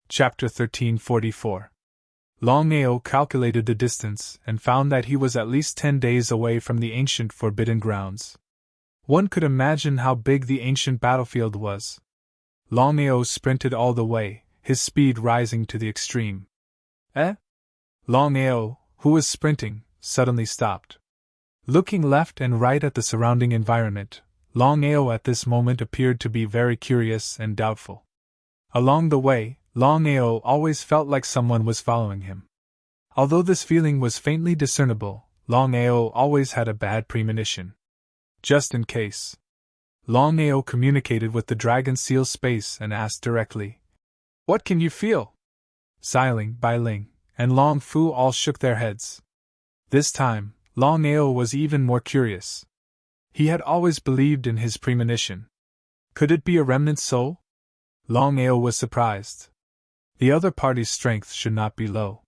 Chapter 1344. Longao calculated the distance and found that he was at least 10 days away from the ancient forbidden grounds. One could imagine how big the ancient battlefield was. Longao sprinted all the way, his speed rising to the extreme. Longao, who was sprinting, suddenly stopped. Looking left and right at the surrounding environment, Longao at this moment appeared to be very curious and doubtful. Along the way, Longao always felt like someone was following him. Although this feeling was faintly discernible, Longao always had a bad premonition. Just in case. Longao communicated with the dragon seal space and asked directly, "What can you feel?" Xiling, Bai Ling, and Long Fu all shook their heads. This time, Longao was even more curious. He had always believed in his premonition. Could it be a remnant soul? Longao was surprised. The other party's strength should not be low.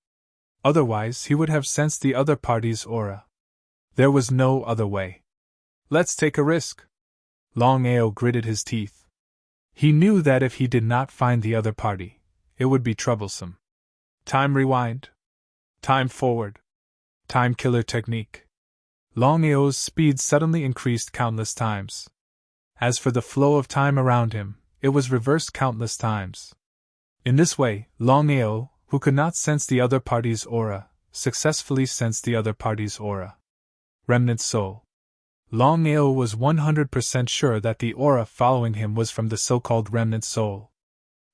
Otherwise, he would have sensed the other party's aura. There was no other way. Let's take a risk. Longao gritted his teeth. He knew that if he did not find the other party, it would be troublesome. Time rewind. Time forward. Time killer technique. Longao's speed suddenly increased countless times. As for the flow of time around him, it was reversed countless times. In this way, Longao, who could not sense the other party's aura, successfully sensed the other party's aura. Remnant soul. Longao was 100% sure that the aura following him was from the so-called remnant soul.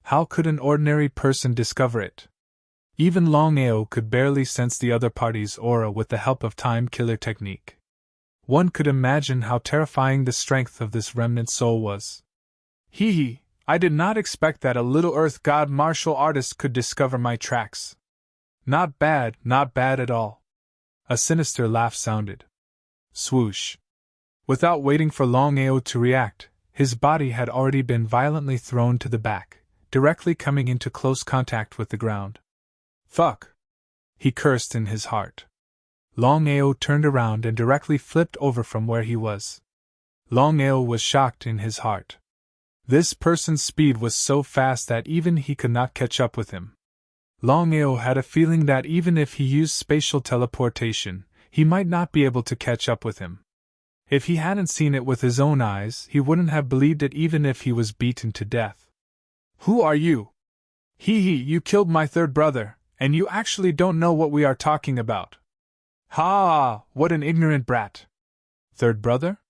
How could an ordinary person discover it? Even Longao could barely sense the other party's aura with the help of time killer technique. One could imagine how terrifying the strength of this remnant soul was. Hee, I did not expect that a little earth god martial artist could discover my tracks. Not bad at all. A sinister laugh sounded. Swoosh. Without waiting for Longao to react, his body had already been violently thrown to the back, directly coming into close contact with the ground. Fuck! He cursed in his heart. Longao turned around and directly flipped over from where he was. Longao was shocked in his heart. This person's speed was so fast that even he could not catch up with him. Longao had a feeling that even if he used spatial teleportation, he might not be able to catch up with him. If he hadn't seen it with his own eyes, he wouldn't have believed it even if he was beaten to death. Who are you? You killed my third brother, and you actually don't know what we are talking about. Ha! What an ignorant brat. Third brother?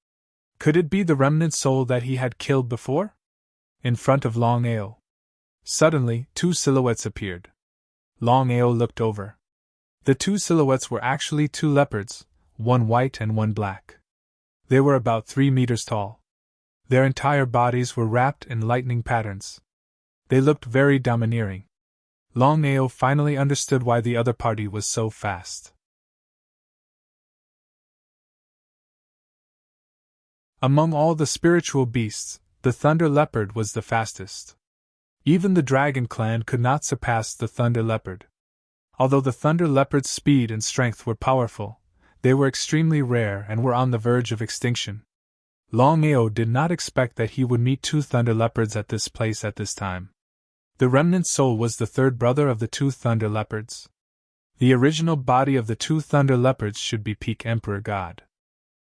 Could it be the remnant soul that he had killed before? In front of Longao. Suddenly, two silhouettes appeared. Longao looked over. The two silhouettes were actually two leopards, one white and one black. They were about 3 meters tall. Their entire bodies were wrapped in lightning patterns. They looked very domineering. Longao finally understood why the other party was so fast. Among all the spiritual beasts, the Thunder Leopard was the fastest. Even the Dragon Clan could not surpass the Thunder Leopard. Although the Thunder Leopard's speed and strength were powerful, they were extremely rare and were on the verge of extinction. Longao did not expect that he would meet two Thunder Leopards at this place at this time. The remnant soul was the third brother of the two Thunder Leopards. The original body of the two Thunder Leopards should be peak Emperor God.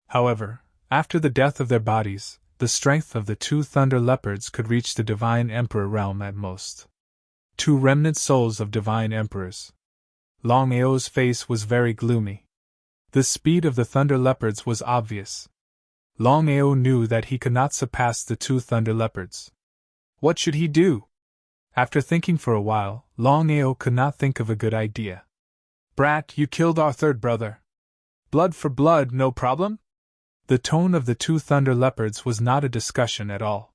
However, after the death of their bodies, the strength of the two Thunder Leopards could reach the Divine Emperor realm at most. Two remnant souls of Divine Emperors. Longao's face was very gloomy. The speed of the Thunder Leopards was obvious. Longao knew that he could not surpass the two Thunder Leopards. What should he do? After thinking for a while, Longao could not think of a good idea. Brat, you killed our third brother. Blood for blood, no problem? The tone of the two Thunder Leopards was not a discussion at all.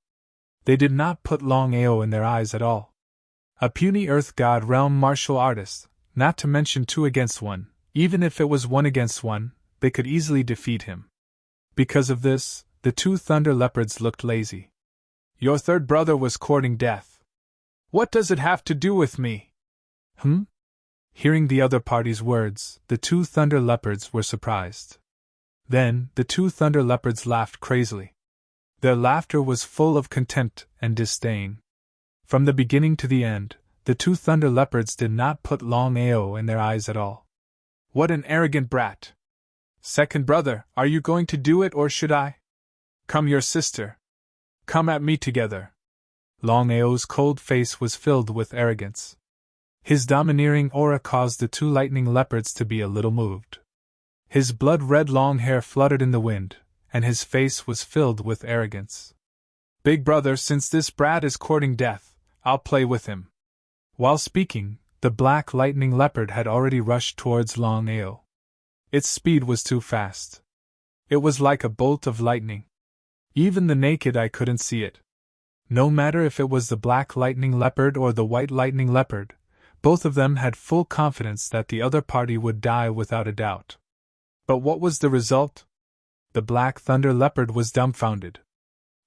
They did not put Longao in their eyes at all. A puny earth god realm martial artist, not to mention 2 against 1. Even if it was 1 against 1, they could easily defeat him. Because of this, the 2 thunder leopards looked lazy. Your third brother was courting death. What does it have to do with me? Hearing the other party's words, the 2 thunder leopards were surprised. Then, the 2 thunder leopards laughed crazily. Their laughter was full of contempt and disdain. From the beginning to the end, the 2 thunder leopards did not put Longao in their eyes at all. What an arrogant brat! Second brother, are you going to do it or should I? Come, your sister. Come at me together. Longao's cold face was filled with arrogance. His domineering aura caused the 2 lightning leopards to be a little moved. His blood-red long hair fluttered in the wind, and his face was filled with arrogance. Big brother, since this brat is courting death, I'll play with him. While speaking, the black lightning leopard had already rushed towards Longao. Its speed was too fast. It was like a bolt of lightning. Even the naked eye couldn't see it. No matter if it was the black lightning leopard or the white lightning leopard, both of them had full confidence that the other party would die without a doubt. But what was the result? The black thunder leopard was dumbfounded.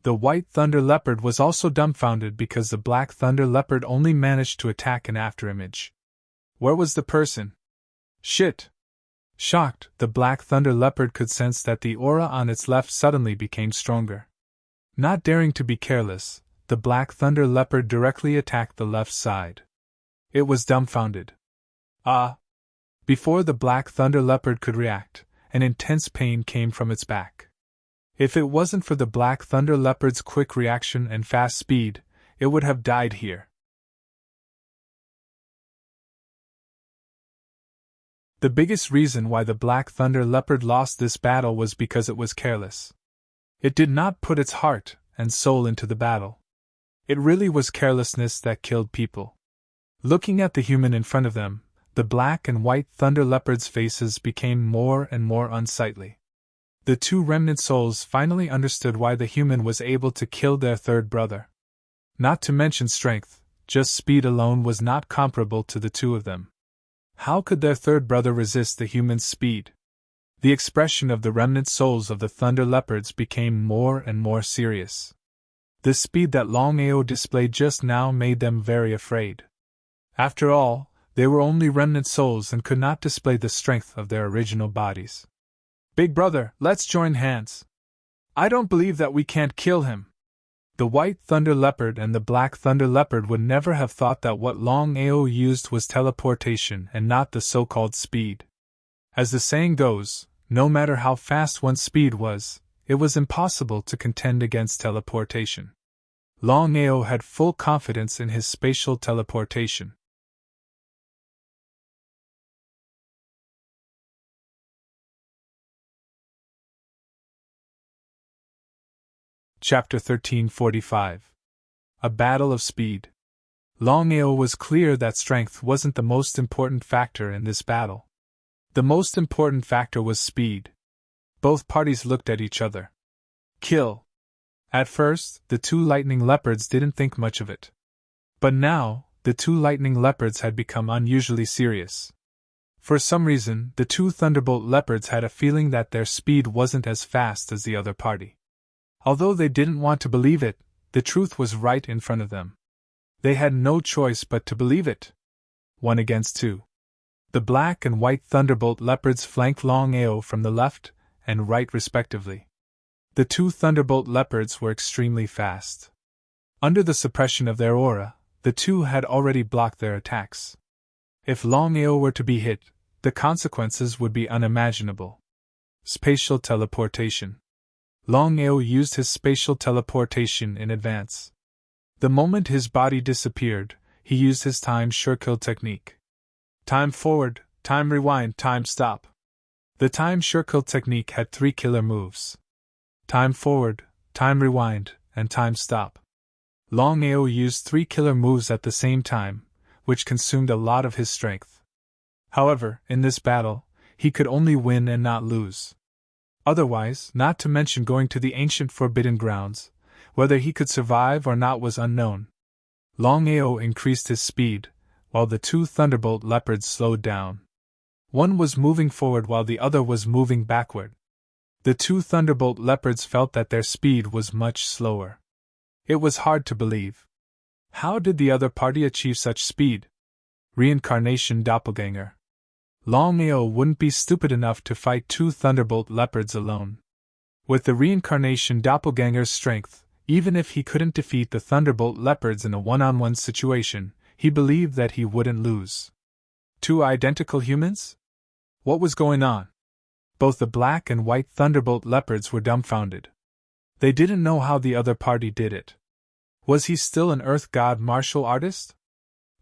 The white thunder leopard was also dumbfounded because the black thunder leopard only managed to attack an afterimage. Where was the person? Shit! Shocked, the black thunder leopard could sense that the aura on its left suddenly became stronger. Not daring to be careless, the black thunder leopard directly attacked the left side. It was dumbfounded. Ah! Before the black thunder leopard could react, an intense pain came from its back. If it wasn't for the black thunder leopard's quick reaction and fast speed, it would have died here. The biggest reason why the black thunder leopard lost this battle was because it was careless. It did not put its heart and soul into the battle. It really was carelessness that killed people. Looking at the human in front of them, the black and white thunder leopards' faces became more and more unsightly. The 2 remnant souls finally understood why the human was able to kill their third brother. Not to mention strength, just speed alone was not comparable to the 2 of them. How could their third brother resist the human's speed? The expression of the remnant souls of the thunder leopards became more and more serious. The speed that Longao displayed just now made them very afraid. After all, they were only remnant souls and could not display the strength of their original bodies. Big brother, let's join hands. I don't believe that we can't kill him. The white thunder leopard and the black thunder leopard would never have thought that what Longao used was teleportation and not the so-called speed. As the saying goes, no matter how fast one's speed was, it was impossible to contend against teleportation. Longao had full confidence in his spatial teleportation. Chapter 1345. A Battle of Speed. Longao was clear that strength wasn't the most important factor in this battle. The most important factor was speed. Both parties looked at each other. Kill. At first, the 2 lightning leopards didn't think much of it. But now, the 2 lightning leopards had become unusually serious. For some reason, the 2 thunderbolt leopards had a feeling that their speed wasn't as fast as the other party. Although they didn't want to believe it, the truth was right in front of them. They had no choice but to believe it. 1 against 2. The black and white thunderbolt leopards flanked Longao from the left and right respectively. The 2 thunderbolt leopards were extremely fast. Under the suppression of their aura, the 2 had already blocked their attacks. If Longao were to be hit, the consequences would be unimaginable. Spatial teleportation. Longao used his spatial teleportation in advance. The moment his body disappeared, he used his time circle technique. Time forward, time rewind, time stop. The time circle technique had 3 killer moves. Time forward, time rewind, and time stop. Longao used 3 killer moves at the same time, which consumed a lot of his strength. However, in this battle, he could only win and not lose. Otherwise, not to mention going to the ancient forbidden grounds, whether he could survive or not was unknown. Longao increased his speed, while the two thunderbolt leopards slowed down. One was moving forward while the other was moving backward. The two thunderbolt leopards felt that their speed was much slower. It was hard to believe. How did the other party achieve such speed? Reincarnation doppelganger. Longao wouldn't be stupid enough to fight two thunderbolt leopards alone. With the reincarnation doppelganger's strength, even if he couldn't defeat the thunderbolt leopards in a one-on-one situation, he believed that he wouldn't lose. Two identical humans? What was going on? Both the black and white thunderbolt leopards were dumbfounded. They didn't know how the other party did it. Was he still an Earth God martial artist?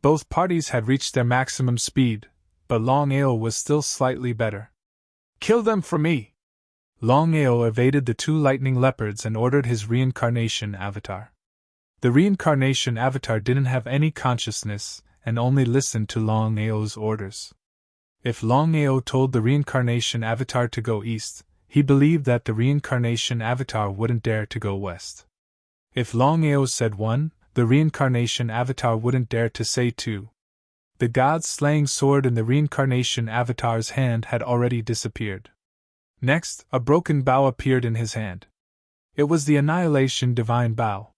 Both parties had reached their maximum speed, but Longao was still slightly better. Kill them for me! Longao evaded the two lightning leopards and ordered his reincarnation avatar. The reincarnation avatar didn't have any consciousness and only listened to Longao's orders. If Longao told the reincarnation avatar to go east, he believed that the reincarnation avatar wouldn't dare to go west. If Longao said 1, the reincarnation avatar wouldn't dare to say 2. The god-slaying sword in the reincarnation avatar's hand had already disappeared. Next, a broken bow appeared in his hand. It was the Annihilation Divine Bow.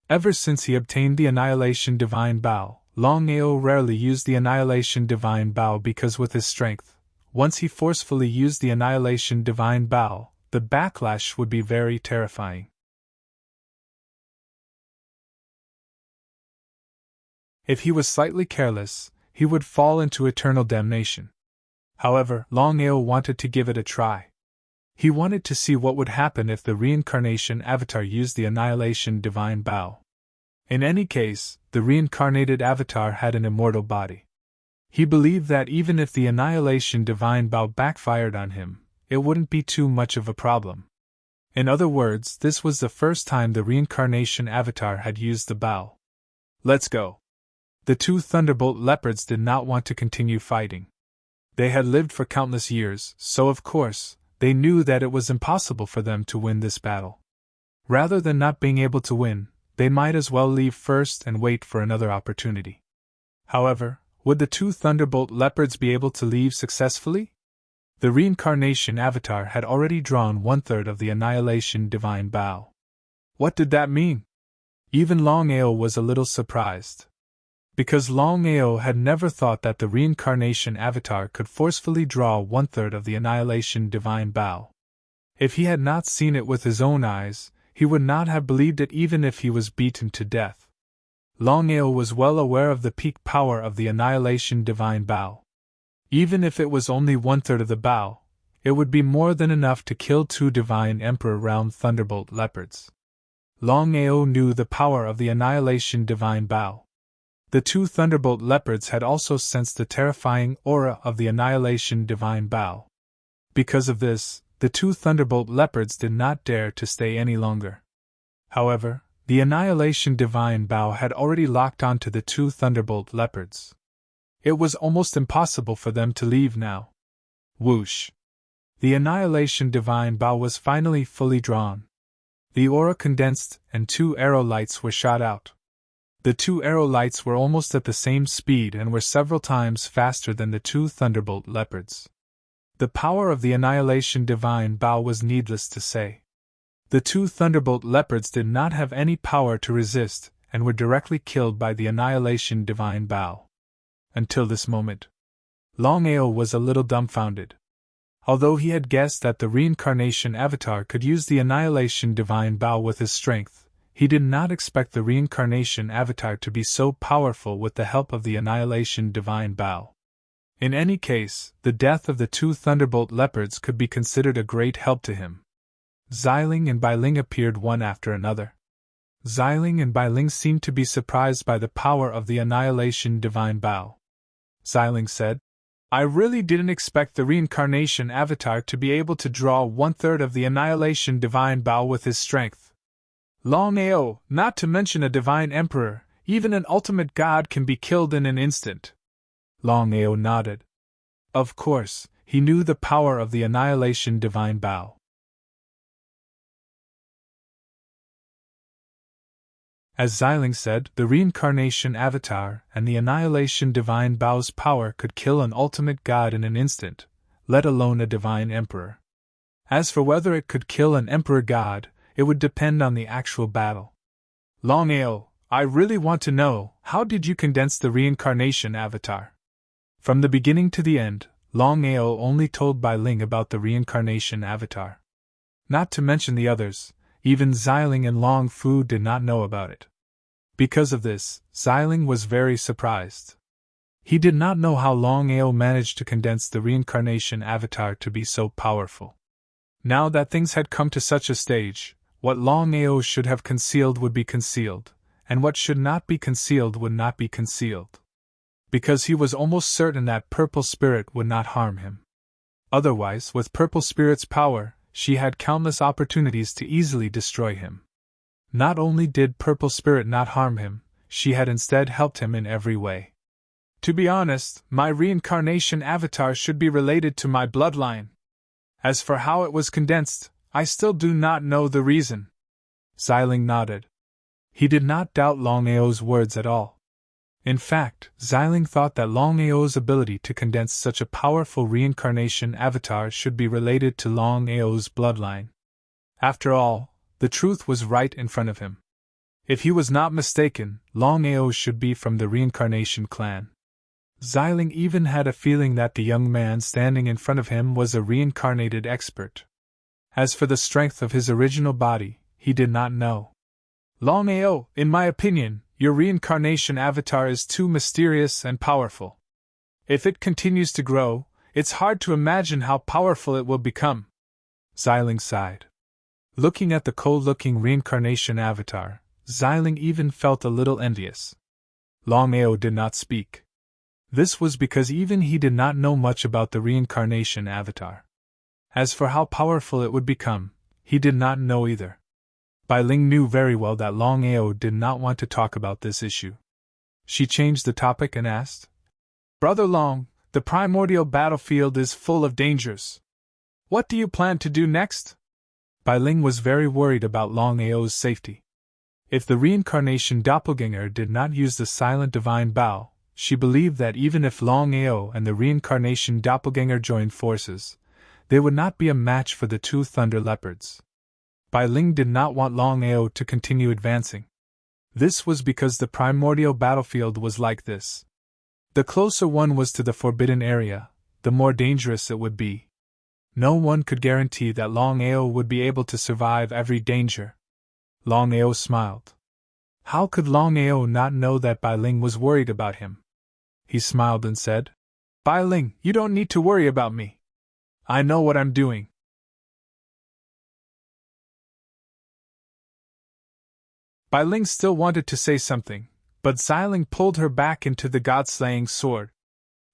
Ever since he obtained the Annihilation Divine Bow, Longao rarely used the Annihilation Divine Bow because with his strength, once he forcefully used the Annihilation Divine Bow, the backlash would be very terrifying. If he was slightly careless, he would fall into eternal damnation. However, Longao wanted to give it a try. He wanted to see what would happen if the reincarnation avatar used the Annihilation Divine Bow. In any case, the reincarnated avatar had an immortal body. He believed that even if the Annihilation Divine Bow backfired on him, it wouldn't be too much of a problem. In other words, this was the first time the reincarnation avatar had used the bow. Let's go. The two thunderbolt leopards did not want to continue fighting. They had lived for countless years, so of course, they knew that it was impossible for them to win this battle. Rather than not being able to win, they might as well leave first and wait for another opportunity. However, would the two thunderbolt leopards be able to leave successfully? The reincarnation avatar had already drawn 1/3 of the Annihilation Divine Bow. What did that mean? Even Longao was a little surprised. Because Longao had never thought that the reincarnation avatar could forcefully draw 1/3 of the Annihilation Divine Bow. If he had not seen it with his own eyes, he would not have believed it even if he was beaten to death. Longao was well aware of the peak power of the Annihilation Divine Bow. Even if it was only 1/3 of the bow, it would be more than enough to kill two Divine Emperor round thunderbolt leopards. Longao knew the power of the Annihilation Divine Bow. The two thunderbolt leopards had also sensed the terrifying aura of the Annihilation Divine Bow. Because of this, the two thunderbolt leopards did not dare to stay any longer. However, the Annihilation Divine Bow had already locked onto the two thunderbolt leopards. It was almost impossible for them to leave now. Whoosh! The Annihilation Divine Bow was finally fully drawn. The aura condensed, and two arrow lights were shot out. The two arrow lights were almost at the same speed and were several times faster than the two thunderbolt leopards. The power of the Annihilation Divine Bow was needless to say. The two thunderbolt leopards did not have any power to resist and were directly killed by the Annihilation Divine Bow. Until this moment, Longao was a little dumbfounded. Although he had guessed that the reincarnation avatar could use the Annihilation Divine Bow with his strength, he did not expect the reincarnation avatar to be so powerful with the help of the Annihilation Divine Bow. In any case, the death of the two thunderbolt leopards could be considered a great help to him. Xiling and Bailing appeared one after another. Xiling and Bailing seemed to be surprised by the power of the Annihilation Divine Bow. Xiling said, "I really didn't expect the reincarnation avatar to be able to draw 1/3 of the Annihilation Divine Bow with his strength. Longao, not to mention a Divine Emperor, even an ultimate god can be killed in an instant." Longao nodded. Of course, he knew the power of the Annihilation Divine Bow. As Xiling said, the reincarnation avatar and the annihilation divine Bao's power could kill an ultimate god in an instant, let alone a divine emperor. As for whether it could kill an emperor god, it would depend on the actual battle. Longao, I really want to know, how did you condense the reincarnation avatar? From the beginning to the end, Longao only told Bai Ling about the reincarnation avatar. Not to mention the others, even Xiling and Long Fu did not know about it. Because of this, Xiling was very surprised. He did not know how Longao managed to condense the reincarnation avatar to be so powerful. Now that things had come to such a stage, what Longao should have concealed would be concealed, and what should not be concealed would not be concealed. Because he was almost certain that Purple Spirit would not harm him. Otherwise, with Purple Spirit's power, she had countless opportunities to easily destroy him. Not only did Purple Spirit not harm him, she had instead helped him in every way. To be honest, my reincarnation avatar should be related to my bloodline. As for how it was condensed, I still do not know the reason. Xiling nodded. He did not doubt Longao's words at all. In fact, Xiling thought that Longao's ability to condense such a powerful reincarnation avatar should be related to Longao's bloodline. After all, the truth was right in front of him. If he was not mistaken, Longao should be from the reincarnation clan. Xiling even had a feeling that the young man standing in front of him was a reincarnated expert. As for the strength of his original body, he did not know. Longao, in my opinion, your reincarnation avatar is too mysterious and powerful. If it continues to grow, it's hard to imagine how powerful it will become. Xiling sighed. Looking at the cold-looking reincarnation avatar, Xiling even felt a little envious. Longao did not speak. This was because even he did not know much about the reincarnation avatar. As for how powerful it would become, he did not know either. Bai Ling knew very well that Longao did not want to talk about this issue. She changed the topic and asked, Brother Long, the primordial battlefield is full of dangers. What do you plan to do next? Bai Ling was very worried about Longao's safety. If the reincarnation doppelganger did not use the silent divine Bao, she believed that even if Longao and the reincarnation doppelganger joined forces, they would not be a match for the two thunder leopards. Bai Ling did not want Longao to continue advancing. This was because the primordial battlefield was like this. The closer one was to the forbidden area, the more dangerous it would be. No one could guarantee that Longao would be able to survive every danger. Longao smiled. How could Longao not know that Bai Ling was worried about him? He smiled and said, Bai Ling, you don't need to worry about me. I know what I'm doing. Bai Ling still wanted to say something, but Xiling pulled her back into the god-slaying sword.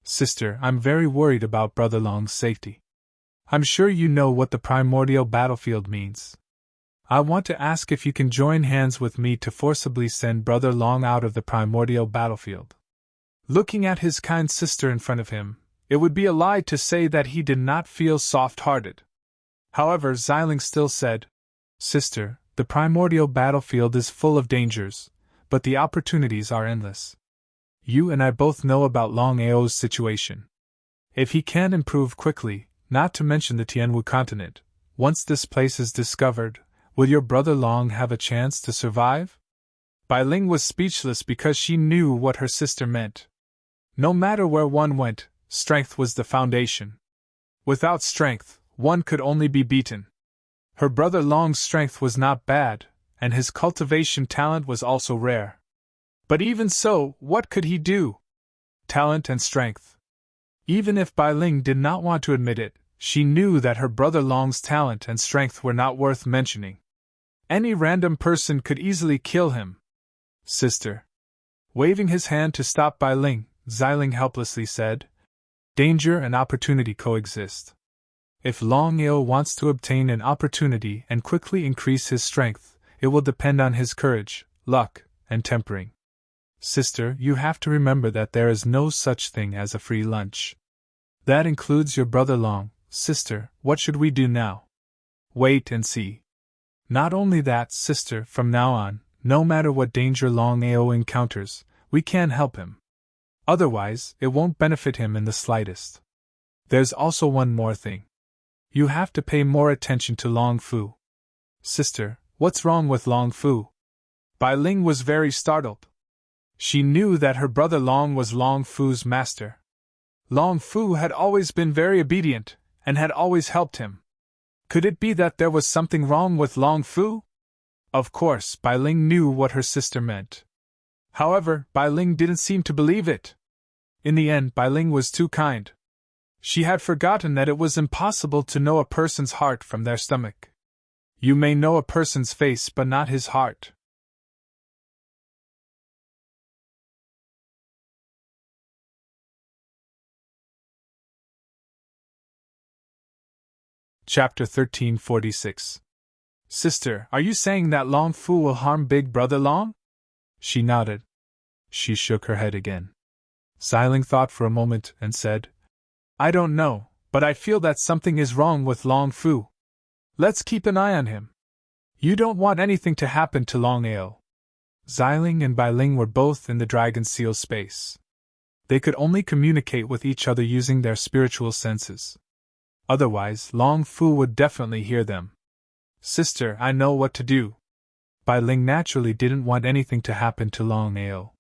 Sister, I'm very worried about Brother Long's safety. I'm sure you know what the primordial battlefield means. I want to ask if you can join hands with me to forcibly send Brother Long out of the primordial battlefield. Looking at his kind sister in front of him, it would be a lie to say that he did not feel soft-hearted. However, Xiling still said, Sister, the primordial battlefield is full of dangers, but the opportunities are endless. You and I both know about Longao's situation. If he can improve quickly, not to mention the Tianwu continent, once this place is discovered, will your brother Long have a chance to survive? Bai Ling was speechless because she knew what her sister meant. No matter where one went, strength was the foundation. Without strength, one could only be beaten. Her brother Long's strength was not bad, and his cultivation talent was also rare. But even so, what could he do? Talent and strength. Even if Bai Ling did not want to admit it, she knew that her brother Long's talent and strength were not worth mentioning. Any random person could easily kill him. Sister. Waving his hand to stop Bai Ling, Xiling helplessly said, Danger and opportunity coexist. If Longao wants to obtain an opportunity and quickly increase his strength, it will depend on his courage, luck, and tempering. Sister, you have to remember that there is no such thing as a free lunch. That includes your brother Long. Sister, what should we do now? Wait and see. Not only that, sister, from now on, No matter what danger Longao encounters, we can't help him. Otherwise, it won't benefit him in the slightest. There's also one more thing. You have to pay more attention to Long Fu. Sister, what's wrong with Long Fu? Bai Ling was very startled. She knew that her brother Long was Long Fu's master. Long Fu had always been very obedient, and had always helped him. Could it be that there was something wrong with Long Fu? Of course, Bai Ling knew what her sister meant. However, Bai Ling didn't seem to believe it. In the end, Bai Ling was too kind. She had forgotten that it was impossible to know a person's heart from their stomach. You may know a person's face but not his heart. Chapter 1346. Sister, are you saying that Long Fu will harm Big Brother Long? She nodded. She shook her head again. Xiling thought for a moment and said, I don't know, but I feel that something is wrong with Long Fu. Let's keep an eye on him. You don't want anything to happen to Longao. Xiling and Bai Ling were both in the Dragon Seal space. They could only communicate with each other using their spiritual senses. Otherwise, Long Fu would definitely hear them. Sister, I know what to do. Bai Ling naturally didn't want anything to happen to Longao.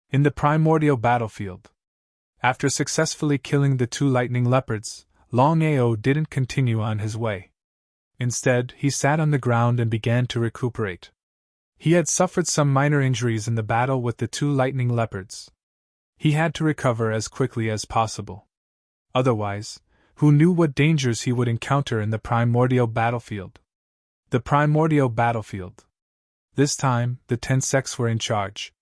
In the primordial battlefield, after successfully killing the 2 lightning leopards, Longao didn't continue on his way. Instead, he sat on the ground and began to recuperate. He had suffered some minor injuries in the battle with the 2 lightning leopards. He had to recover as quickly as possible. Otherwise, who knew what dangers he would encounter in the primordial battlefield? The primordial battlefield. This time, the 10 sects were in charge.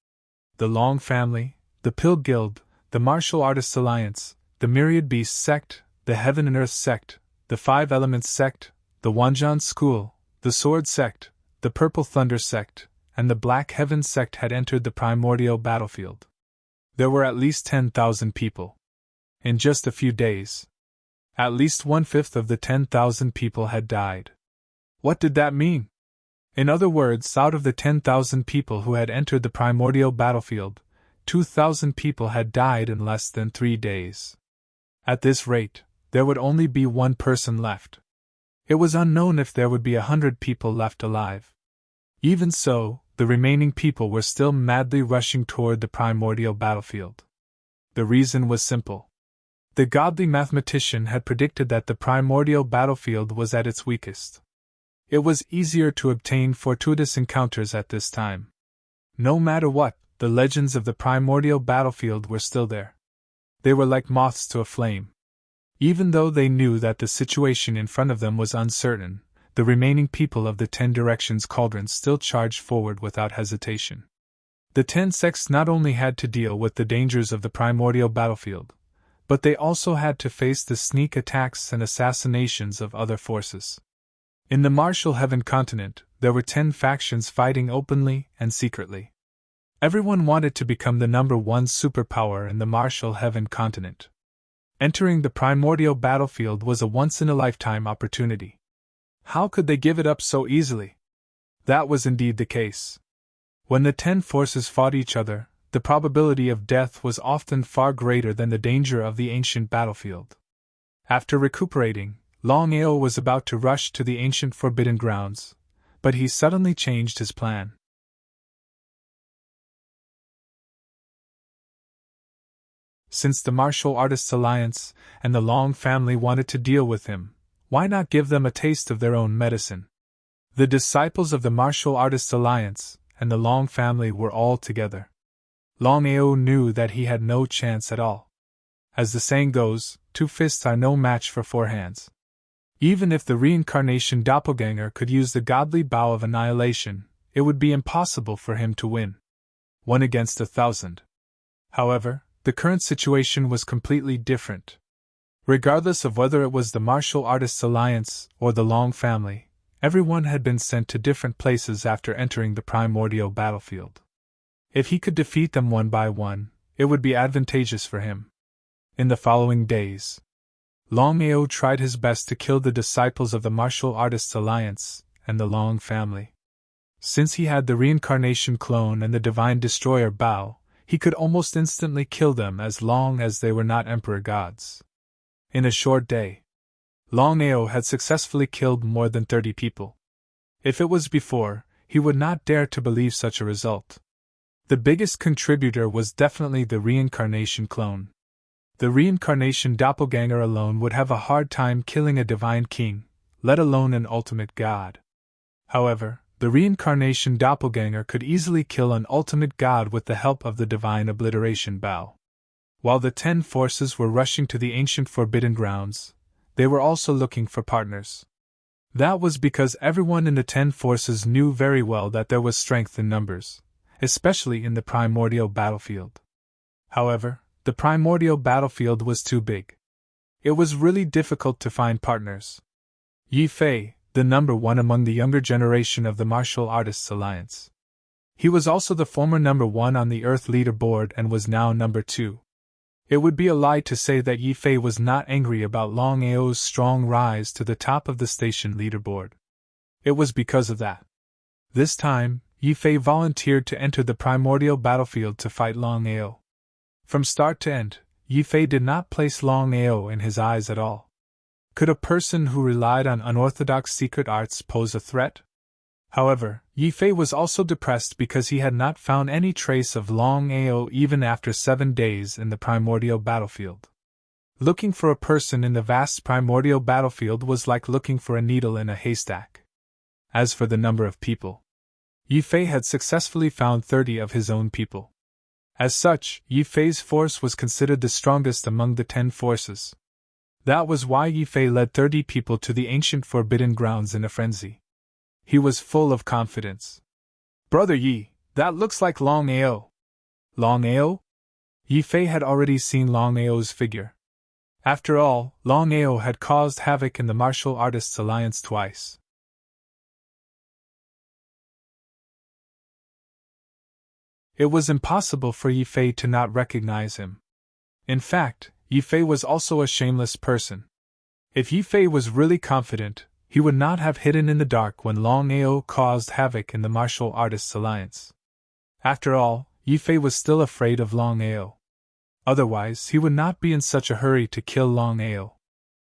The Long family, the Pill Guild, the Martial Artists Alliance, the Myriad Beasts sect, the Heaven and Earth sect, the 5 Elements sect, the Wanjan School, the Sword sect, the Purple Thunder sect, and the Black Heaven sect had entered the primordial battlefield. There were at least 10,000 people. In just a few days, at least 1/5 of the 10,000 people had died. What did that mean? In other words, out of the 10,000 people who had entered the primordial battlefield, 2,000 people had died in less than 3 days. At this rate, there would only be 1 person left. It was unknown if there would be 100 people left alive. Even so, the remaining people were still madly rushing toward the primordial battlefield. The reason was simple. The godly mathematician had predicted that the primordial battlefield was at its weakest. It was easier to obtain fortuitous encounters at this time. No matter what, the legends of the primordial battlefield were still there. They were like moths to a flame. Even though they knew that the situation in front of them was uncertain, the remaining people of the 10 Directions Cauldron still charged forward without hesitation. The 10 sects not only had to deal with the dangers of the primordial battlefield, but they also had to face the sneak attacks and assassinations of other forces. In the Martial Heaven continent, there were 10 factions fighting openly and secretly. Everyone wanted to become the #1 superpower in the Martial Heaven continent. Entering the primordial battlefield was a once-in-a-lifetime opportunity. How could they give it up so easily? That was indeed the case. When the 10 forces fought each other, the probability of death was often far greater than the danger of the ancient battlefield. After recuperating, Longao was about to rush to the ancient forbidden grounds, but he suddenly changed his plan. Since the Martial Artists Alliance and the Long family wanted to deal with him, why not give them a taste of their own medicine? The disciples of the Martial Artists Alliance and the Long family were all together. Longao knew that he had no chance at all. As the saying goes, 2 fists are no match for 4 hands. Even if the reincarnation doppelganger could use the godly bow of annihilation, it would be impossible for him to win. 1 against 1,000. However, the current situation was completely different. Regardless of whether it was the Martial Artists Alliance or the Long family, everyone had been sent to different places after entering the primordial battlefield. If he could defeat them one by one, it would be advantageous for him. In the following days, Longao tried his best to kill the disciples of the Martial Artists Alliance and the Long family. Since he had the reincarnation clone and the divine destroyer Bao, he could almost instantly kill them as long as they were not emperor gods. In a short day, Longao had successfully killed more than 30 people. If it was before, he would not dare to believe such a result. The biggest contributor was definitely the reincarnation clone. The reincarnation doppelganger alone would have a hard time killing a divine king, let alone an ultimate god. However, the reincarnation doppelganger could easily kill an ultimate god with the help of the divine obliteration Bao. While the 10 forces were rushing to the ancient forbidden grounds, they were also looking for partners. That was because everyone in the 10 forces knew very well that there was strength in numbers, especially in the primordial battlefield. However, the primordial battlefield was too big. It was really difficult to find partners. Yi Fei, the number 1 among the younger generation of the Martial Artists Alliance. He was also the former number 1 on the Earth leaderboard and was now number 2. It would be a lie to say that Yi Fei was not angry about Longao's strong rise to the top of the station leaderboard. It was because of that. This time, Yi Fei volunteered to enter the primordial battlefield to fight Longao. From start to end, Yi Fei did not place Longao in his eyes at all. Could a person who relied on unorthodox secret arts pose a threat? However, Yi Fei was also depressed because he had not found any trace of Longao even after 7 days in the primordial battlefield. Looking for a person in the vast primordial battlefield was like looking for a needle in a haystack. As for the number of people, Yi Fei had successfully found 30 of his own people. As such, Yi Fei's force was considered the strongest among the 10 forces. That was why Yi Fei led 30 people to the ancient forbidden grounds in a frenzy. He was full of confidence. "Brother Yi, that looks like Longao." Longao? Yi Fei had already seen Longao's figure. After all, Longao had caused havoc in the Martial Artists Alliance twice. It was impossible for Yi Fei to not recognize him. In fact, Yi Fei was also a shameless person. If Yi Fei was really confident, he would not have hidden in the dark when Longao caused havoc in the Martial Artists Alliance. After all, Yi Fei was still afraid of Longao. Otherwise, he would not be in such a hurry to kill Longao.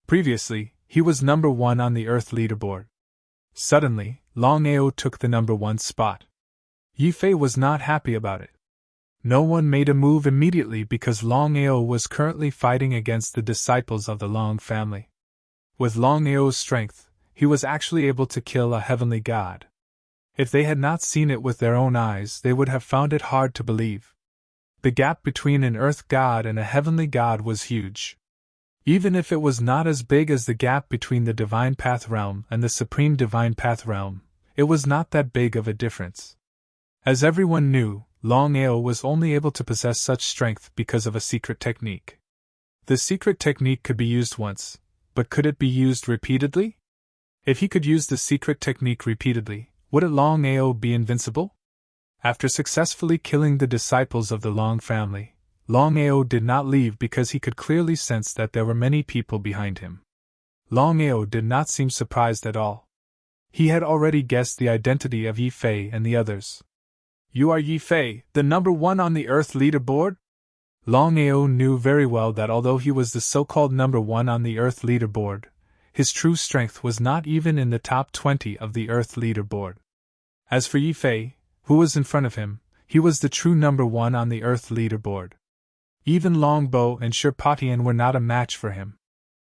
Previously, he was number 1 on the Earth leaderboard. Suddenly, Longao took the number 1 spot. Yi Fei was not happy about it. No one made a move immediately because Longao was currently fighting against the disciples of the Long family. With Longao's strength, he was actually able to kill a heavenly god. If they had not seen it with their own eyes, they would have found it hard to believe. The gap between an earth god and a heavenly god was huge. Even if it was not as big as the gap between the Divine Path Realm and the Supreme Divine Path Realm, it was not that big of a difference. As everyone knew, Longao was only able to possess such strength because of a secret technique. The secret technique could be used once, but could it be used repeatedly? If he could use the secret technique repeatedly, would Longao be invincible? After successfully killing the disciples of the Long family, Longao did not leave because he could clearly sense that there were many people behind him. Longao did not seem surprised at all. He had already guessed the identity of Yi Fei and the others. "You are Yi Fei, the number 1 on the Earth leaderboard?" Longao knew very well that although he was the so-called number 1 on the Earth leaderboard, his true strength was not even in the top 20 of the Earth leaderboard. As for Yi Fei, who was in front of him, he was the true number 1 on the Earth leaderboard. Even Longbo and Shirpatian were not a match for him.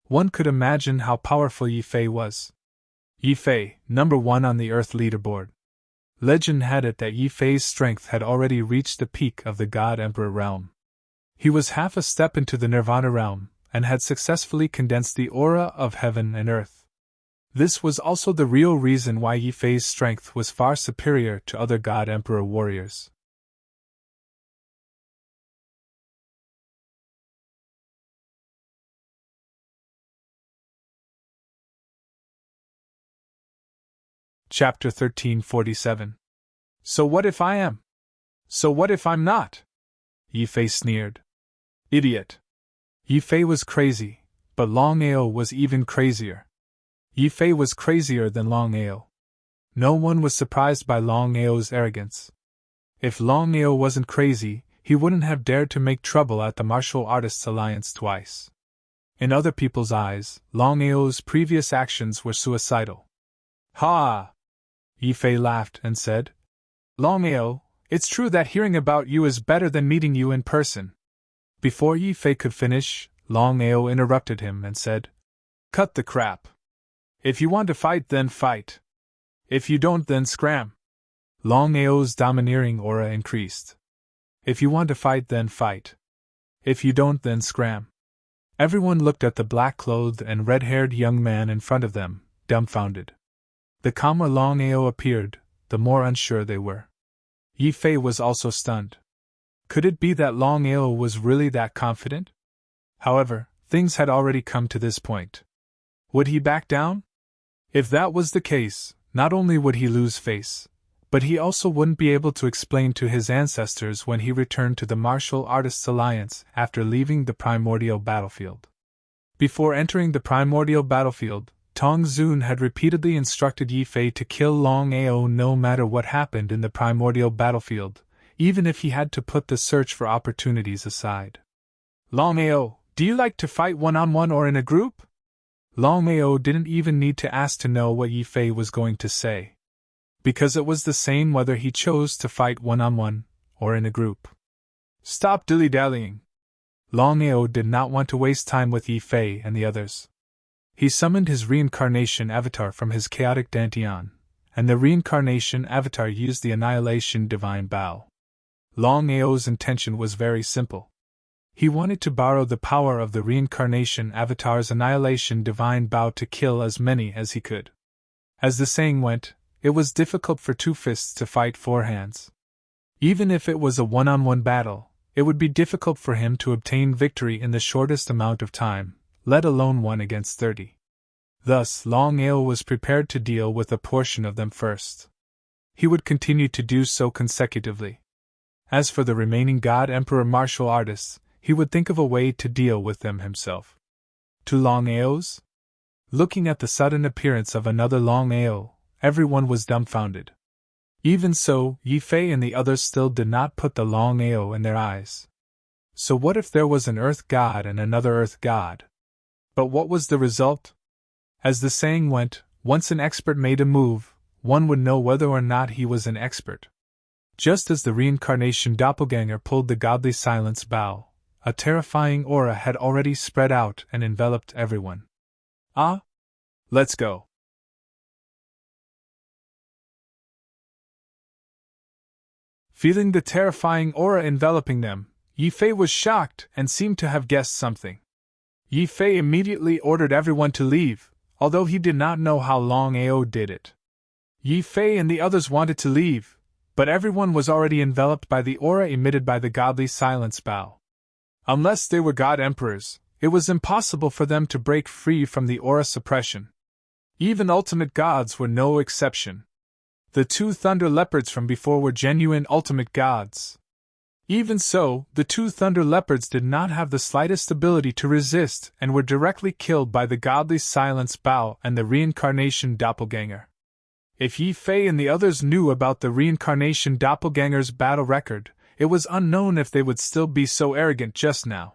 One could imagine how powerful Yi Fei was. Yi Fei, number 1 on the Earth leaderboard. Legend had it that Yi Fei's strength had already reached the peak of the God-Emperor realm. He was half a step into the Nirvana realm, and had successfully condensed the aura of heaven and earth. This was also the real reason why Yi Fei's strength was far superior to other God-Emperor warriors. Chapter 1347. So what if I am? So what if I'm not? Yi Fei sneered. Idiot. Yi Fei was crazy, but Longao was even crazier. Yi Fei was crazier than Longao. No one was surprised by Longao's arrogance. If Longao wasn't crazy, he wouldn't have dared to make trouble at the Martial Artists Alliance twice. In other people's eyes, Longao's previous actions were suicidal. Ha! Yi Fei laughed and said, Longao, it's true that hearing about you is better than meeting you in person. Before Yi Fei could finish, Longao interrupted him and said, Cut the crap. If you want to fight, then fight. If you don't, then scram. Longao's domineering aura increased. If you want to fight, then fight. If you don't, then scram. Everyone looked at the black-clothed and red-haired young man in front of them, dumbfounded. The calmer Longao appeared, the more unsure they were. Yi Fei was also stunned. Could it be that Longao was really that confident? However, things had already come to this point. Would he back down? If that was the case, not only would he lose face, but he also wouldn't be able to explain to his ancestors when he returned to the Martial Artists Alliance after leaving the primordial battlefield. Before entering the primordial battlefield, Tong Zun had repeatedly instructed Yi Fei to kill Longao no matter what happened in the primordial battlefield, even if he had to put the search for opportunities aside. Longao, do you like to fight one-on-one or in a group? Longao didn't even need to ask to know what Yi Fei was going to say, because it was the same whether he chose to fight one-on-one or in a group. Stop dilly-dallying. Longao did not want to waste time with Yi Fei and the others. He summoned his reincarnation avatar from his chaotic dantian, and the reincarnation avatar used the Annihilation Divine Bow. Longao's intention was very simple. He wanted to borrow the power of the reincarnation avatar's Annihilation Divine Bow to kill as many as he could. As the saying went, it was difficult for two fists to fight four hands. Even if it was a one-on-one battle, it would be difficult for him to obtain victory in the shortest amount of time, let alone 1 against 30. Thus, Longao was prepared to deal with a portion of them first. He would continue to do so consecutively. As for the remaining God Emperor martial artists, he would think of a way to deal with them himself. To Longao's? Looking at the sudden appearance of another Longao, everyone was dumbfounded. Even so, Yi Fei and the others still did not put the Longao in their eyes. So what if there was an Earth God and another Earth God? But what was the result? As the saying went, once an expert made a move, one would know whether or not he was an expert. Just as the reincarnation doppelganger pulled the godly silence bow, a terrifying aura had already spread out and enveloped everyone. Ah? Let's go. Feeling the terrifying aura enveloping them, Yi Fei was shocked and seemed to have guessed something. Yi Fei immediately ordered everyone to leave, although he did not know how Longao did it. Yi Fei and the others wanted to leave, but everyone was already enveloped by the aura emitted by the godly silence bow. Unless they were God Emperors, it was impossible for them to break free from the aura suppression. Even ultimate gods were no exception. The 2 thunder leopards from before were genuine ultimate gods. Even so, the 2 thunder leopards did not have the slightest ability to resist and were directly killed by the godly silence bow and the reincarnation doppelganger. If Yi Fei and the others knew about the reincarnation doppelganger's battle record, it was unknown if they would still be so arrogant just now.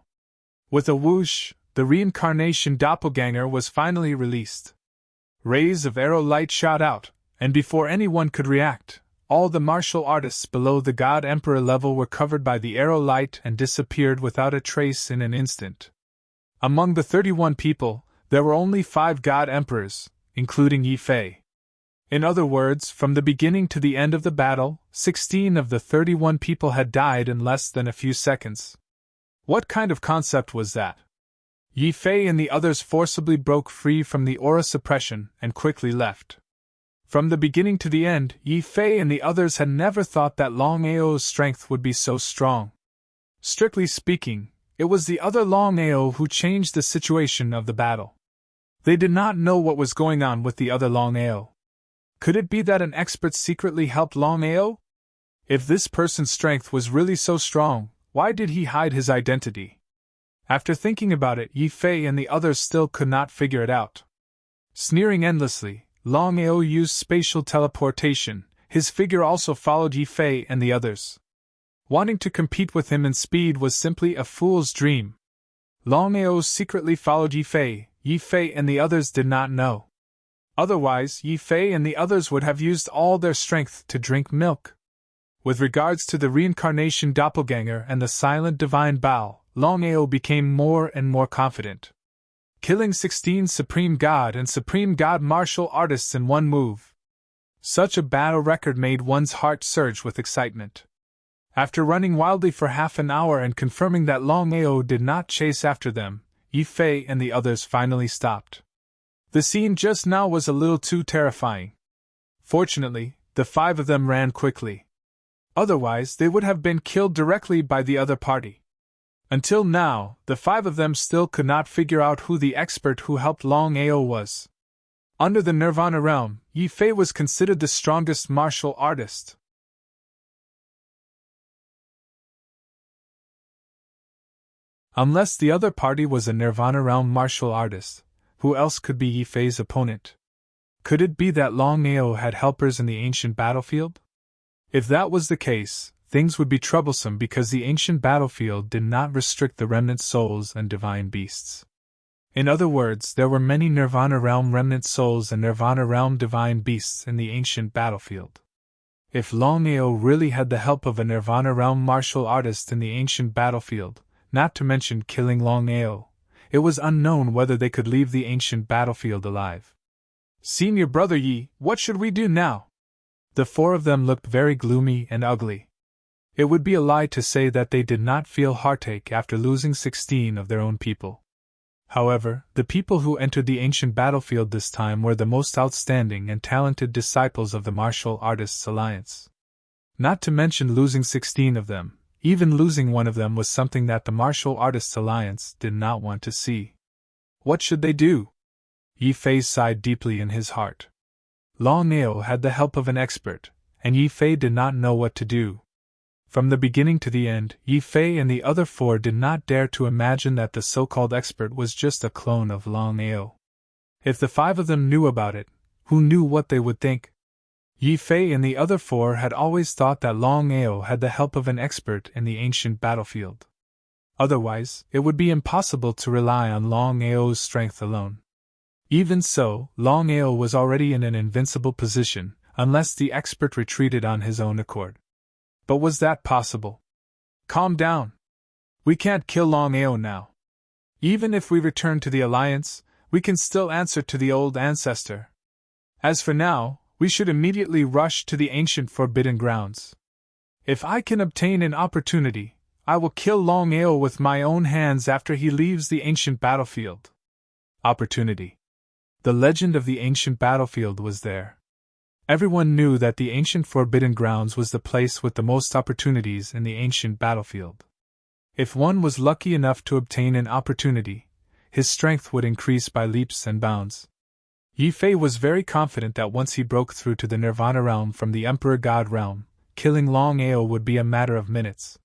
With a whoosh, the reincarnation doppelganger was finally released. Rays of arrow light shot out, and before anyone could react, all the martial artists below the God Emperor level were covered by the arrow light and disappeared without a trace in an instant. Among the 31 people, there were only 5 God Emperors, including Yi Fei. In other words, from the beginning to the end of the battle, 16 of the 31 people had died in less than a few seconds. What kind of concept was that? Yi Fei and the others forcibly broke free from the aura suppression and quickly left. From the beginning to the end, Yi Fei and the others had never thought that Longao's strength would be so strong. Strictly speaking, it was the other Longao who changed the situation of the battle. They did not know what was going on with the other Longao. Could it be that an expert secretly helped Longao? If this person's strength was really so strong, why did he hide his identity? After thinking about it, Yi Fei and the others still could not figure it out. Sneering endlessly, Longao used spatial teleportation. His figure also followed Yi Fei and the others. Wanting to compete with him in speed was simply a fool's dream. Longao secretly followed Yi Fei and the others did not know. Otherwise, Yi Fei and the others would have used all their strength to drink milk. With regards to the reincarnation doppelganger and the silent divine Bao, Longao became more and more confident. Killing 16 Supreme God and Supreme God martial artists in one move. Such a battle record made one's heart surge with excitement. After running wildly for half an hour and confirming that Longao did not chase after them, Yi Fei and the others finally stopped. The scene just now was a little too terrifying. Fortunately, the 5 of them ran quickly. Otherwise, they would have been killed directly by the other party. Until now, the 5 of them still could not figure out who the expert who helped Longao was. Under the Nirvana realm, Yi Fei was considered the strongest martial artist. Unless the other party was a Nirvana realm martial artist, who else could be Yi Fei's opponent? Could it be that Longao had helpers in the ancient battlefield? If that was the case, things would be troublesome because the ancient battlefield did not restrict the remnant souls and divine beasts. In other words, there were many Nirvana realm remnant souls and Nirvana realm divine beasts in the ancient battlefield. If Longao really had the help of a Nirvana realm martial artist in the ancient battlefield, not to mention killing Longao, it was unknown whether they could leave the ancient battlefield alive. Senior Brother Yi, what should we do now? The 4 of them looked very gloomy and ugly. It would be a lie to say that they did not feel heartache after losing 16 of their own people. However, the people who entered the ancient battlefield this time were the most outstanding and talented disciples of the Martial Artists Alliance. Not to mention losing 16 of them, even losing one of them was something that the Martial Artists Alliance did not want to see. What should they do? Yi Fei sighed deeply in his heart. Longao had the help of an expert, and Yi Fei did not know what to do. From the beginning to the end, Yi Fei and the other 4 did not dare to imagine that the so-called expert was just a clone of Longao. If the 5 of them knew about it, who knew what they would think? Yi Fei and the other 4 had always thought that Longao had the help of an expert in the ancient battlefield. Otherwise, it would be impossible to rely on Longao's strength alone. Even so, Longao was already in an invincible position, unless the expert retreated on his own accord. But was that possible? Calm down. We can't kill Longao now. Even if we return to the Alliance, we can still answer to the old ancestor. As for now, we should immediately rush to the ancient forbidden grounds. If I can obtain an opportunity, I will kill Longao with my own hands after he leaves the ancient battlefield. Opportunity. The legend of the ancient battlefield was there. Everyone knew that the ancient forbidden grounds was the place with the most opportunities in the ancient battlefield. If one was lucky enough to obtain an opportunity, his strength would increase by leaps and bounds. Yi Fei was very confident that once he broke through to the Nirvana realm from the Emperor God realm, killing Longao would be a matter of minutes.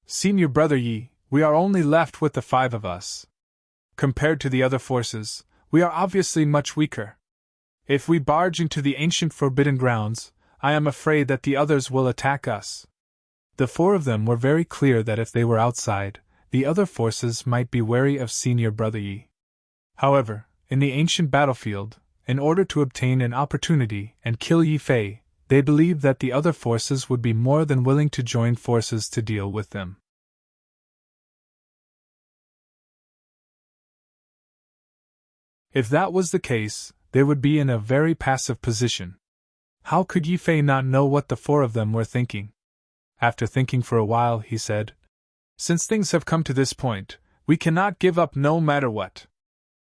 Senior Brother Yi, we are only left with the 5 of us. Compared to the other forces, we are obviously much weaker. If we barge into the ancient forbidden grounds, I am afraid that the others will attack us. The 4 of them were very clear that if they were outside, the other forces might be wary of Senior Brother Yi. However, in the ancient battlefield, in order to obtain an opportunity and kill Yi Fei, they believed that the other forces would be more than willing to join forces to deal with them. If that was the case, they would be in a very passive position. How could Yi Fei not know what the 4 of them were thinking? After thinking for a while, he said, "Since things have come to this point, we cannot give up no matter what.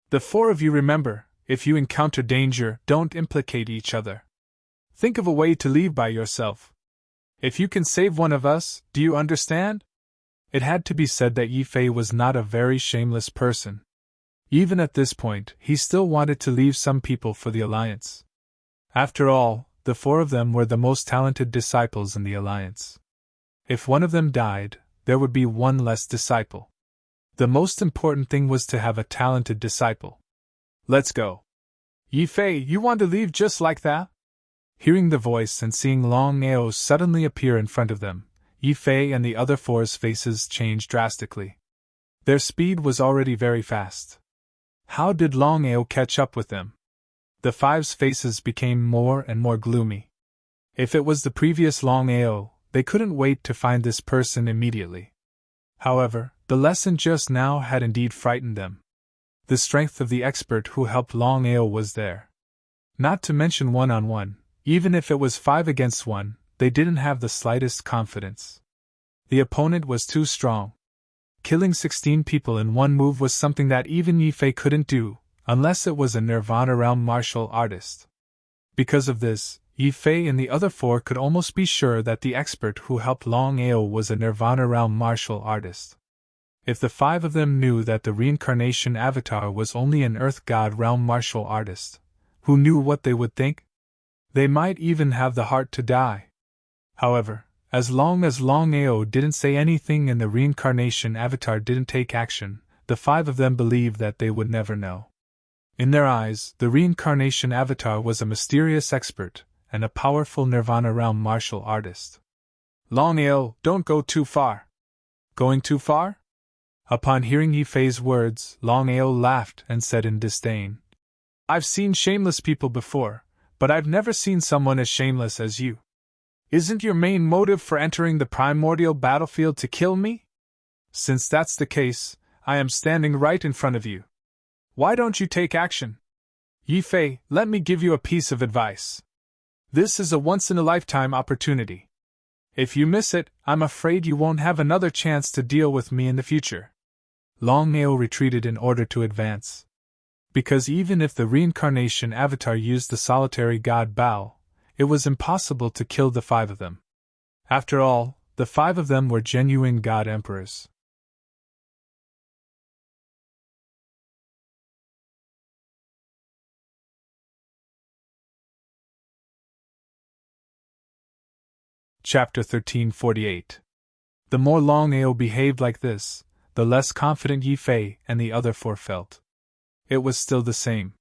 The 4 of you remember, if you encounter danger, don't implicate each other. Think of a way to leave by yourself. If you can save one of us, do you understand?" It had to be said that Yi Fei was not a very shameless person. Even at this point, he still wanted to leave some people for the Alliance. After all, the 4 of them were the most talented disciples in the Alliance. If one of them died, there would be one less disciple. The most important thing was to have a talented disciple. Let's go. Yi Fei, you want to leave just like that? Hearing the voice and seeing Longao suddenly appear in front of them, Yi Fei and the other four's faces changed drastically. Their speed was already very fast. How did Longao catch up with them? The five's faces became more and more gloomy. If it was the previous Longao, they couldn't wait to find this person immediately. However, the lesson just now had indeed frightened them. The strength of the expert who helped Longao was there. Not to mention one-on-one, even if it was 5 against 1, they didn't have the slightest confidence. The opponent was too strong. Killing 16 people in one move was something that even Yi Fei couldn't do, unless it was a Nirvana realm martial artist. Because of this, Yi Fei and the other 4 could almost be sure that the expert who helped Longao was a Nirvana realm martial artist. If the 5 of them knew that the reincarnation avatar was only an Earth God realm martial artist, who knew what they would think? They might even have the heart to die. However, as long as Longao didn't say anything and the reincarnation avatar didn't take action, the 5 of them believed that they would never know. In their eyes, the reincarnation avatar was a mysterious expert and a powerful Nirvana realm martial artist. Longao, don't go too far. Going too far? Upon hearing Yi Fei's words, Longao laughed and said in disdain, I've seen shameless people before, but I've never seen someone as shameless as you. Isn't your main motive for entering the primordial battlefield to kill me? Since that's the case, I am standing right in front of you. Why don't you take action? Yi Fei, let me give you a piece of advice. This is a once-in-a-lifetime opportunity. If you miss it, I'm afraid you won't have another chance to deal with me in the future. Longao retreated in order to advance. Because even if the reincarnation avatar used the solitary god Bao, it was impossible to kill the 5 of them. After all, the 5 of them were genuine god emperors. Chapter 1348. The more Longao behaved like this, the less confident Yi Fei and the other 4 felt. It was still the same.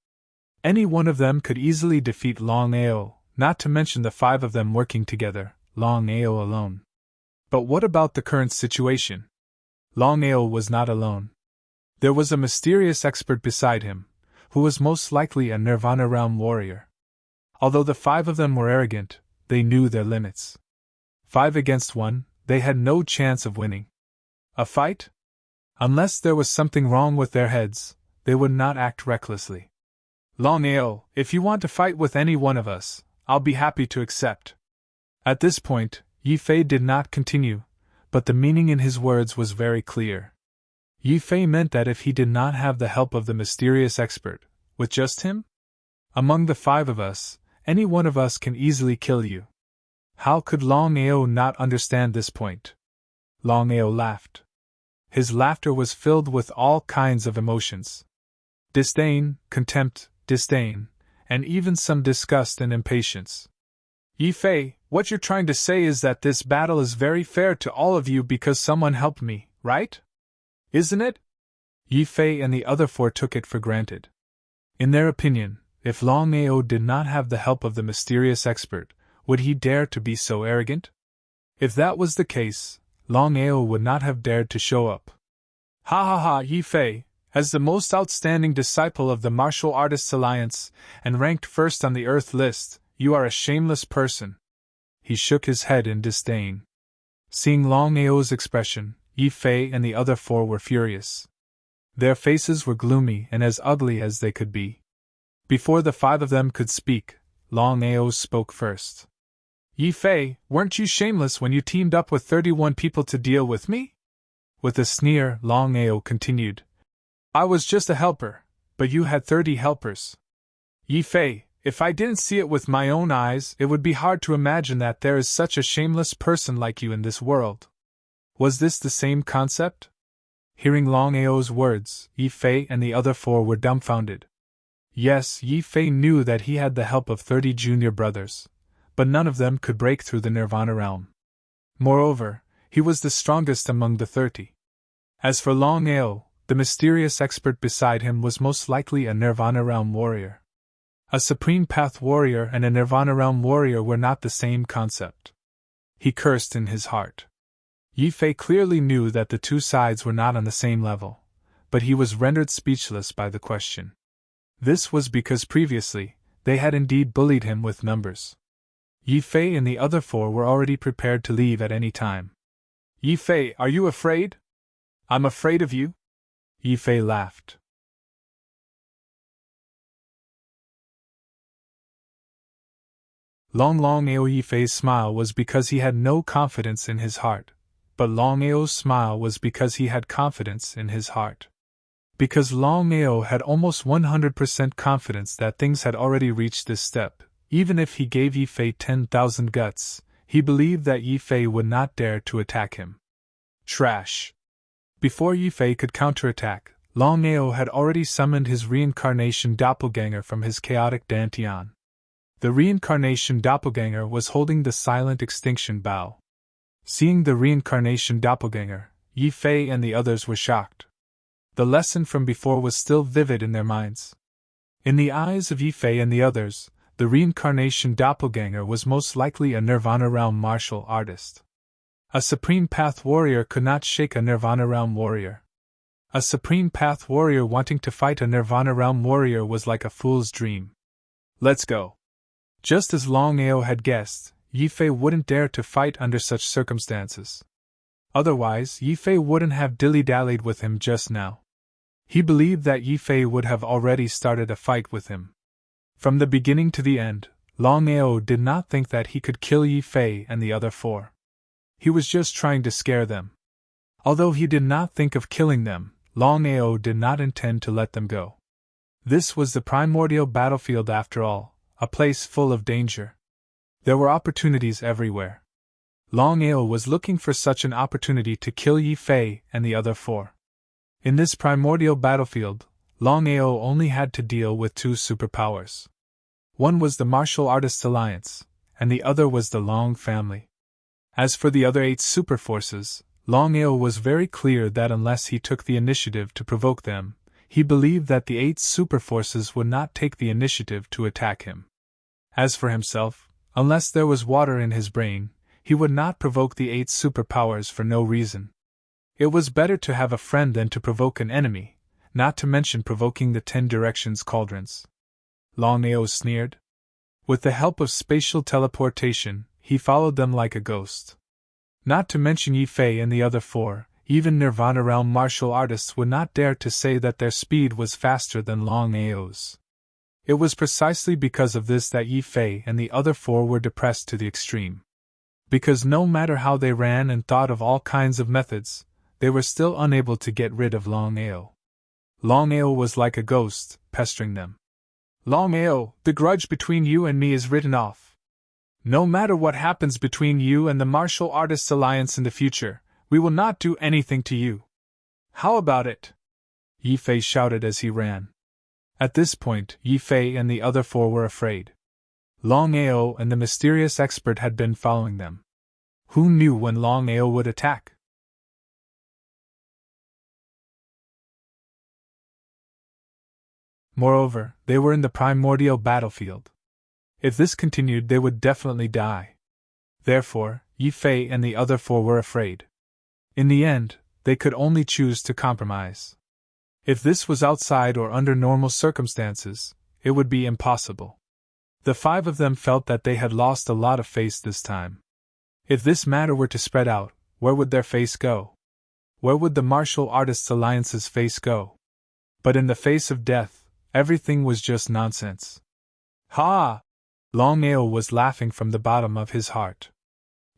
Any one of them could easily defeat Longao, not to mention the 5 of them working together, Longao alone. But what about the current situation? Longao was not alone. There was a mysterious expert beside him, who was most likely a Nirvana realm warrior. Although the 5 of them were arrogant, they knew their limits. 5 against 1, they had no chance of winning. A fight? Unless there was something wrong with their heads, they would not act recklessly. Longao, if you want to fight with any one of us, I'll be happy to accept. At this point, Yi Fei did not continue, but the meaning in his words was very clear. Yi Fei meant that if he did not have the help of the mysterious expert, with just him? Among the 5 of us, any one of us can easily kill you. How could Longao not understand this point? Longao laughed. His laughter was filled with all kinds of emotions. Disdain, contempt, disdain, and even some disgust and impatience. Yi Fei, what you're trying to say is that this battle is very fair to all of you because someone helped me, right? Isn't it? Yi Fei and the other 4 took it for granted. In their opinion, if Longao did not have the help of the mysterious expert, would he dare to be so arrogant? If that was the case, Longao would not have dared to show up. Ha ha ha, Yi Fei, as the most outstanding disciple of the Martial Artists Alliance, and ranked first on the Earth list, you are a shameless person. He shook his head in disdain. Seeing Longao's expression, Yi Fei and the other 4 were furious. Their faces were gloomy and as ugly as they could be. Before the 5 of them could speak, Longao spoke first. Yi Fei, weren't you shameless when you teamed up with 31 people to deal with me? With a sneer, Longao continued. I was just a helper, but you had 30 helpers. Yi Fei, if I didn't see it with my own eyes, it would be hard to imagine that there is such a shameless person like you in this world. Was this the same concept? Hearing Longao's words, Yi Fei and the other 4 were dumbfounded. Yes, Yi Fei knew that he had the help of 30 junior brothers, but none of them could break through the Nirvana realm. Moreover, he was the strongest among the 30. As for Longao, the mysterious expert beside him was most likely a Nirvana realm warrior. A Supreme Path warrior and a Nirvana realm warrior were not the same concept. He cursed in his heart. Yi Fei clearly knew that the two sides were not on the same level, but he was rendered speechless by the question. This was because previously, they had indeed bullied him with numbers. Yi Fei and the other four were already prepared to leave at any time. Yi Fei, are you afraid? I'm afraid of you? Yi Fei laughed. Longao Yi Fei's smile was because he had no confidence in his heart, but Longao's smile was because he had confidence in his heart. Because Longao had almost 100% confidence that things had already reached this step, even if he gave Yi Fei 10,000 guts, he believed that Yi Fei would not dare to attack him. Trash! Before Yi Fei could counterattack, Longao had already summoned his reincarnation doppelganger from his chaotic dantian. The reincarnation doppelganger was holding the silent extinction bow. Seeing the reincarnation doppelganger, Yi Fei and the others were shocked. The lesson from before was still vivid in their minds. In the eyes of Yi Fei and the others, the reincarnation doppelganger was most likely a Nirvana realm martial artist. A Supreme Path warrior could not shake a Nirvana realm warrior. A Supreme Path warrior wanting to fight a Nirvana realm warrior was like a fool's dream. Let's go. Just as Longao had guessed, Yi Fei wouldn't dare to fight under such circumstances. Otherwise, Yi Fei wouldn't have dilly-dallied with him just now. He believed that Yi Fei would have already started a fight with him. From the beginning to the end, Longao did not think that he could kill Yi Fei and the other four. He was just trying to scare them. Although he did not think of killing them, Longao did not intend to let them go. This was the primordial battlefield after all, a place full of danger. There were opportunities everywhere. Longao was looking for such an opportunity to kill Yi Fei and the other four. In this primordial battlefield, Longao only had to deal with two superpowers. One was the Martial Artists Alliance, and the other was the Long family. As for the other 8 superforces, Longao was very clear that unless he took the initiative to provoke them, he believed that the 8 superforces would not take the initiative to attack him. As for himself, unless there was water in his brain, he would not provoke the 8 superpowers for no reason. It was better to have a friend than to provoke an enemy, not to mention provoking the 10 directions cauldrons. Longao sneered. With the help of spatial teleportation, he followed them like a ghost. Not to mention Yi Fei and the other 4, even Nirvana realm martial artists would not dare to say that their speed was faster than Longao's. It was precisely because of this that Yi Fei and the other 4 were depressed to the extreme. Because no matter how they ran and thought of all kinds of methods, they were still unable to get rid of Longao. Longao was like a ghost, pestering them. Longao, the grudge between you and me is written off. No matter what happens between you and the Martial Artists Alliance in the future, we will not do anything to you. How about it? Yi Fei shouted as he ran. At this point, Yi Fei and the other 4 were afraid. Longao and the mysterious expert had been following them. Who knew when Longao would attack? Moreover, they were in the primordial battlefield. If this continued, they would definitely die. Therefore, Yi Fei and the other 4 were afraid. In the end, they could only choose to compromise. If this was outside or under normal circumstances, it would be impossible. The 5 of them felt that they had lost a lot of face this time. If this matter were to spread out, where would their face go? Where would the Martial Artists Alliance's face go? But in the face of death, everything was just nonsense. Ha! Longao was laughing from the bottom of his heart.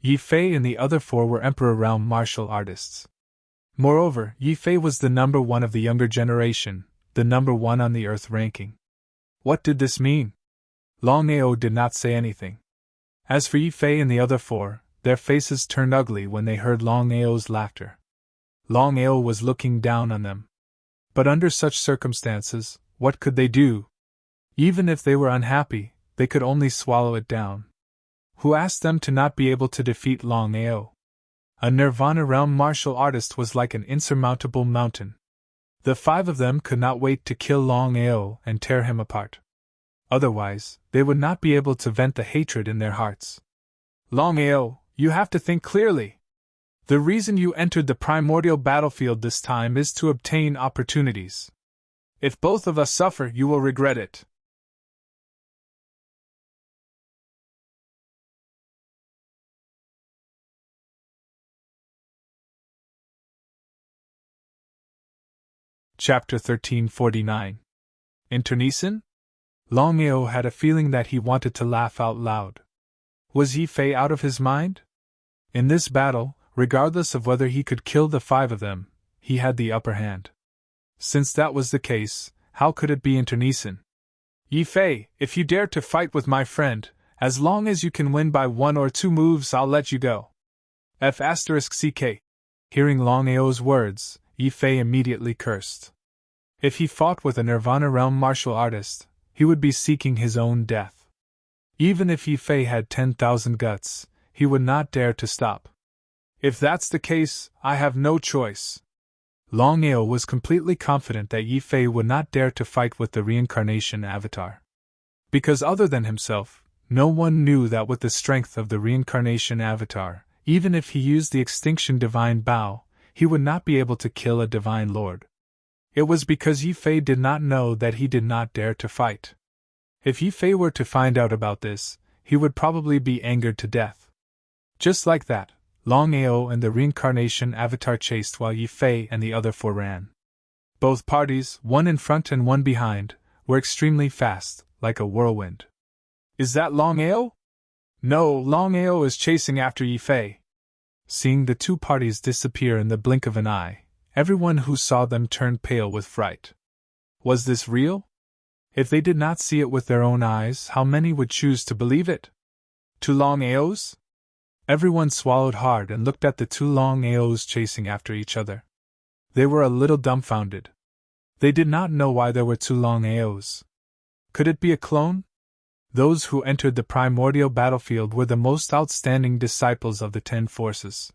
Yi Fei and the other 4 were Emperor realm martial artists. Moreover, Yi Fei was the number 1 of the younger generation, the number 1 on the Earth ranking. What did this mean? Longao did not say anything. As for Yi Fei and the other 4, their faces turned ugly when they heard Longao's laughter. Longao was looking down on them. But under such circumstances, what could they do? Even if they were unhappy, they could only swallow it down. Who asked them to not be able to defeat Longao? A Nirvana realm martial artist was like an insurmountable mountain. The 5 of them could not wait to kill Longao and tear him apart. Otherwise, they would not be able to vent the hatred in their hearts. Longao, you have to think clearly. The reason you entered the primordial battlefield this time is to obtain opportunities. If both of us suffer, you will regret it. Chapter 1349. Internecine? Longao had a feeling that he wanted to laugh out loud. Was Yi Fei out of his mind? In this battle, regardless of whether he could kill the 5 of them, he had the upper hand. Since that was the case, how could it be internecine? Yi Fei, if you dare to fight with my friend, as long as you can win by 1 or 2 moves, I'll let you go. F***ck. Hearing Longao's words, Yi Fei immediately cursed. If he fought with a Nirvana Realm martial artist, he would be seeking his own death. Even if Yi Fei had 10,000 guts, he would not dare to stop. If that's the case, I have no choice. Longao was completely confident that Yi Fei would not dare to fight with the reincarnation avatar. Because other than himself, no one knew that with the strength of the reincarnation avatar, even if he used the extinction divine bow, he would not be able to kill a divine lord. It was because Yi Fei did not know that he did not dare to fight. If Yi Fei were to find out about this, he would probably be angered to death. Just like that, Longao and the reincarnation avatar chased while Yi Fei and the other 4 ran. Both parties, one in front and one behind, were extremely fast, like a whirlwind. Is that Longao? No, Longao is chasing after Yi Fei. Seeing the 2 parties disappear in the blink of an eye, everyone who saw them turned pale with fright. Was this real? If they did not see it with their own eyes, how many would choose to believe it? 2 Longaos? Everyone swallowed hard and looked at the 2 Longaos chasing after each other. They were a little dumbfounded. They did not know why there were 2 Longaos. Could it be a clone? Those who entered the primordial battlefield were the most outstanding disciples of the 10 forces.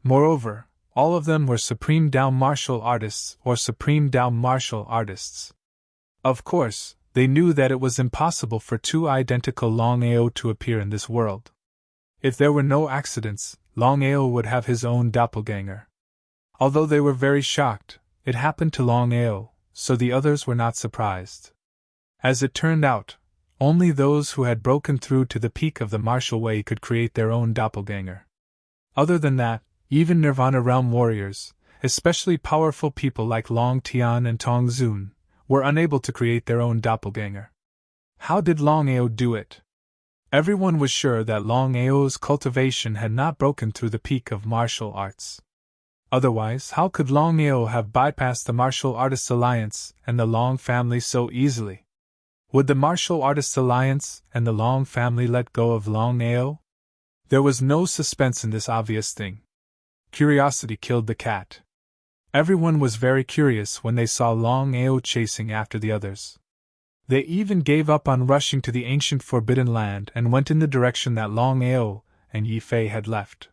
Moreover, all of them were Supreme Dao martial artists or Supreme Dao martial artists. Of course, they knew that it was impossible for 2 identical Longao to appear in this world. If there were no accidents, Longao would have his own doppelganger. Although they were very shocked, it happened to Longao, so the others were not surprised. As it turned out, only those who had broken through to the peak of the martial way could create their own doppelganger. Other than that, even Nirvana Realm warriors, especially powerful people like Long Tian and Tong Zun, were unable to create their own doppelganger. How did Longao do it? Everyone was sure that Longao's cultivation had not broken through the peak of martial arts. Otherwise, how could Longao have bypassed the Martial Artists Alliance and the Long family so easily? Would the Martial Artists Alliance and the Long family let go of Longao? There was no suspense in this obvious thing. Curiosity killed the cat. Everyone was very curious when they saw Longao chasing after the others. They even gave up on rushing to the ancient Forbidden Land and went in the direction that Longao and Yi Fei had left.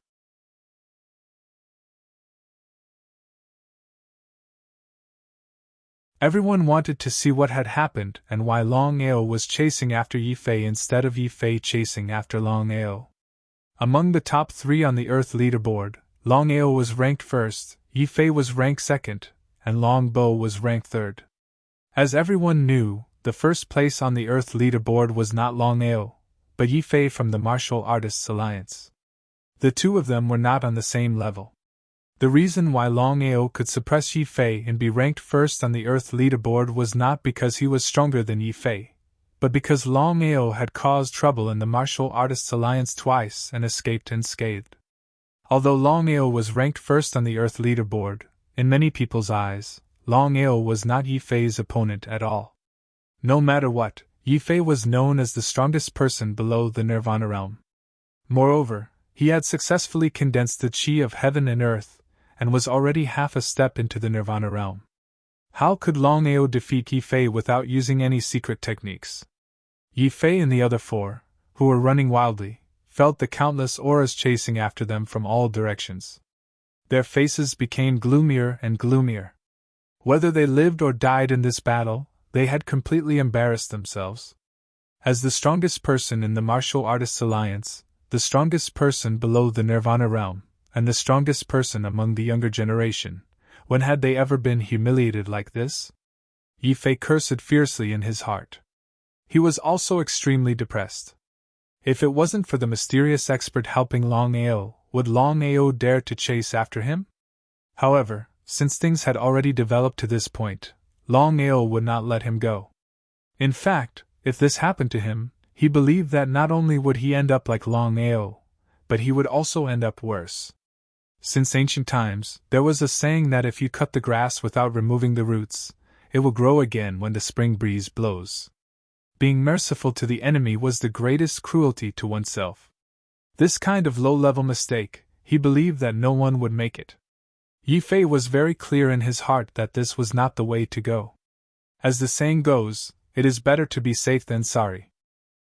Everyone wanted to see what had happened and why Longao was chasing after Yi Fei instead of Yi Fei chasing after Longao. Among the top 3 on the Earth leaderboard, Longao was ranked 1st, Yi Fei was ranked 2nd, and Longbo was ranked 3rd. As everyone knew, the first place on the Earth leaderboard was not Longao, but Yi Fei from the Martial Artists Alliance. The 2 of them were not on the same level. The reason why Longao could suppress Yi Fei and be ranked 1st on the Earth leaderboard was not because he was stronger than Yi Fei, but because Longao had caused trouble in the Martial Artists Alliance twice and escaped unscathed. Although Longao was ranked 1st on the Earth leaderboard, in many people's eyes, Longao was not Yi Fei's opponent at all. No matter what, Yi Fei was known as the strongest person below the Nirvana realm. Moreover, he had successfully condensed the chi of heaven and earth, and was already half a step into the Nirvana realm. How could Longao defeat Yi Fei without using any secret techniques? Yi Fei and the other 4, who were running wildly, felt the countless auras chasing after them from all directions. Their faces became gloomier and gloomier. Whether they lived or died in this battle, they had completely embarrassed themselves. As the strongest person in the Martial Artists Alliance, the strongest person below the Nirvana realm, and the strongest person among the younger generation, when had they ever been humiliated like this? Yi Fei cursed fiercely in his heart. He was also extremely depressed. If it wasn't for the mysterious expert helping Longao, would Longao dare to chase after him? However, since things had already developed to this point, Longao would not let him go. In fact, if this happened to him, he believed that not only would he end up like Longao, but he would also end up worse. Since ancient times, there was a saying that if you cut the grass without removing the roots, it will grow again when the spring breeze blows. Being merciful to the enemy was the greatest cruelty to oneself. This kind of low-level mistake, he believed that no one would make it. Yi Fei was very clear in his heart that this was not the way to go. As the saying goes, it is better to be safe than sorry.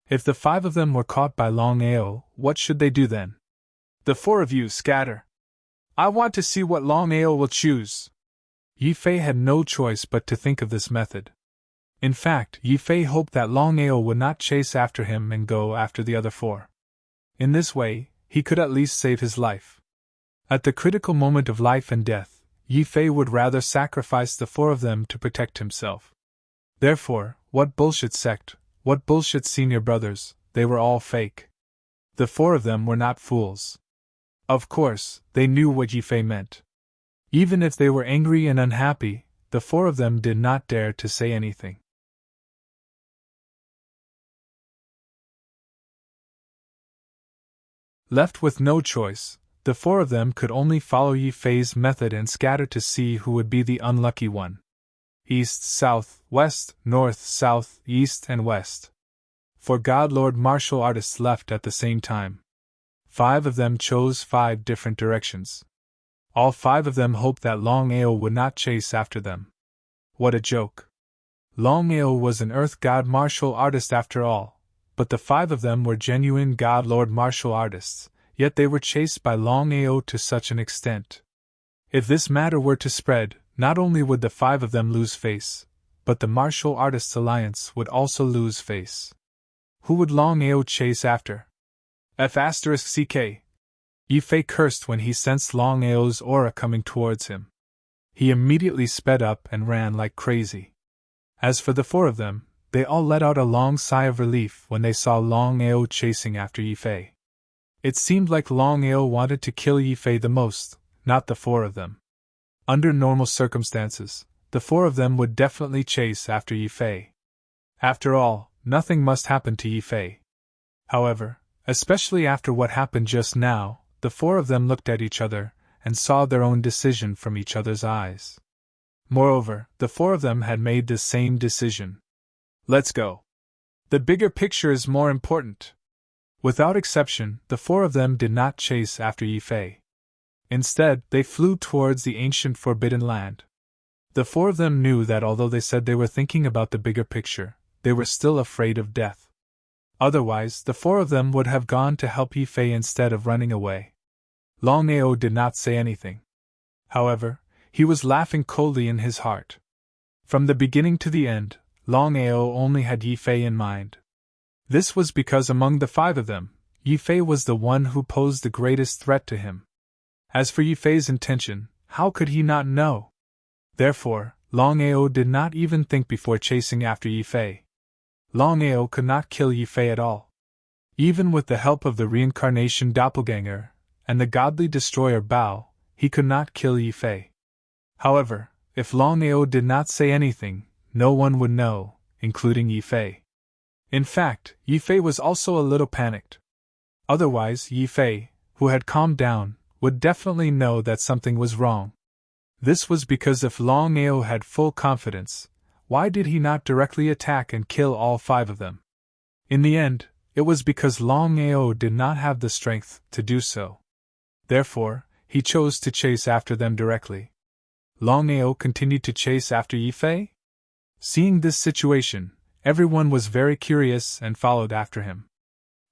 If the 5 of them were caught by Longao, what should they do then? The 4 of you scatter. I want to see what Longao will choose. Yi Fei had no choice but to think of this method. In fact, Yi Fei hoped that Longao would not chase after him and go after the other 4. In this way, he could at least save his life. At the critical moment of life and death, Yi Fei would rather sacrifice the 4 of them to protect himself. Therefore, what bullshit sect, what bullshit senior brothers, they were all fake. The 4 of them were not fools. Of course, they knew what Yi Fei meant. Even if they were angry and unhappy, the 4 of them did not dare to say anything. Left with no choice, the 4 of them could only follow Yi Fei's method and scatter to see who would be the unlucky one. East, south, west, north, south, east, and west. 4 God Lord martial artists left at the same time. 5 of them chose 5 different directions. All 5 of them hoped that Longao would not chase after them. What a joke. Longao was an earth god martial artist after all, but the 5 of them were genuine god lord martial artists, yet they were chased by Longao to such an extent. If this matter were to spread, not only would the 5 of them lose face, but the Martial Artists Alliance would also lose face. Who would Longao chase after? F***CK. Yi Fei cursed when he sensed Longao's aura coming towards him. He immediately sped up and ran like crazy. As for the 4 of them, they all let out a long sigh of relief when they saw Longao chasing after Yi Fei. It seemed like Longao wanted to kill Yi Fei the most, not the 4 of them. Under normal circumstances, the 4 of them would definitely chase after Yi Fei. After all, nothing must happen to Yi Fei. However, especially after what happened just now, the 4 of them looked at each other and saw their own decision from each other's eyes. Moreover, the 4 of them had made the same decision. Let's go. The bigger picture is more important. Without exception, the 4 of them did not chase after Yi Fei. Instead, they flew towards the ancient Forbidden Land. The 4 of them knew that although they said they were thinking about the bigger picture, they were still afraid of death. Otherwise, the 4 of them would have gone to help Yi Fei instead of running away. Longao did not say anything. However, he was laughing coldly in his heart. From the beginning to the end, Longao only had Yi Fei in mind. This was because among the 5 of them, Yi Fei was the one who posed the greatest threat to him. As for Yi Fei's intention, how could he not know? Therefore, Longao did not even think before chasing after Yi Fei. Longao could not kill Yi Fei at all. Even with the help of the reincarnation doppelganger and the godly destroyer Bao, he could not kill Yi Fei. However, if Longao did not say anything, no one would know, including Yi Fei. In fact, Yi Fei was also a little panicked. Otherwise, Yi Fei, who had calmed down, would definitely know that something was wrong. This was because if Longao had full confidence, why did he not directly attack and kill all 5 of them? In the end, it was because Longao did not have the strength to do so. Therefore, he chose to chase after them directly. Longao continued to chase after Yi Fei? Seeing this situation, everyone was very curious and followed after him.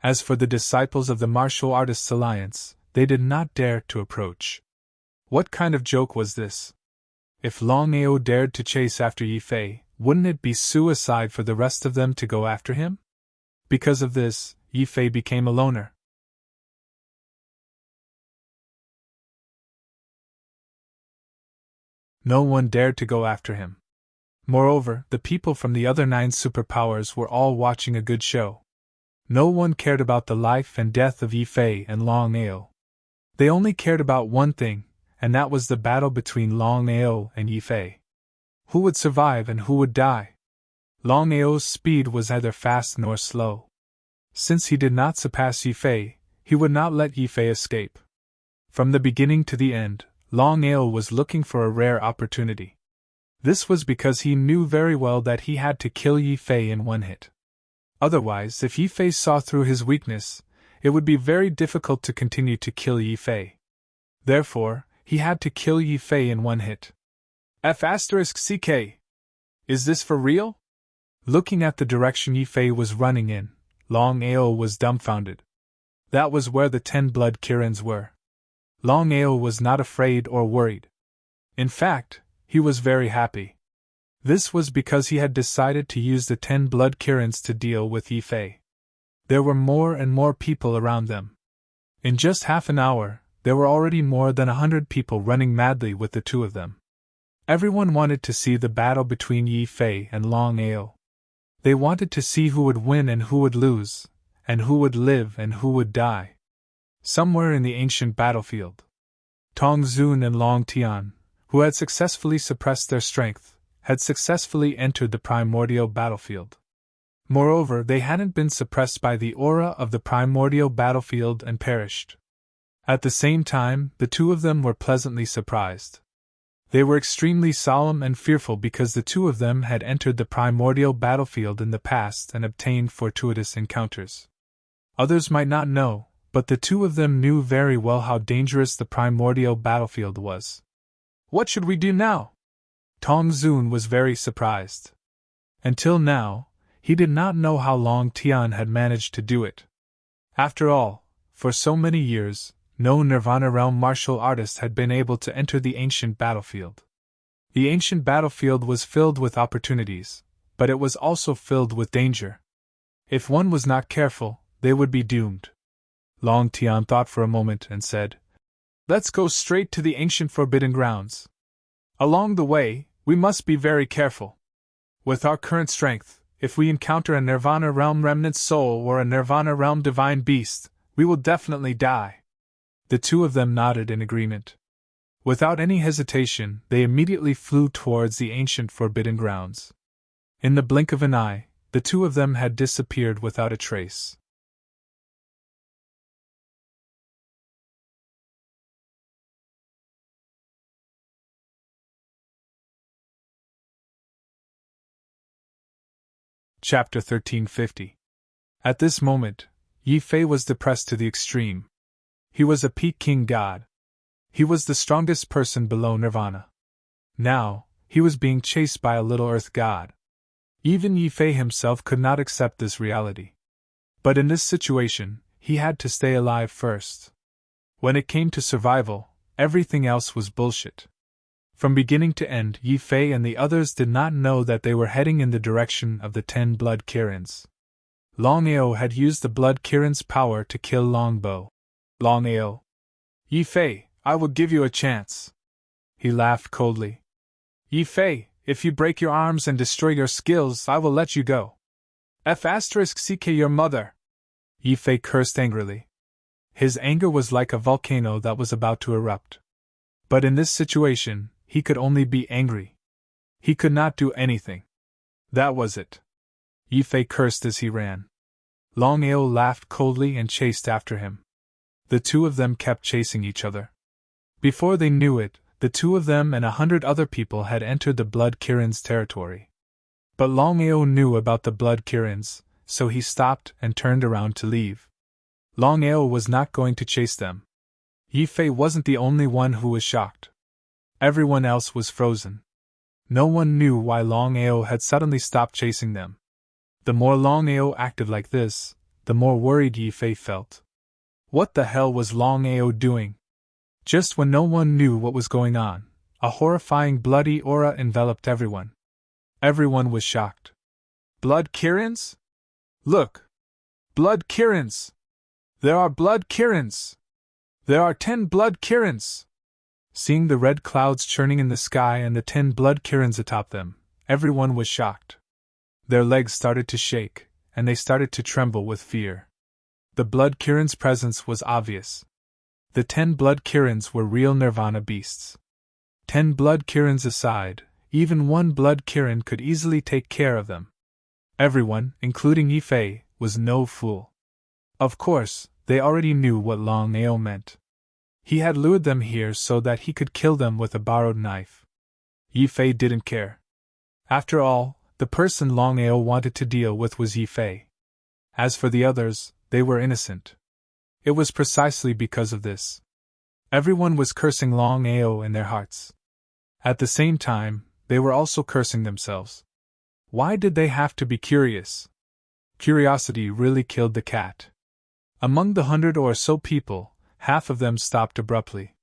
As for the disciples of the Martial Artists Alliance, they did not dare to approach. What kind of joke was this? If Longao dared to chase after Yi Fei, wouldn't it be suicide for the rest of them to go after him? Because of this, Yifei became a loner. No one dared to go after him. Moreover, the people from the other 9 superpowers were all watching a good show. No one cared about the life and death of Yifei and Longao. They only cared about one thing, and that was the battle between Longao and Yifei. Who would survive and who would die? Longao's speed was neither fast nor slow. Since he did not surpass Yifei, he would not let Yifei escape. From the beginning to the end, Longao was looking for a rare opportunity. This was because he knew very well that he had to kill Yifei in one hit. Otherwise, if Yifei saw through his weakness, it would be very difficult to continue to kill Yifei. Therefore, he had to kill Yifei in one hit. F***CK. Is this for real? Looking at the direction Yifei was running in, Longao was dumbfounded. That was where the 10 blood Kirins were. Longao was not afraid or worried. In fact, he was very happy. This was because he had decided to use the 10 blood Kirins to deal with Yifei. There were more and more people around them. In just half an hour, there were already more than 100 people running madly with the 2 of them. Everyone wanted to see the battle between Yifei and Longao. They wanted to see who would win and who would lose, and who would live and who would die. Somewhere in the ancient battlefield, Tong Zun and Long Tian, who had successfully suppressed their strength, had successfully entered the primordial battlefield. Moreover, they hadn't been suppressed by the aura of the primordial battlefield and perished. At the same time, the 2 of them were pleasantly surprised. They were extremely solemn and fearful because the 2 of them had entered the primordial battlefield in the past and obtained fortuitous encounters. Others might not know, but the 2 of them knew very well how dangerous the primordial battlefield was. What should we do now? Tong Zun was very surprised. Until now, he did not know how Long Tian had managed to do it. After all, for so many years, no Nirvana realm martial artist had been able to enter the ancient battlefield. The ancient battlefield was filled with opportunities, but it was also filled with danger. If one was not careful, they would be doomed. Long Tian thought for a moment and said, "Let's go straight to the ancient forbidden grounds. Along the way, we must be very careful. With our current strength, if we encounter a Nirvana realm remnant soul or a Nirvana realm divine beast, we will definitely die." The 2 of them nodded in agreement. Without any hesitation, they immediately flew towards the ancient forbidden grounds. In the blink of an eye, the 2 of them had disappeared without a trace. Chapter 1350. At this moment, Yifei was depressed to the extreme. He was a peak king god. He was the strongest person below Nirvana. Now, he was being chased by a little earth god. Even Yifei himself could not accept this reality. But in this situation, he had to stay alive first. When it came to survival, everything else was bullshit. From beginning to end, Yifei and the others did not know that they were heading in the direction of the 10 blood Kirins. Longao had used the blood Kirin's power to kill Longbo. Longao. Yifei, I will give you a chance. He laughed coldly. Yifei, if you break your arms and destroy your skills, I will let you go. F***ck your mother. Yifei cursed angrily. His anger was like a volcano that was about to erupt. But in this situation, he could only be angry. He could not do anything. That was it. Yifei cursed as he ran. Longao laughed coldly and chased after him. The 2 of them kept chasing each other. Before they knew it, the 2 of them and 100 other people had entered the blood Kirin's territory. But Longao knew about the blood Kirins, so he stopped and turned around to leave. Longao was not going to chase them. Yifei wasn't the only one who was shocked. Everyone else was frozen. No one knew why Longao had suddenly stopped chasing them. The more Longao acted like this, the more worried Yifei felt. What the hell was Longao doing? Just when no one knew what was going on, a horrifying bloody aura enveloped everyone. Everyone was shocked. Blood Kirins? Look! Blood Kirins! There are blood Kirins! There are 10 blood Kirins! Seeing the red clouds churning in the sky and the 10 blood Kirins atop them, everyone was shocked. Their legs started to shake, and they started to tremble with fear. The blood Kirin's presence was obvious. The 10 blood Kirins were real Nirvana beasts. 10 blood Kirins aside, even one blood Kirin could easily take care of them. Everyone, including Yifei, was no fool. Of course, they already knew what Longao meant. He had lured them here so that he could kill them with a borrowed knife. Yifei didn't care. After all, the person Longao wanted to deal with was Yifei. As for the others, they were innocent. It was precisely because of this. Everyone was cursing Longao in their hearts. At the same time, they were also cursing themselves. Why did they have to be curious? Curiosity really killed the cat. Among the 100 or so people, half of them stopped abruptly.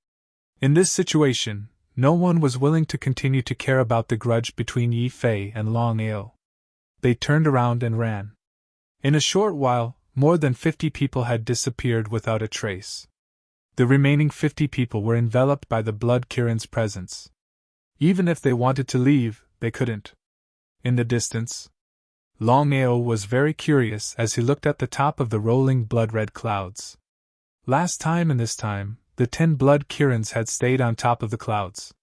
In this situation, no one was willing to continue to care about the grudge between Yifei and Longao. They turned around and ran. In a short while, more than 50 people had disappeared without a trace. The remaining 50 people were enveloped by the blood Kirin's presence. Even if they wanted to leave, they couldn't. In the distance, Longao was very curious as he looked at the top of the rolling blood-red clouds. Last time and this time, the 10 blood Kirins had stayed on top of the clouds.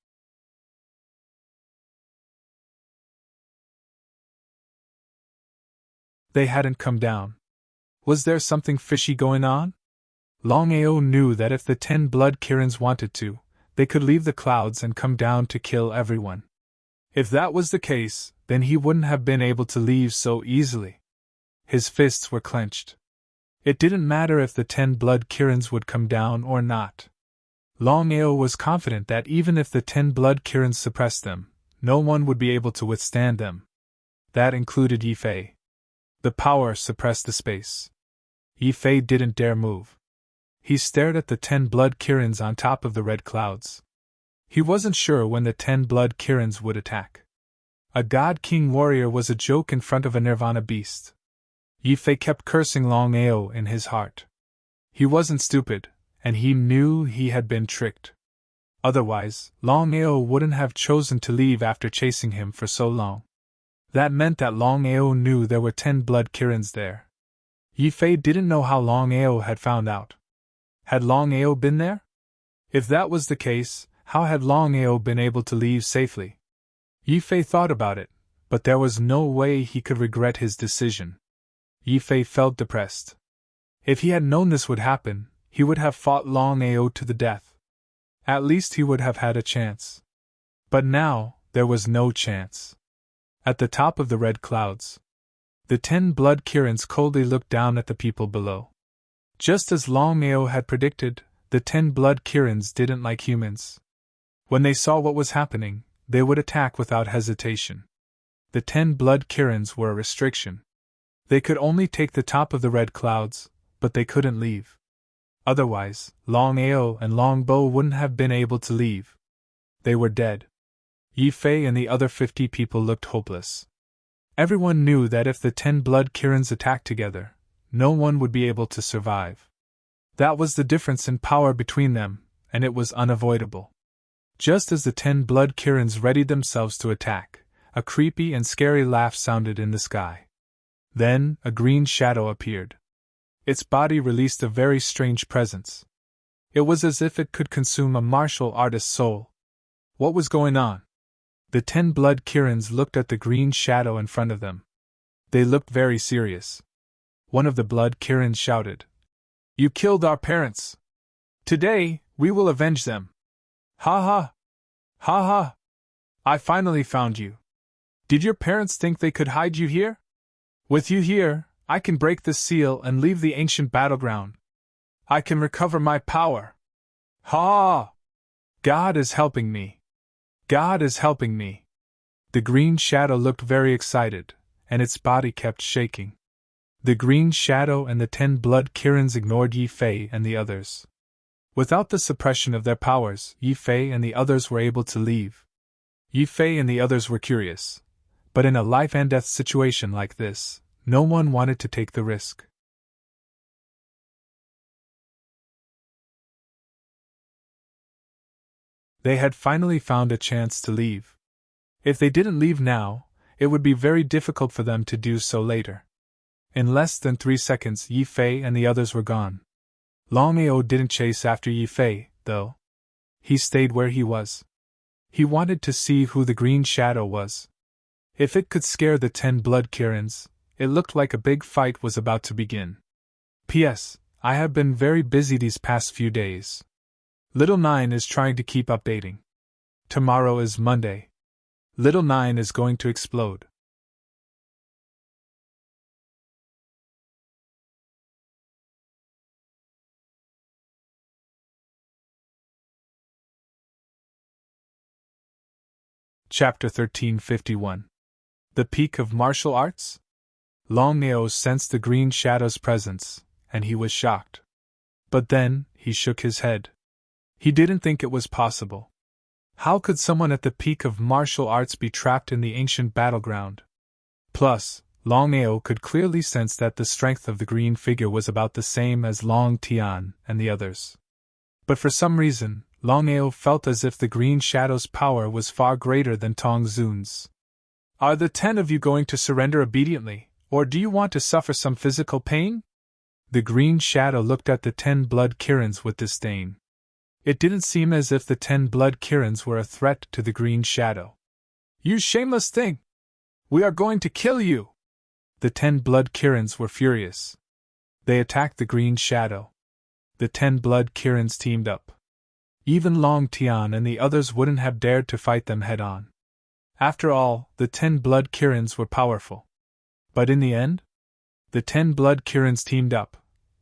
They hadn't come down. Was there something fishy going on? Longao knew that if the 10 blood Kirins wanted to, they could leave the clouds and come down to kill everyone. If that was the case, then he wouldn't have been able to leave so easily. His fists were clenched. It didn't matter if the 10 blood Kirins would come down or not. Longao was confident that even if the 10 blood Kirins suppressed them, no one would be able to withstand them. That included Yifei. The power suppressed the space. Yifei didn't dare move. He stared at the 10 blood Kirins on top of the red clouds. He wasn't sure when the 10 blood Kirins would attack. A God-King warrior was a joke in front of a Nirvana beast. Yifei kept cursing Longao in his heart. He wasn't stupid, and he knew he had been tricked. Otherwise, Longao wouldn't have chosen to leave after chasing him for so long. That meant that Longao knew there were 10 blood Kirins there. Yifei didn't know how Longao had found out. Had Longao been there? If that was the case, how had Longao been able to leave safely? Yifei thought about it, but there was no way he could regret his decision. Yifei felt depressed. If he had known this would happen, he would have fought Longao to the death. At least he would have had a chance. But now, there was no chance. At the top of the red clouds, the 10 blood Kirins coldly looked down at the people below. Just as Longao had predicted, the 10 blood Kirins didn't like humans. When they saw what was happening, they would attack without hesitation. The 10 blood Kirins were a restriction. They could only take the top of the red clouds, but they couldn't leave. Otherwise, Longao and Longbo wouldn't have been able to leave. They were dead. Yifei and the other 50 people looked hopeless. Everyone knew that if the 10 blood Kirins attacked together, no one would be able to survive. That was the difference in power between them, and it was unavoidable. Just as the 10 blood Kirins readied themselves to attack, a creepy and scary laugh sounded in the sky. Then, a green shadow appeared. Its body released a very strange presence. It was as if it could consume a martial artist's soul. What was going on? The 10 blood Kirins looked at the green shadow in front of them. They looked very serious. One of the blood Kirins shouted, "You killed our parents! Today, we will avenge them! Ha ha! Ha ha! I finally found you! Did your parents think they could hide you here? With you here, I can break the seal and leave the ancient battleground. I can recover my power! Ha! God is helping me! God is helping me!" The green shadow looked very excited, and its body kept shaking. The green shadow and the 10 blood Kirins ignored Yifei and the others. Without the suppression of their powers, Yifei and the others were able to leave. Yifei and the others were curious, but in a life-and-death situation like this, no one wanted to take the risk. They had finally found a chance to leave. If they didn't leave now, it would be very difficult for them to do so later. In less than 3 seconds, Yi Fei and the others were gone. Longao didn't chase after Yi Fei, though. He stayed where he was. He wanted to see who the green shadow was. If it could scare the 10 blood Kirins, it looked like a big fight was about to begin. P.S. I have been very busy these past few days. Little Nine is trying to keep updating. Tomorrow is Monday. Little Nine is going to explode. Chapter 1351. The Peak of Martial Arts? Longao sensed the green shadow's presence, and he was shocked. But then, he shook his head. He didn't think it was possible. How could someone at the peak of martial arts be trapped in the ancient battleground? Plus, Longao could clearly sense that the strength of the green figure was about the same as Long Tian and the others. But for some reason, Longao felt as if the green shadow's power was far greater than Tong Zun's. Are the 10 of you going to surrender obediently, or do you want to suffer some physical pain? The green shadow looked at the 10 blood Kirins with disdain. It didn't seem as if the 10 blood Kirins were a threat to the green shadow. You shameless thing! We are going to kill you! The 10 blood Kirins were furious. They attacked the green shadow. The 10 blood Kirins teamed up. Even Long Tian and the others wouldn't have dared to fight them head-on. After all, the 10 blood Kirins were powerful. But in the end, the 10 blood Kirins teamed up,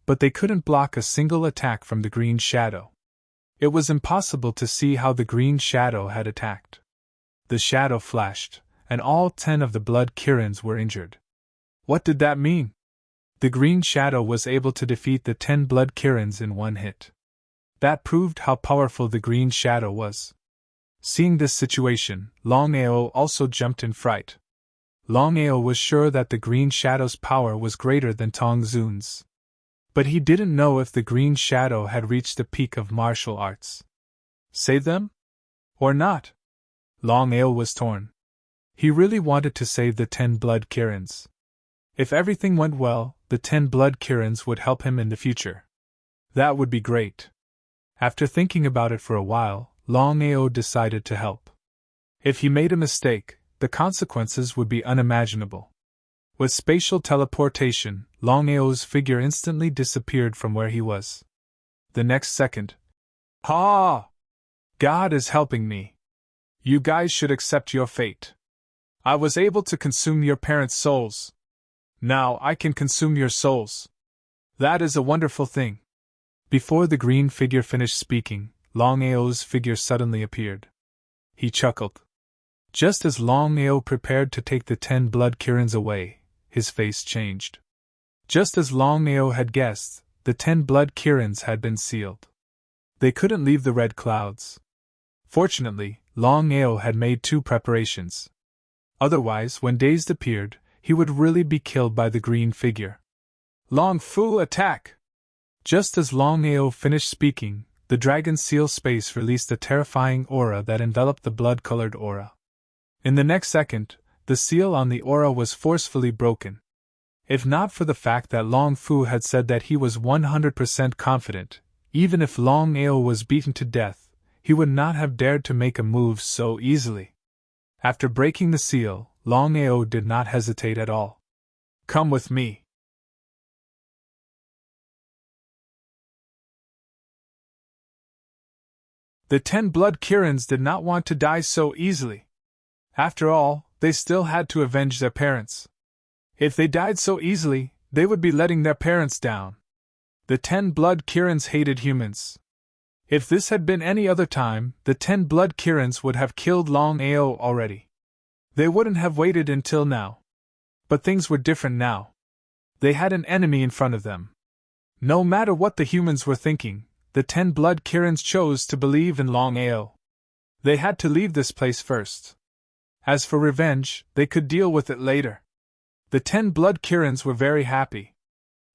but they couldn't block a single attack from the green shadow. It was impossible to see how the green shadow had attacked. The shadow flashed, and all 10 of the blood Kirins were injured. What did that mean? The green shadow was able to defeat the 10 blood Kirins in one hit. That proved how powerful the green shadow was. Seeing this situation, Longao also jumped in fright. Longao was sure that the green shadow's power was greater than Tong Zun's. But he didn't know if the green shadow had reached the peak of martial arts. Save them? Or not? Longao was torn. He really wanted to save the 10 blood Kirins. If everything went well, the 10 blood Kirins would help him in the future. That would be great. After thinking about it for a while, Longao decided to help. If he made a mistake, the consequences would be unimaginable. With spatial teleportation, Longao's figure instantly disappeared from where he was. The next second, "Ha! God is helping me. You guys should accept your fate. I was able to consume your parents' souls. Now I can consume your souls. That is a wonderful thing." Before the green figure finished speaking, Longao's figure suddenly appeared. He chuckled. Just as Longao prepared to take the 10 blood Kirins away, his face changed. Just as Longao had guessed, the 10 blood Kirins had been sealed. They couldn't leave the red clouds. Fortunately, Longao had made 2 preparations. Otherwise, when dazed appeared, he would really be killed by the green figure. Long Fu, attack! Just as Longao finished speaking, the dragon seal space released a terrifying aura that enveloped the blood-colored aura. In the next second, the seal on the aura was forcefully broken. If not for the fact that Long Fu had said that he was 100% confident, even if Longao was beaten to death, he would not have dared to make a move so easily. After breaking the seal, Longao did not hesitate at all. Come with me. The 10 blood Kirins did not want to die so easily. After all, they still had to avenge their parents. If they died so easily, they would be letting their parents down. The 10 blood Kirins hated humans. If this had been any other time, the 10 blood Kirins would have killed Longao already. They wouldn't have waited until now. But things were different now. They had an enemy in front of them. No matter what the humans were thinking, the 10 blood Kirins chose to believe in Longao. They had to leave this place first. As for revenge, they could deal with it later. The 10 blood Kirins were very happy.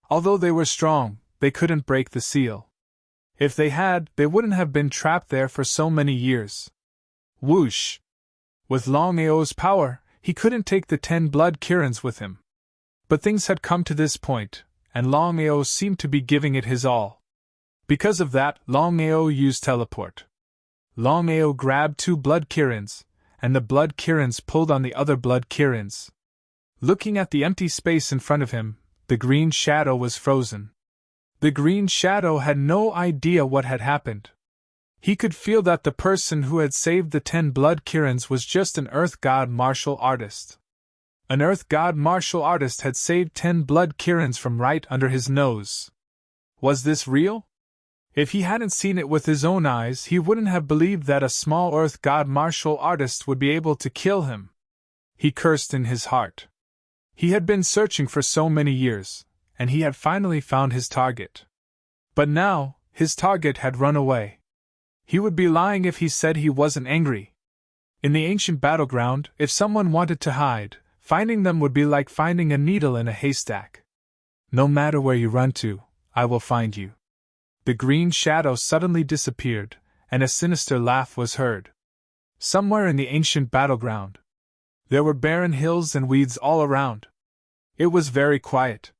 Although they were strong, they couldn't break the seal. If they had, they wouldn't have been trapped there for so many years. Whoosh! With Longao's power, he couldn't take the 10 blood Kirans with him. But things had come to this point, and Longao seemed to be giving it his all. Because of that, Longao used teleport. Longao grabbed 2 blood Kirans, and the blood Kirans pulled on the other blood Kirans. Looking at the empty space in front of him, the green shadow was frozen. The green shadow had no idea what had happened. He could feel that the person who had saved the 10 blood Kirans was just an Earth God martial artist. An Earth God martial artist had saved 10 blood Kirans from right under his nose. Was this real? If he hadn't seen it with his own eyes, he wouldn't have believed that a small Earth God martial artist would be able to kill him. He cursed in his heart. He had been searching for so many years, and he had finally found his target. But now, his target had run away. He would be lying if he said he wasn't angry. In the ancient battleground, if someone wanted to hide, finding them would be like finding a needle in a haystack. No matter where you run to, I will find you. The green shadow suddenly disappeared, and a sinister laugh was heard. Somewhere in the ancient battleground, there were barren hills and weeds all around. It was very quiet.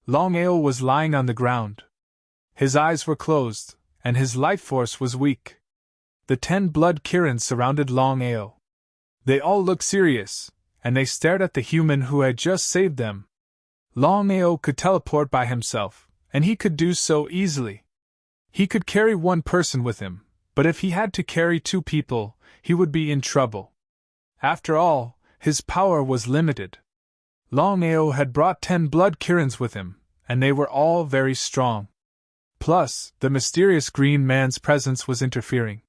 Longao was lying on the ground. His eyes were closed, and his life force was weak. The 10 blood Kirans surrounded Longao. They all looked serious, and they stared at the human who had just saved them. Longao could teleport by himself, and he could do so easily. He could carry 1 person with him, but if he had to carry 2 people, he would be in trouble. After all, his power was limited. Longao had brought 10 blood Kirans with him, and they were all very strong. Plus, the mysterious green man's presence was interfering.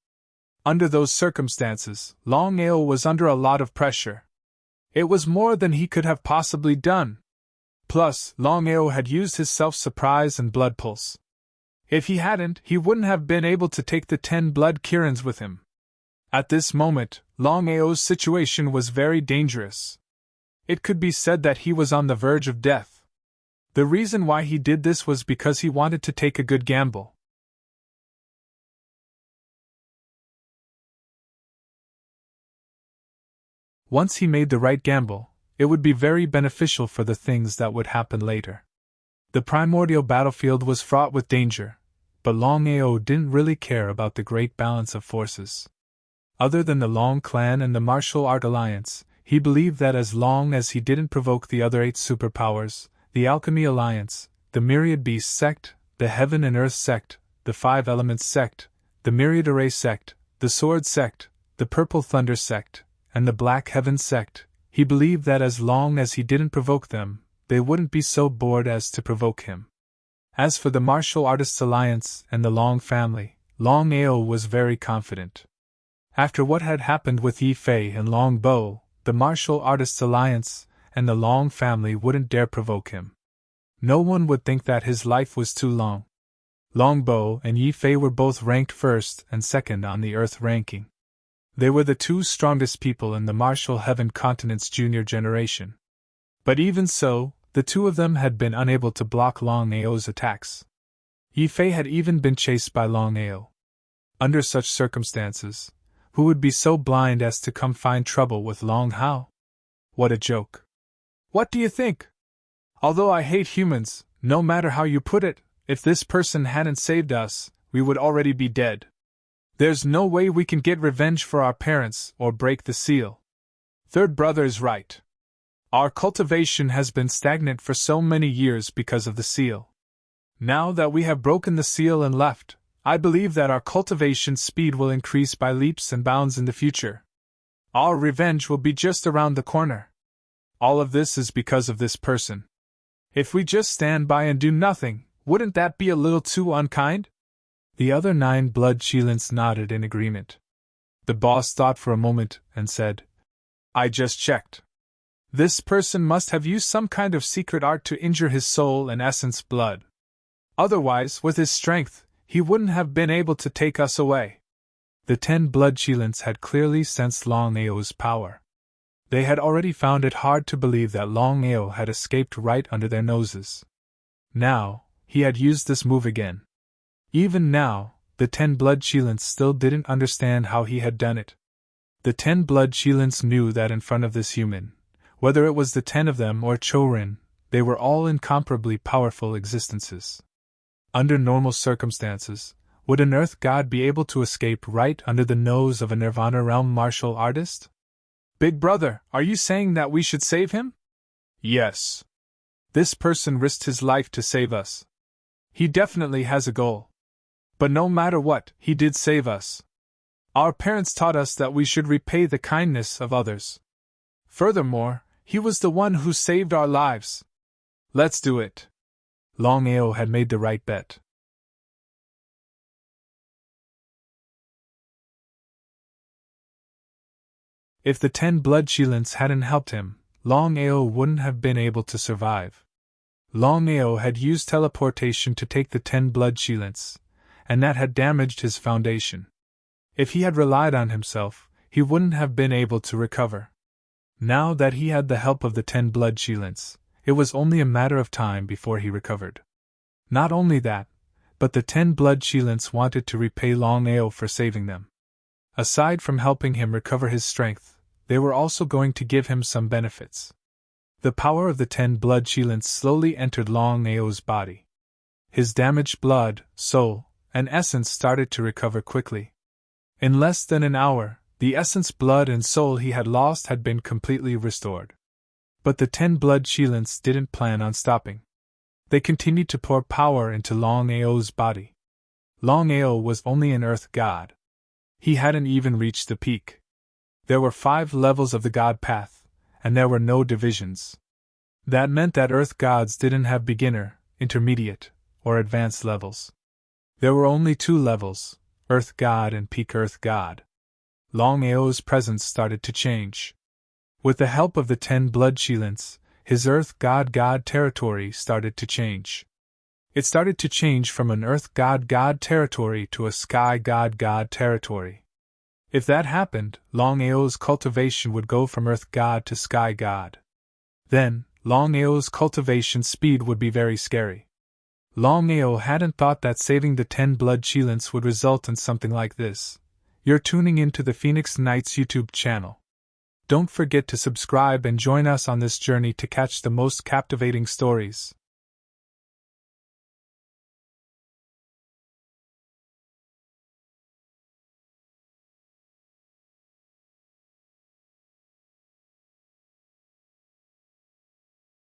Under those circumstances, Longao was under a lot of pressure. It was more than he could have possibly done. Plus, Longao had used his self-surprise and blood pulse. If he hadn't, he wouldn't have been able to take the 10 blood Kirans with him. At this moment, Longao's situation was very dangerous. It could be said that he was on the verge of death. The reason why he did this was because he wanted to take a good gamble. Once he made the right gamble, it would be very beneficial for the things that would happen later. The primordial battlefield was fraught with danger, but Longao didn't really care about the great balance of forces. Other than the Long clan and the martial art alliance, he believed that as long as he didn't provoke the other 8 superpowers, the Alchemy Alliance, the Myriad Beast Sect, the Heaven and Earth Sect, the 5 Elements Sect, the Myriad Array Sect, the Sword Sect, the Purple Thunder Sect, and the Black Heaven Sect, he believed that as long as he didn't provoke them, they wouldn't be so bored as to provoke him. As for the Martial Artists Alliance and the Long family, Longao was very confident. After what had happened with Yi Fei and Long Bo, the Martial Artists Alliance and the Long family wouldn't dare provoke him. No one would think that his life was too long. Long Bo and Yi Fei were both ranked 1st and 2nd on the Earth ranking. They were the 2 strongest people in the Martial Heaven Continent's junior generation. But even so, the 2 of them had been unable to block Longao's attacks. Yi Fei had even been chased by Longao. Under such circumstances, who would be so blind as to come find trouble with Longao? What a joke. What do you think? Although I hate humans, no matter how you put it, if this person hadn't saved us, we would already be dead. There's no way we can get revenge for our parents or break the seal. Third brother is right. Our cultivation has been stagnant for so many years because of the seal. Now that we have broken the seal and left, I believe that our cultivation speed will increase by leaps and bounds in the future. Our revenge will be just around the corner. All of this is because of this person. If we just stand by and do nothing, wouldn't that be a little too unkind? The other 9 blood Chilans nodded in agreement. The boss thought for a moment and said, I just checked. This person must have used some kind of secret art to injure his soul and essence blood. Otherwise, with his strength, he wouldn't have been able to take us away. The 10 blood Chilans had clearly sensed Longao's power. They had already found it hard to believe that Longao had escaped right under their noses. Now, he had used this move again. Even now, the 10 blood Shilins still didn't understand how he had done it. The 10 blood Shilins knew that in front of this human, whether it was the 10 of them or Chorin, they were all incomparably powerful existences. Under normal circumstances, would an Earth God be able to escape right under the nose of a Nirvana realm martial artist? Big brother, are you saying that we should save him? Yes. This person risked his life to save us. He definitely has a goal. But no matter what, he did save us. Our parents taught us that we should repay the kindness of others. Furthermore, he was the one who saved our lives. Let's do it. Longao had made the right bet. If the 10 blood Shilins hadn't helped him, Longao wouldn't have been able to survive. Longao had used teleportation to take the 10 blood Shilins, and that had damaged his foundation. If he had relied on himself, he wouldn't have been able to recover. Now that he had the help of the 10 blood Shilins, it was only a matter of time before he recovered. Not only that, but the 10 blood Shilins wanted to repay Longao for saving them. Aside from helping him recover his strength, they were also going to give him some benefits. The power of the 10 blood Shilins slowly entered Longao's body. His damaged blood, soul, and essence started to recover quickly. In less than an hour, the essence, blood, and soul he had lost had been completely restored. But the 10 blood Shilins didn't plan on stopping. They continued to pour power into Longao's body. Longao was only an Earth God. He hadn't even reached the peak. There were 5 levels of the God path, and there were no divisions. That meant that Earth Gods didn't have beginner, intermediate, or advanced levels. There were only 2 levels, Earth God and Peak Earth God. Longao's presence started to change. With the help of the 10 blood Shilins, his Earth God territory started to change. It started to change from an Earth God territory to a Sky God territory. If that happened, Longao's cultivation would go from Earth God to Sky God. Then, Longao's cultivation speed would be very scary. Longao hadn't thought that saving the 10 blood Shilins would result in something like this. You're tuning into the Phoenix Knights YouTube channel. Don't forget to subscribe and join us on this journey to catch the most captivating stories.